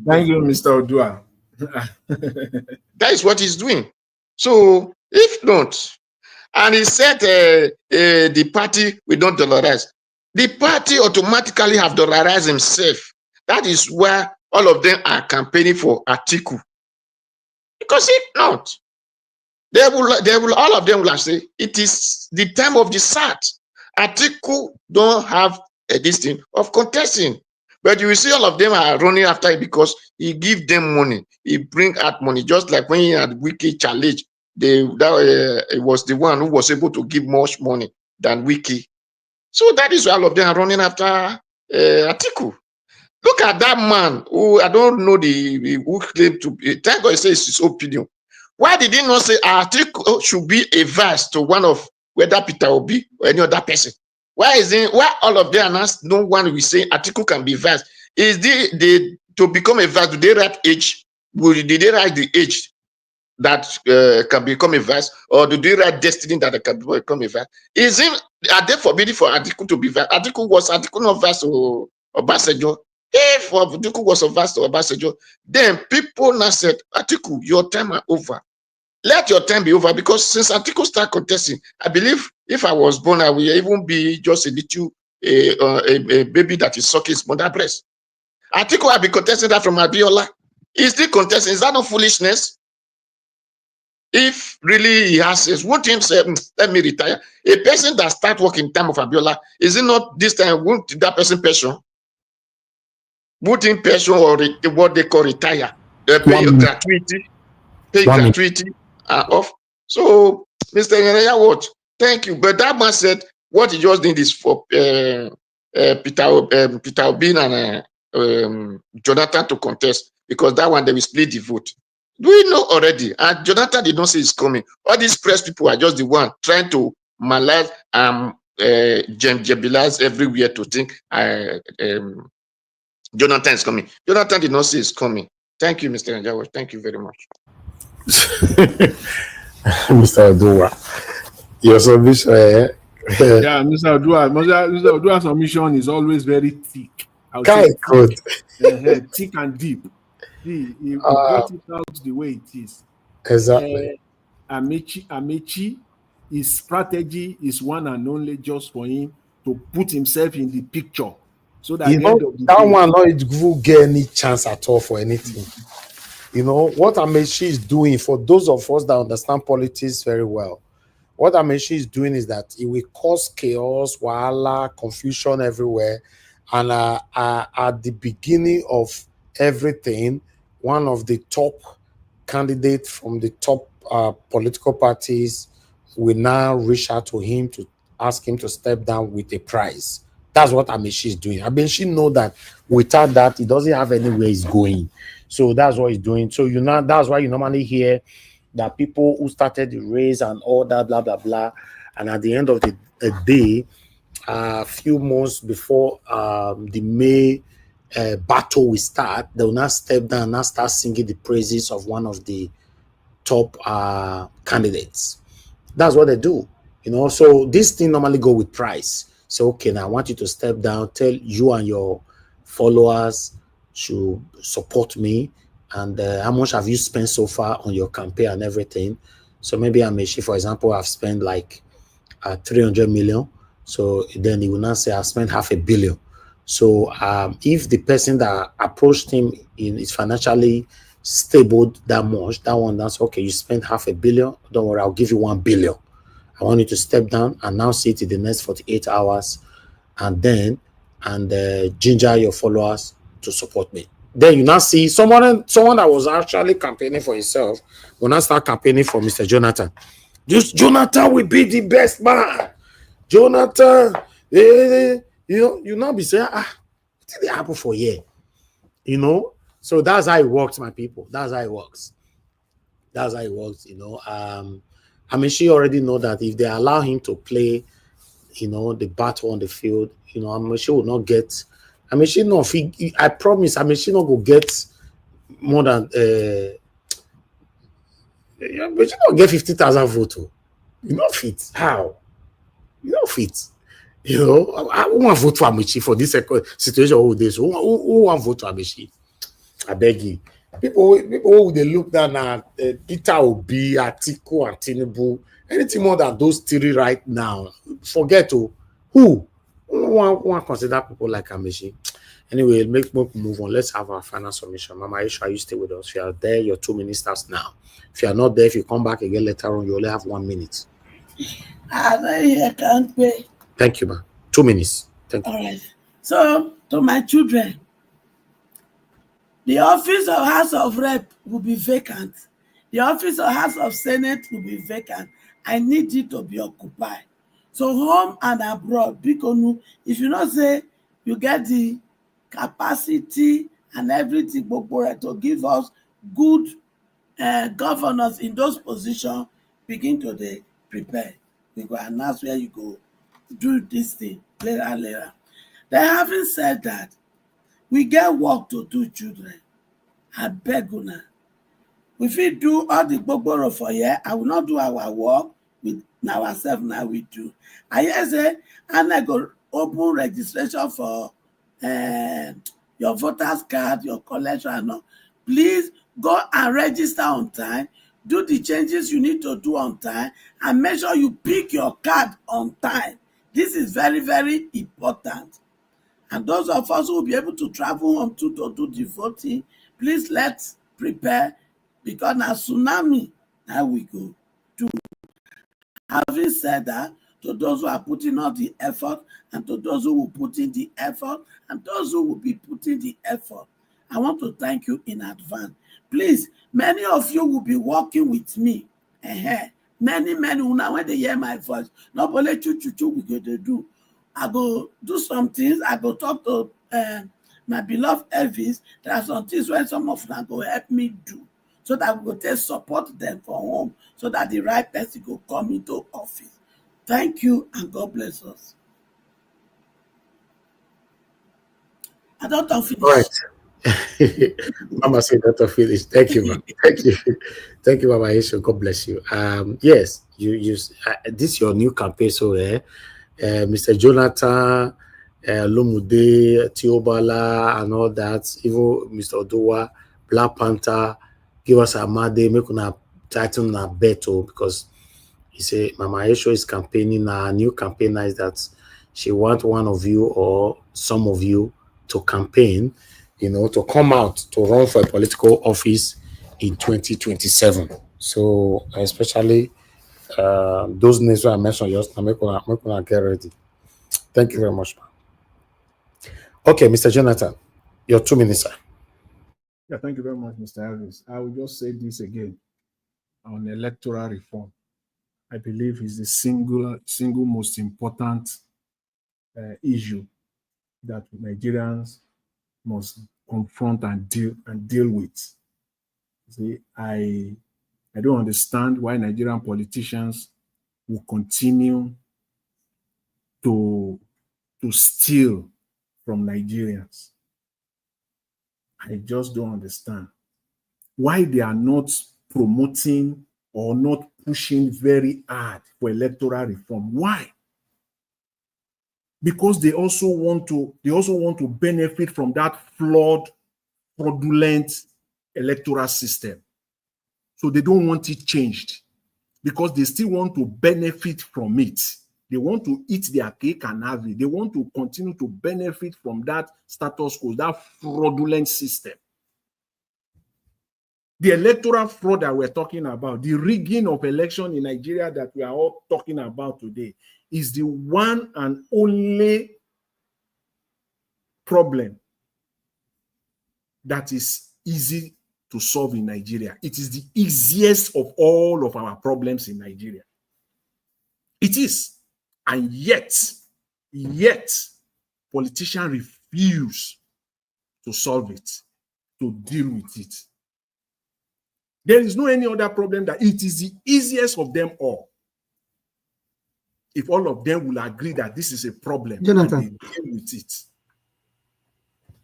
Thank you, Mr. Odua. That is what he's doing. So if not, and he said the party will not dollarize. The party automatically have dollarized himself. That is where all of them are campaigning for Atiku. Because if not, all of them will say it is the time of the SAT. Atiku don't have this thing of contesting. But you will see all of them are running after it because he give them money. He bring out money. Just like when he had Wiki challenge, it was the one who was able to give much money than Wiki. So that is why all of them are running after Atiku. Look at that man who I don't know who claimed to be. Thank God he says his opinion. Why did he not say Atiku should be a vice to one of whether Peter Obi or any other person? Why all of them announced no one will say Atiku can be vice? Is to become a vice? Do they write age? Did they write the age that can become a vice, or do they write destiny that can become a vice? Are they forbidding for Atiku to be vice? Atiku not vice or Obasanjo? If Atiku was a vice or Obasanjo, then people now said, Atiku, your time are over. Let your time be over, because since Atiku started contesting, I believe if I was born, I will even be just a little a baby that is sucking his mother's breast. Atiku have been contesting that from Abiola. Is still contesting? Is that not foolishness? If really he has says, won't him say, let me retire? A person that start working in time of Abiola, is it not this time, won't that person pension? Won't him pension or what they call retire? Pay gratuity, off. So, Mr. Yenaya, what? Thank you. But that man said what he just did is for Peter Obi and Jonathan to contest, because that one they will split the vote. Do we know already? And Jonathan did not say it's coming. All these press people are just the one trying to malice jebilize everywhere to think Jonathan is coming. Jonathan did not say it's coming. Thank you, Mr. Njawa. Thank you very much. Mr. Odua, your submission. Yeah, Mr. Odua's submission is always very thick. Thick and deep. He brought it out the way it is. Exactly. Amechi, his strategy is one and only just for him to put himself in the picture. So that that one not get any chance at all for anything. You know what Amechi is doing, for those of us that understand politics very well, what Amechi is doing is that it will cause chaos, wahala, confusion everywhere. And at the beginning of everything, one of the top candidates from the top political parties will now reach out to him to ask him to step down with a prize. That's what Amechi is doing. Amechi know that without that, he doesn't have anywhere he's going. So that's what he's doing. So that's why you normally hear that people who started the race and all that, blah, blah, blah. And at the end of the day, a few months before the May battle will start, they will now step down and now start singing the praises of one of the top candidates. That's what they do. You know, so this thing normally go with price. So, okay, now I want you to step down, tell you and your followers to support me, and how much have you spent so far on your campaign and everything. So maybe Amechi, for example, I've spent like 300 million. So then he will now say, I've spent $500 million. So if the person that approached him is financially stable that much, that one, that's okay, you spent $500 million. Don't worry, I'll give you $1 billion. I want you to step down and now sit in the next 48 hours and ginger your followers to support me. Then you now see someone that was actually campaigning for himself will now start campaigning for Mr. Jonathan. Just Jonathan will be the best man. Jonathan, you now be saying, what did it happen for you? You know? So that's how it works, my people. That's how it works. You know. I mean, she already know that if they allow him to play, you know, the battle on the field, you know, I mean, she will not get. I mean, she not. I promise. I mean, she not go get more than. But she not get 50,000 votes. You not fit. How? You not fit. You know, I want to vote for Amici for this situation all day. So who want to vote for Amici? I beg you. people who they look down at Peter Obi, Atiku, and Tinubu, anything more than those three right now, forget who one consider people like Amechi. Anyway, make move on. Let's have our final submission. Mama Aisha, you stay with us. If you are there, you're 2 ministers now. If you are not there, if you come back again later on, you only have 1 minute. I can't wait. Thank you, ma. 2 minutes. Thank you. All right. So, to my children, the office of House of Rep will be vacant. The office of House of Senate will be vacant. I need it to be occupied. So, home and abroad, because if you not say you get the capacity and everything to give us good governors in those positions, begin to prepare. We go announce where you go do this thing later. Then having said that, we get work to do, children. I beg una. We fit do all the gbogboro for here. I will not do our work with ourselves now we do. I hear say INEC go open registration for your voters card, your collection and all. Please go and register on time. Do the changes you need to do on time and make sure you pick your card on time. This is very, very important. And those of us who will be able to travel home to do the voting, please let's prepare, because now tsunami, now we go do. Having said that, to those who are putting all the effort, and to those who will put in the effort, and those who will be putting the effort, I want to thank you in advance. Please, many of you will be working with me. Many, when they hear my voice, not only choo we go to do. I go do some things. I go talk to my beloved Elvis. There are some things where some of them go help me do, so that we go support them for home, so that the right person go come into office. Thank you, and God bless us. I don't finish. All right. Mama said that finish. Thank you, ma'am. Thank you, Mama Aisha. God bless you. Yes, you this is your new campaign, so Mr. Jonathan, Lumude, Tiobala, and all that, even Mr. Odowa, Black Panther, give us a Made, make una title na beto, because he say Mama Aisha is campaigning, a new campaigner is that she want one of you or some of you to campaign, to come out to run for a political office in 2027. So especially those names I mentioned just now, make una get ready. Thank you very much, man. Okay, Mr. Jonathan, your 2 minutes, sir. Yeah, thank you very much, Mr. Elvis. I will just say this again on electoral reform. I believe is the single most important issue that Nigerians must confront and deal with. See, I don't understand why Nigerian politicians will continue to steal from Nigerians. I just don't understand why they are not promoting or not pushing very hard for electoral reform. Why? Because they also want to benefit from that fraudulent electoral system. So they don't want it changed, because they still want to benefit from it. They want to eat their cake and have it. They want to continue to benefit from that status quo, that fraudulent system. The electoral fraud that we're talking about, the rigging of election in Nigeria that we are all talking about today, is the one and only problem that is easy to solve in Nigeria. It is the easiest of all of our problems in Nigeria. It is. And yet, politicians refuse to solve it, to deal with it. There is no any other problem that it is the easiest of them all. If all of them will agree that this is a problem, Jonathan, and they deal with it.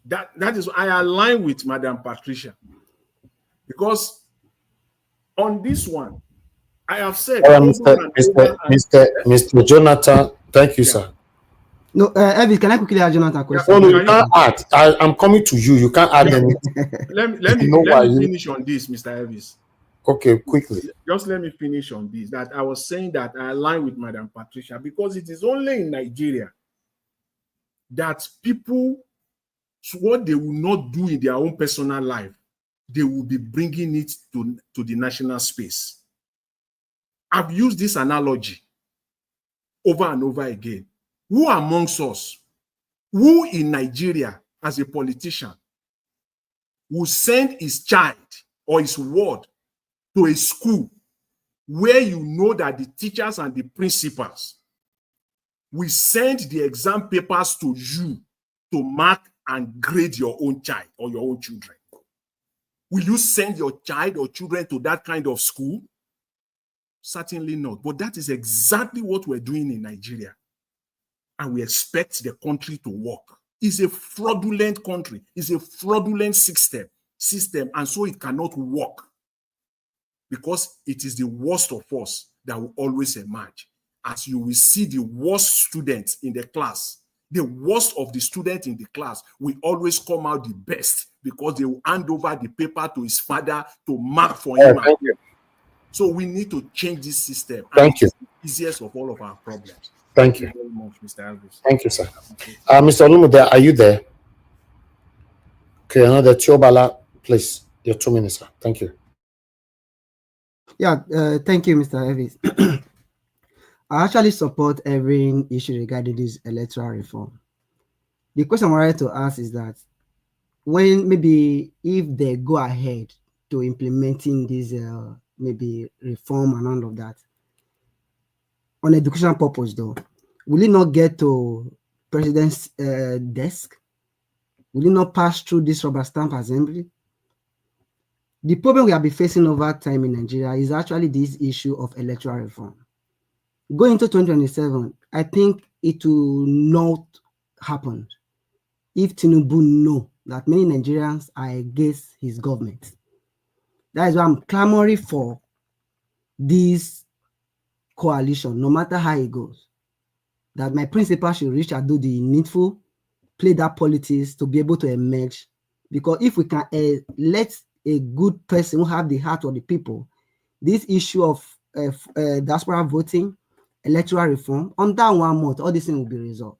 That is why I align with Madam Patricia. Because on this one, I have said Mr. Jonathan, thank you, sir. No, Elvis, can I quickly add Jonathan question? Oh, no, you can't add. I'm coming to you. You can't add anything. Let me finish on this, Mr. Elvis. Okay, quickly. Just let me finish on this. That I was saying that I align with Madam Patricia because it is only in Nigeria that people, what they will not do in their own personal life, they will be bringing it to the national space. I've used this analogy over and over again. Who amongst us, who in Nigeria as a politician, will send his child or his ward to a school where you know that the teachers and the principals will send the exam papers to you to mark and grade your own child or your own children? Will you send your child or children to that kind of school? Certainly not. But that is exactly what we're doing in Nigeria. And we expect the country to work. It's a fraudulent country. It's a fraudulent system. And so it cannot work. Because it is the worst of us that will always emerge. As you will see the worst students in the class, the worst of the students in the class will always come out the best because they will hand over the paper to his father to mark for him. Thank you. So we need to change this system. Thank you. It's the easiest of all of our problems. Thank you very much, Mr. Elvis. Thank you, sir. Mr. Olumude, are you there? Okay, another Tiobala, please. Your 2 minutes, sir. Thank you. Yeah, thank you, Mr. Elvis. I actually support every issue regarding this electoral reform. The question I wanted to ask is that when maybe if they go ahead to implementing this maybe reform and all of that, on educational purpose though, will it not get to president's desk? Will it not pass through this rubber stamp assembly? The problem we have been facing over time in Nigeria is actually this issue of electoral reform. Going into 2027, I think it will not happen if Tinubu know that many Nigerians are against his government. That is why I'm clamoring for this coalition, no matter how it goes. That my principal should reach and do the needful, play that politics to be able to emerge. Because if we can let a good person who have the heart of the people, this issue of diaspora voting, electoral reform, on that 1 month, all these things will be resolved.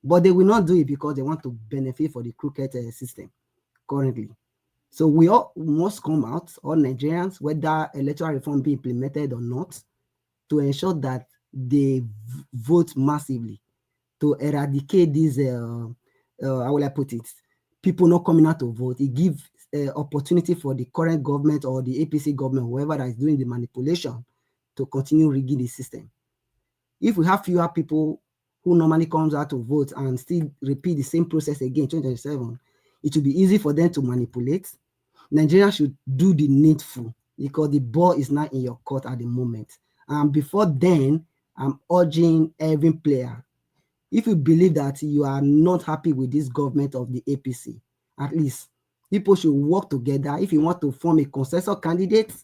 But they will not do it because they want to benefit for the crooked system currently. So we all must come out, all Nigerians, whether electoral reform be implemented or not, to ensure that they vote massively to eradicate this, how will I put it, people not coming out to vote. It gives opportunity for the current government or the APC government, whoever that is doing the manipulation, to continue rigging the system. If we have fewer people who normally comes out to vote and still repeat the same process again in 2027, it will be easy for them to manipulate. Nigeria should do the needful because the ball is not in your court at the moment. And before then, I'm urging every player, if you believe that you are not happy with this government of the APC, at least people should work together. If you want to form a consensus candidate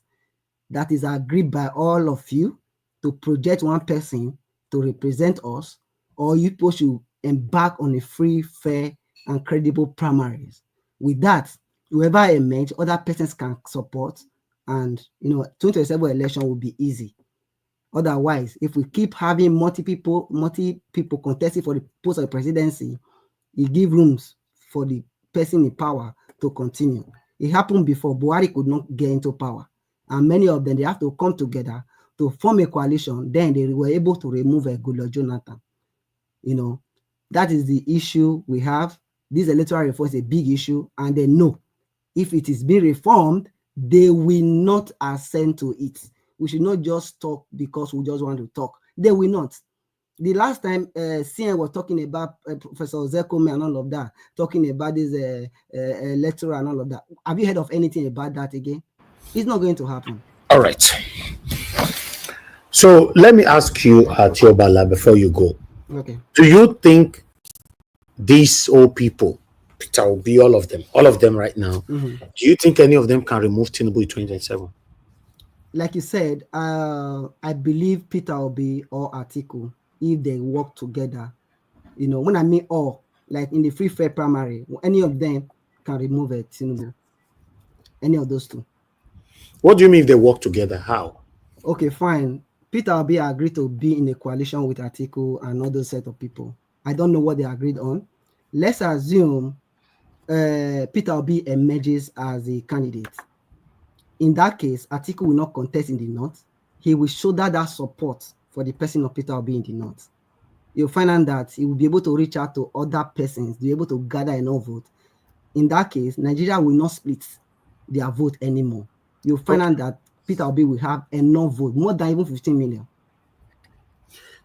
that is agreed by all of you to project one person to represent us, or you people should embark on a free, fair, and credible primaries. With that, whoever emerge, other persons can support, and 2027 election will be easy. Otherwise, if we keep having multi people contesting for the post of the presidency, it gives rooms for the person in power to continue. It happened before. Buhari could not get into power, and many of them, they have to come together to form a coalition. Then they were able to remove Goodluck Jonathan. That is the issue we have. This electoral reform is a big issue, and they know if it is being reformed, they will not assent to it. We should not just talk because we just want to talk. They will not. The last time CN was talking about Professor Zekome and all of that, talking about this electoral and all of that. Have you heard of anything about that again? It's not going to happen. All right. So let me ask you, Tiobala, before you go. Okay. Do you think these old people, Peter Obi, all of them right now, do you think any of them can remove Tinubu in 2027? Like you said, I believe Peter Obi or Atiku, if they work together, You know, when I mean all, like in the free fair primary, any of them can remove it, Tinubu. Any of those two. What do you mean if they work together? How? Okay, fine. Peter Obi agreed to be in a coalition with Atiku and other set of people. I don't know what they agreed on. Let's assume Peter Obi emerges as a candidate. In that case, Atiku will not contest in the north. He will shoulder that support for the person of Peter Obi in the north. You'll find out that he will be able to reach out to other persons, be able to gather enough vote. In that case, Nigeria will not split their vote anymore. You'll find out that Peter Obi will have enough vote, more than even 15 million.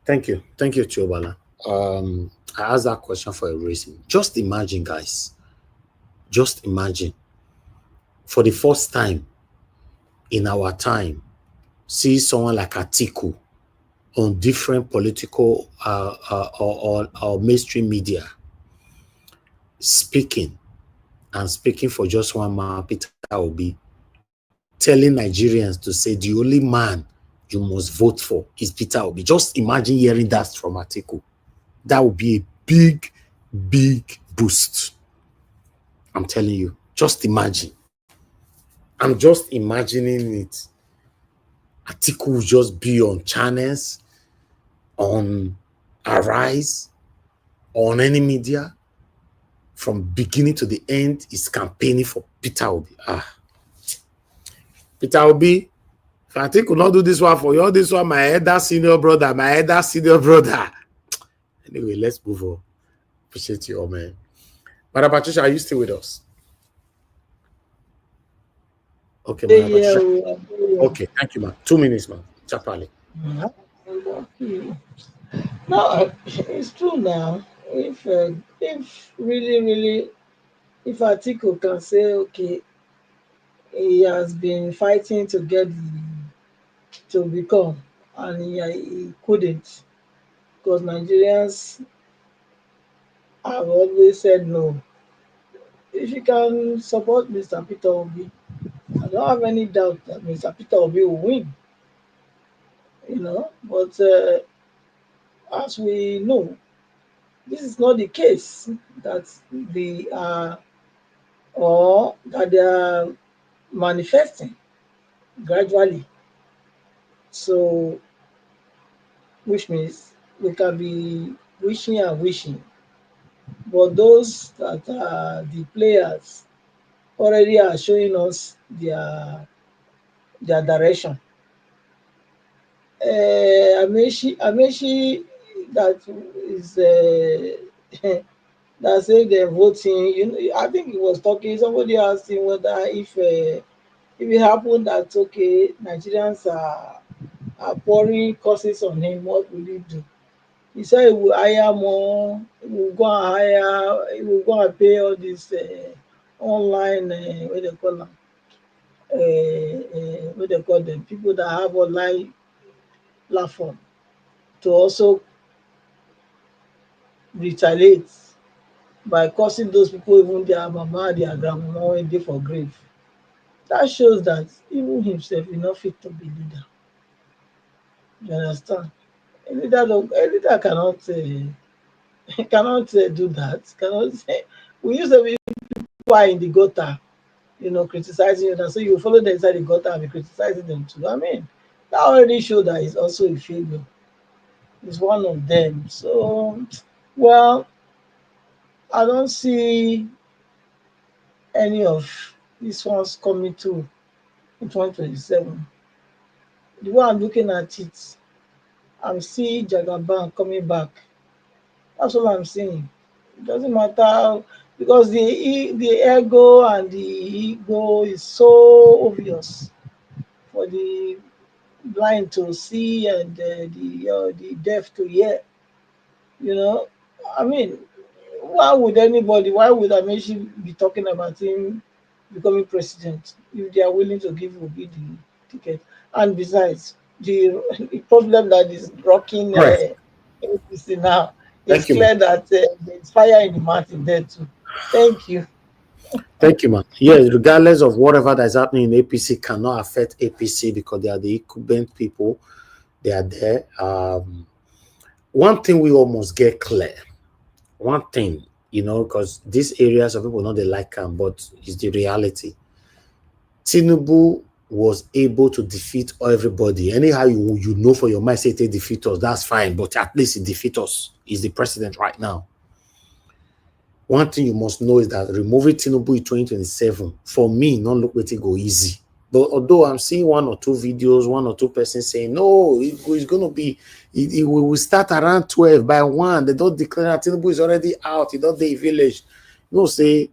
Thank you. Thank you, Chiobala. I asked that question for a reason. Just imagine, guys. Just imagine. For the first time in our time, see someone like Atiku on different political or mainstream media speaking for just one man, Peter Obi, telling Nigerians to say the only man you must vote for is Peter Obi. Just imagine hearing that from Atiku. That would be a big, big boost. I'm telling you, just imagine. I'm just imagining it. Atiku will just be on channels, on Arise, on any media, from beginning to the end, is campaigning for Peter Obi. Peter Obi, if Atiku will not do this one for you, all this one, my elder senior brother. Anyway, let's move on. Appreciate you all, man. Madam Patricia, are you still with us? Okay, Madam Patricia. Okay, thank you, ma'am. 2 minutes, ma'am. Chapali. No, it's true now. If really, if Atiku can say, okay, he has been fighting to get to become, and he couldn't, because Nigerians have always said no. If you can support Mr. Peter Obi, I don't have any doubt that Mr. Peter Obi will win. But as we know, this is not the case that they are manifesting gradually. So, which means we can be wishing and wishing, but those that are the players already are showing us their direction. Amechi, that is that said they're voting. I think he was talking. Somebody asked him whether if it happened that okay, Nigerians are pouring curses on him, what will he do? He said he will hire more. He will go and hire. He will go and pay all these online what they call them. What they call them? People that have online platform to also retaliate by causing those people, even their mama, their grandmama, when they for grave. That shows that even himself is not fit to be leader. You understand? A leader cannot do that. Cannot say we used to be people are in the gutter, criticizing you, and so you follow them inside the gutter and be criticizing them too. I mean, that already shows that he's also a failure. He's one of them. So, well, I don't see any of these ones coming through in 2027. The way I'm looking at it, I'm seeing Jagaban coming back. That's all I'm saying. It doesn't matter because the ego and the ego is so obvious for the blind to see and the deaf to hear. I mean, why would Amechi be talking about him becoming president if they are willing to give Obi the ticket? And besides, the problem that is rocking APC now, it's clear that there's fire in the mountain there too. Thank you. Thank you, man. Yes, regardless of whatever that is happening in APC cannot affect APC because they are the incumbent people. They are there. One thing we all must get clear one thing, you know, because these areas of people know they like them, but it's the reality. Tinubu was able to defeat everybody. Anyhow, you know for your mind, say they defeat us, that's fine, but at least he defeat us. He's the president right now. One thing you must know is that removing Tinubu in 2027, for me, not look like it go easy. But although I'm seeing one or two videos, one or two persons saying, no, it's going to be, it will start around 12 by 1. They don't declare that Tinubu is already out. He don't the village. You know, say,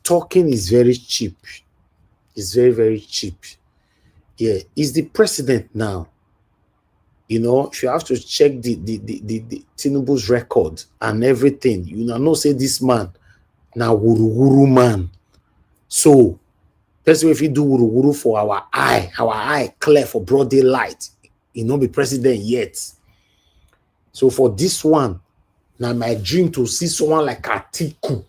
talking is very cheap. It's very, very cheap. Yeah, he's the president now. You know, if you have to check the Tinubu's record and everything, you know, say this man, now wuru man. So, that's why if you do wuru for our eye clear for broad daylight, he not be president yet. So for this one, now my dream to see someone like Atiku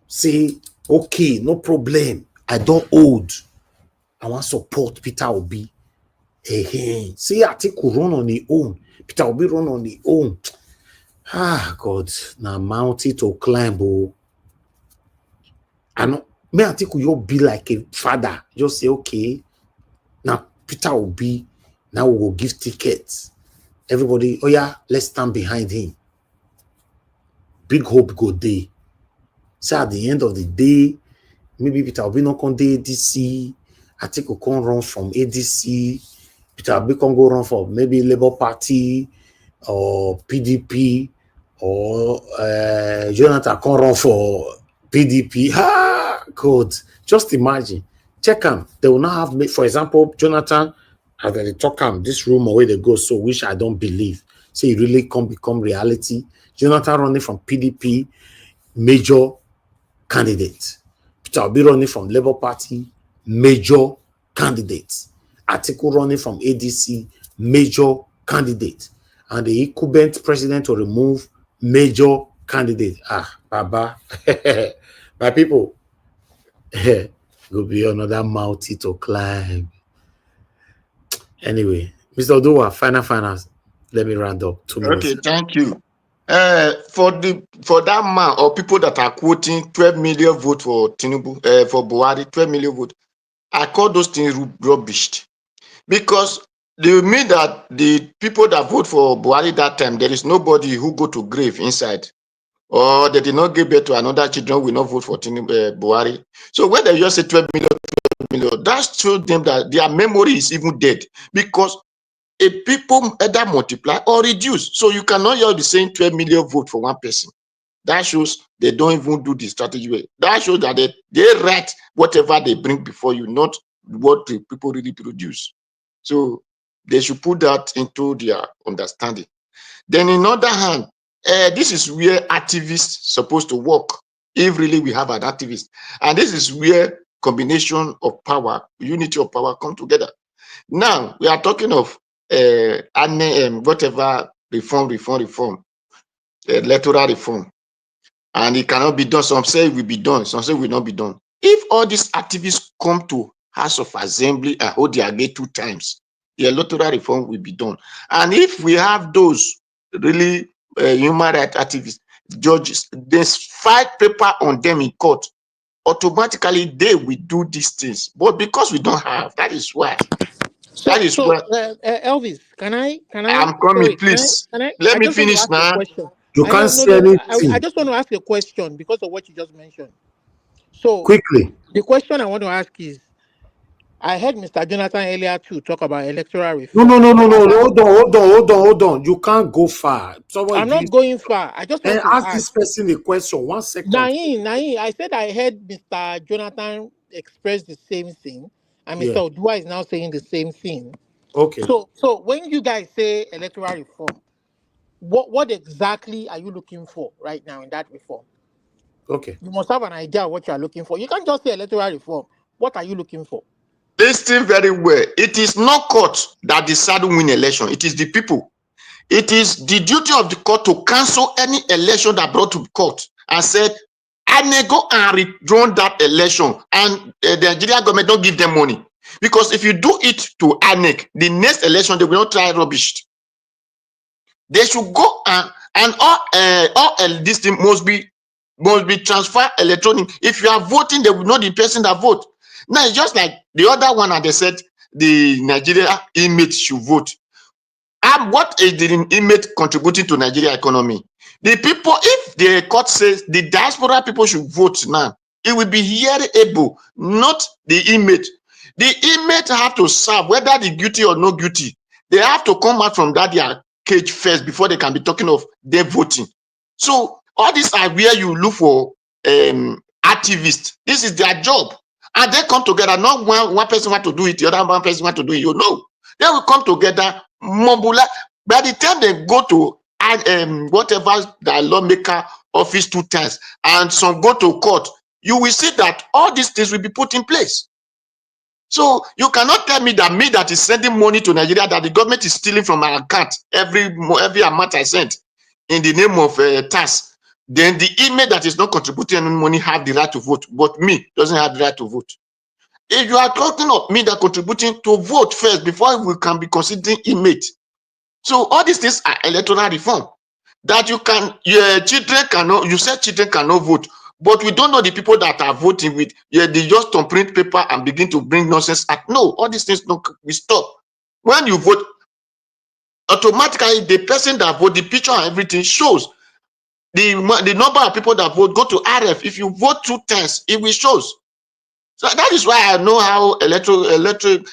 say, okay, no problem, I don't old. I want support Peter Obi. Hey, see Atiku run on his own. Peter Obi run on his own. Ah, God, now mountain to climb. Oh. I know. Me Atiku, you'll be like a father. Just say, okay, now Peter Obi, now we will give tickets. Everybody, oh yeah, let's stand behind him. Big hope go day. So at the end of the day, maybe Peter Obi not come the ADC. Atiku can run from ADC. Peter Obi can go run for maybe Labour Party or PDP, or Jonathan can run for PDP. Ah, God, just imagine. Check them. They will not have, for example, Jonathan, as they talk this rumor where they go, so which I don't believe. So it really can become reality. Jonathan running from PDP, major candidate. Peter Obi running from Labour Party, major candidate. Atiku running from ADC, major candidate. And the incumbent president to remove major candidate. Ah, Baba. My people, go be another mountain to climb. Anyway, Mr. Oduwa, finals. Let me round up 2 minutes. Okay, thank you. For that man or people that are quoting 12 million vote for Tinubu, for Buhari, 12 million vote, I call those things rubbish, because they mean that the people that vote for Buhari that time, there is nobody who go to grave inside, or they did not give birth to another children will not vote for Tinubu, Buhari. So when they just say 12 million, that shows them that their memory is even dead, because a people either multiply or reduce. So you cannot just be saying 12 million vote for one person. That shows they don't even do the strategy way. That shows that they write whatever they bring before you, not what the people really produce. So they should put that into their understanding. Then in other hand, this is where activists supposed to work, if really we have an activist. And this is where combination of power, unity of power come together. Now we are talking of whatever reform, electoral reform, and it cannot be done. Some say it will be done, some say it will not be done. If all these activists come to House of Assembly and hold their gate 2 times, the electoral reform will be done. And if we have those really human rights activists, judges, they fight paper on them in court, automatically they will do these things. But because we don't have, that is why. Elvis, can I? I'm coming, please. Let me finish now. You can't say anything. I just want to ask a question because of what you just mentioned. So quickly, the question I want to ask is, I heard Mr. Jonathan earlier to talk about electoral reform. No. Hold on. You can't go far. I'm not going far. I just want to ask this person a question. 1 second. Nain, I said I heard Mr. Jonathan express the same thing, and Mr. Odua is now saying the same thing. Okay. So when you guys say electoral reform, what exactly are you looking for right now in that reform? Okay. You must have an idea of what you are looking for. You can't just say electoral reform. What are you looking for? Listen very well. It is not court that decide win election. It is the people. It is the duty of the court to cancel any election that brought to court and said, INEC go and redrawn that election, and the Nigerian government don't give them money. Because if you do it to INEC, the next election they will not try rubbish. They should go and all this thing must be transferred electronic. If you are voting, they will know the person that vote. Now it's just like the other one, and they said the Nigeria inmates should vote. What is the inmate contributing to Nigeria economy? The people, if the court says the diaspora people should vote now, it will be hearable, not the inmate. The inmate have to serve, whether they guilty or not guilty. They have to come out from that their cage first before they can be talking of their voting. So all these are where you look for activists. This is their job. And they come together, not one person want to do it, the other one person want to do it. You know, they will come together, mobilize. By the time they go to whatever the lawmaker office 2 times and some go to court, you will see that all these things will be put in place. So you cannot tell me that is sending money to Nigeria, that the government is stealing from our account every amount I sent in the name of tax. Then the inmate that is not contributing any money have the right to vote, but me doesn't have the right to vote. If you are talking of me that contributing to vote first before we can be considering inmate. So all these things are electoral reform. That you can, children cannot, you said children cannot vote, but we don't know the people that are voting with. They just don't print paper and begin to bring nonsense. No, all these things we stop. When you vote, automatically the person that vote, the picture and everything shows. The number of people that vote, go to RF. If you vote 2 times, it will shows. So that is why I know how electoral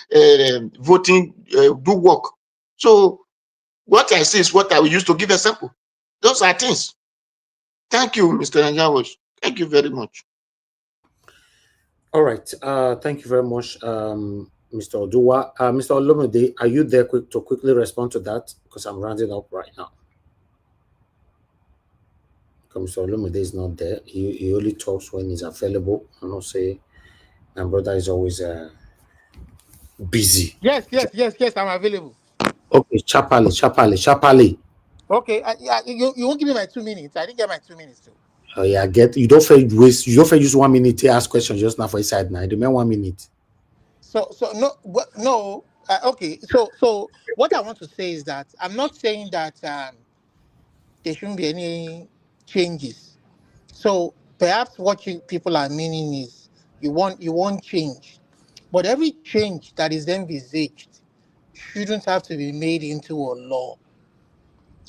voting do work. So what I see is what I will use to give a sample. Those are things. Thank you, Mr. Nanjawosh. Thank you very much. All right. Thank you very much, Mr. Oduwa. Mr. Olomide, are you there to quickly respond to that? Because I'm rounding up right now. Mr. Olomide is not there. He only talks when he's available. I don't say my brother is always busy. Yes, I'm available. Okay, Chapali. Okay, you won't give me my 2 minutes. I didn't get my 2 minutes too. Oh yeah, you don't fair use 1 minute to ask questions just now for his side now. You demand 1 minute. So no. Okay, so what I want to say is that I'm not saying that there shouldn't be any changes. So perhaps what people are meaning is you want change, but every change that is envisaged shouldn't have to be made into a law.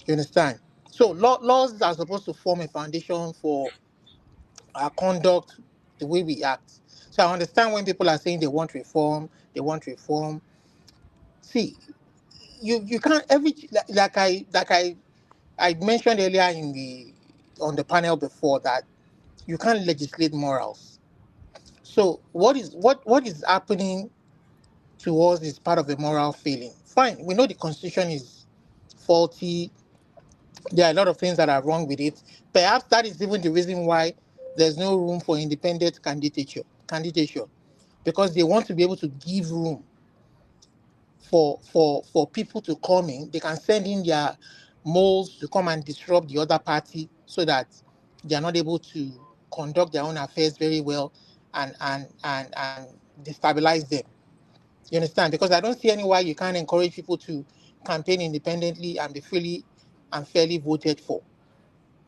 You understand? So laws are supposed to form a foundation for our conduct, the way we act. So I understand when people are saying they want reform. See, you can't like I mentioned earlier on the panel before that you can't legislate morals. So what is happening to us is part of a moral failing. Fine, we know the constitution is faulty. There are a lot of things that are wrong with it. Perhaps that is even the reason why there's no room for independent candidature, because they want to be able to give room for people to come in. They can send in their moles to come and disrupt the other party so that they are not able to conduct their own affairs very well and destabilize them. You understand? Because I don't see any why you can't encourage people to campaign independently and be freely and fairly voted for.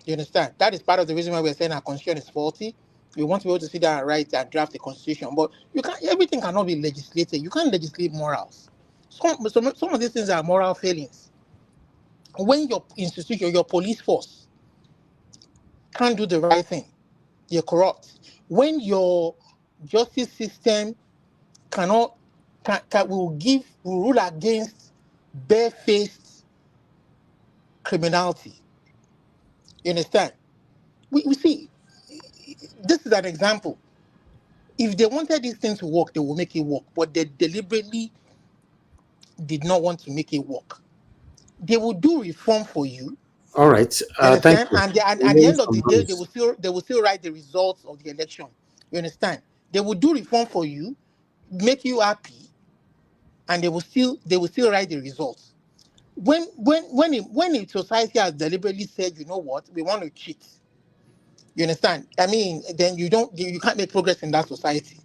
You understand? That is part of the reason why we're saying our constitution is faulty. We want to be able to sit down and write and draft the constitution, but everything cannot be legislated. You can't legislate morals. Some of these things are moral failings. When your institution, your police force, can't do the right thing, you're corrupt. When your justice system will rule against barefaced criminality. You understand? We see, this is an example. If they wanted these things to work, they will make it work, but they deliberately did not want to make it work. They will do reform for you. All right. Thank you. And at the end of the day, they will still write the results of the election. You understand? They will do reform for you, make you happy, and they will still write the results. When a society has deliberately said, you know what, we want to cheat. You understand? I mean, then you can't make progress in that society.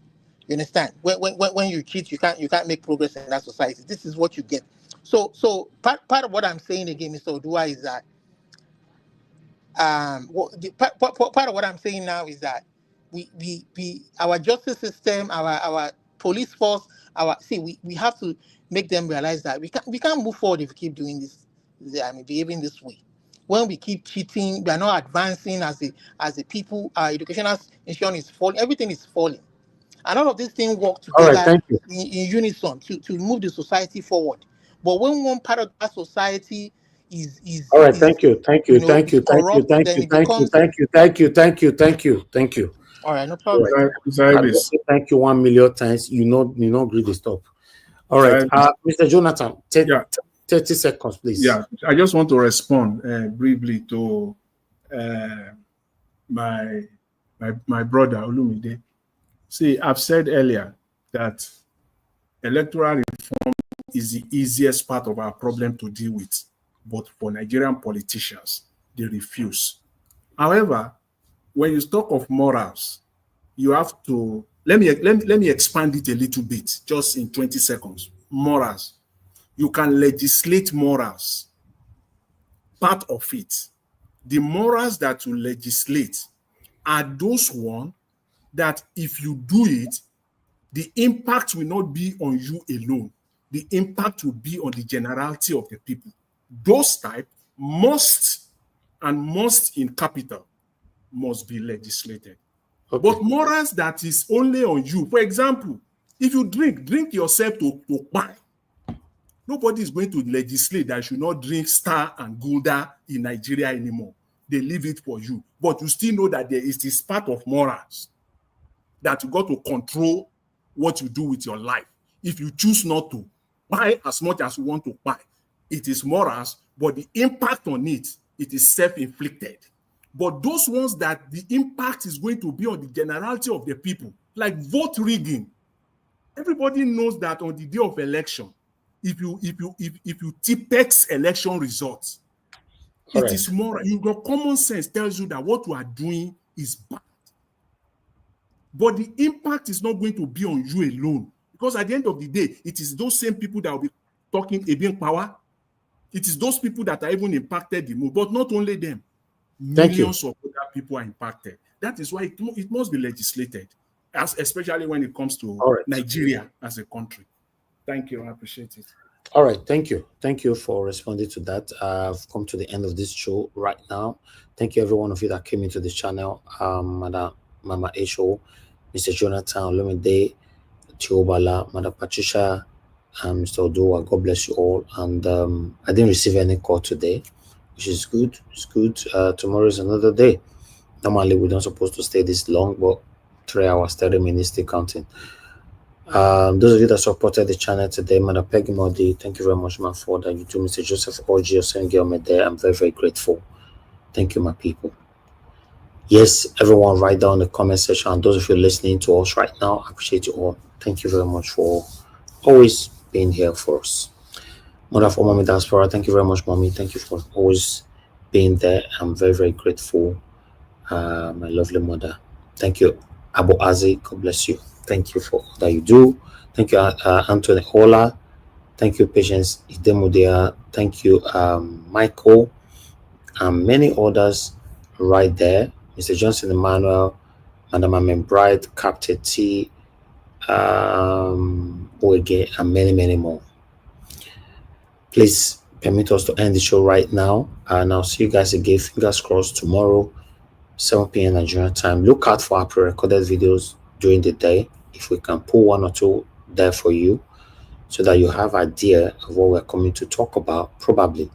You understand? When you cheat, you can't make progress in that society. This is what you get. So part of what I'm saying again, Mr. Odua, is that part of what I'm saying now is that we our justice system, our police force, we have to make them realize that we can't move forward if we keep doing this. Behaving this way. When we keep cheating, we are not advancing as a people. Our educational institution is falling. Everything is falling, and all of these things work All right, together thank you. in unison to move the society forward. But when one part of that society is All right, thank you, is corrupt, then it becomes thank you. all right. No All problem. right. Mr. I will Ibis. say thank you 1,000,000 times. You not agree to stop. All right, Mr. Jonathan, 30 seconds, please. Yeah, I just want to respond briefly to my brother Olumide. See, I've said earlier that electoral reform is the easiest part of our problem to deal with, but for Nigerian politicians, they refuse. However, when you talk of morals, you have to let me expand it a little bit, just in 20 seconds. Morals. You can legislate morals. Part of it. The morals that you legislate are those ones that if you do it, the impact will not be on you alone. The impact will be on the generality of the people. Those type must in capital must be legislated. Okay. But morals that is only on you. For example, if you drink yourself to buy. Nobody is going to legislate that you should not drink Star and Gulda in Nigeria anymore. They leave it for you. But you still know that it is part of morals that you got to control what you do with your life. If you choose not to buy as much as you want to buy, it is morals, but the impact on it is self-inflicted. But those ones that the impact is going to be on the generality of the people, like vote rigging, everybody knows that on the day of election, if you tipex election results, it is more. Your common sense tells you that what you are doing is bad. But the impact is not going to be on you alone, because at the end of the day, it is those same people that will be talking against power. It is those people that are even impacted the most, but not only them. Millions of other people are impacted. That is why it must be legislated, especially when it comes to Nigeria as a country. Thank you. I appreciate it. All right. Thank you. Thank you for responding to that. I've come to the end of this show right now. Thank you, every one of you that came into this channel. Madam Mama Esho, Mr. Jonathan Olumide, Tiobala, Madam Patricia, and Mr. Odua. God bless you all. And I didn't receive any call today, which is good. It's good. Tomorrow is another day. Normally, we're not supposed to stay this long, but 3 hours, 30 minutes, still counting. Those of you that supported the channel today, Mother Peggy Modi, thank you very much, man, for that. You too, Mr. Joseph Oji, Osengel there. I'm very, very grateful. Thank you, my people. Yes, everyone, write down in the comment section. And those of you listening to us right now, I appreciate you all. Thank you very much for always being here for us. Mother for Mommy Diaspora, thank you very much, Mommy. Thank you for always being there. I'm very, very grateful. My lovely mother. Thank you, Abu Azi. God bless you. Thank you for all that you do. Thank you, Anthony Hola. Thank you, Patience Idemudia. Thank you, Michael, and many others right there. Mr. Johnson Emmanuel, Madam Amen Bright, Captain T, Oege, and many, many more. Please permit us to end the show right now. And I'll see you guys again, fingers crossed, tomorrow, 7 p.m. Nigerian time. Look out for our pre-recorded videos during the day. If we can pull 1 or 2 there for you, so that you have idea of what we're coming to talk about, probably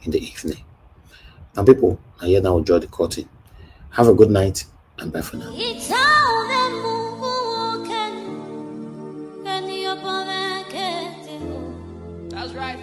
in the evening. Now, people, I here now enjoy the curtain. Have a good night and bye for now. That's right.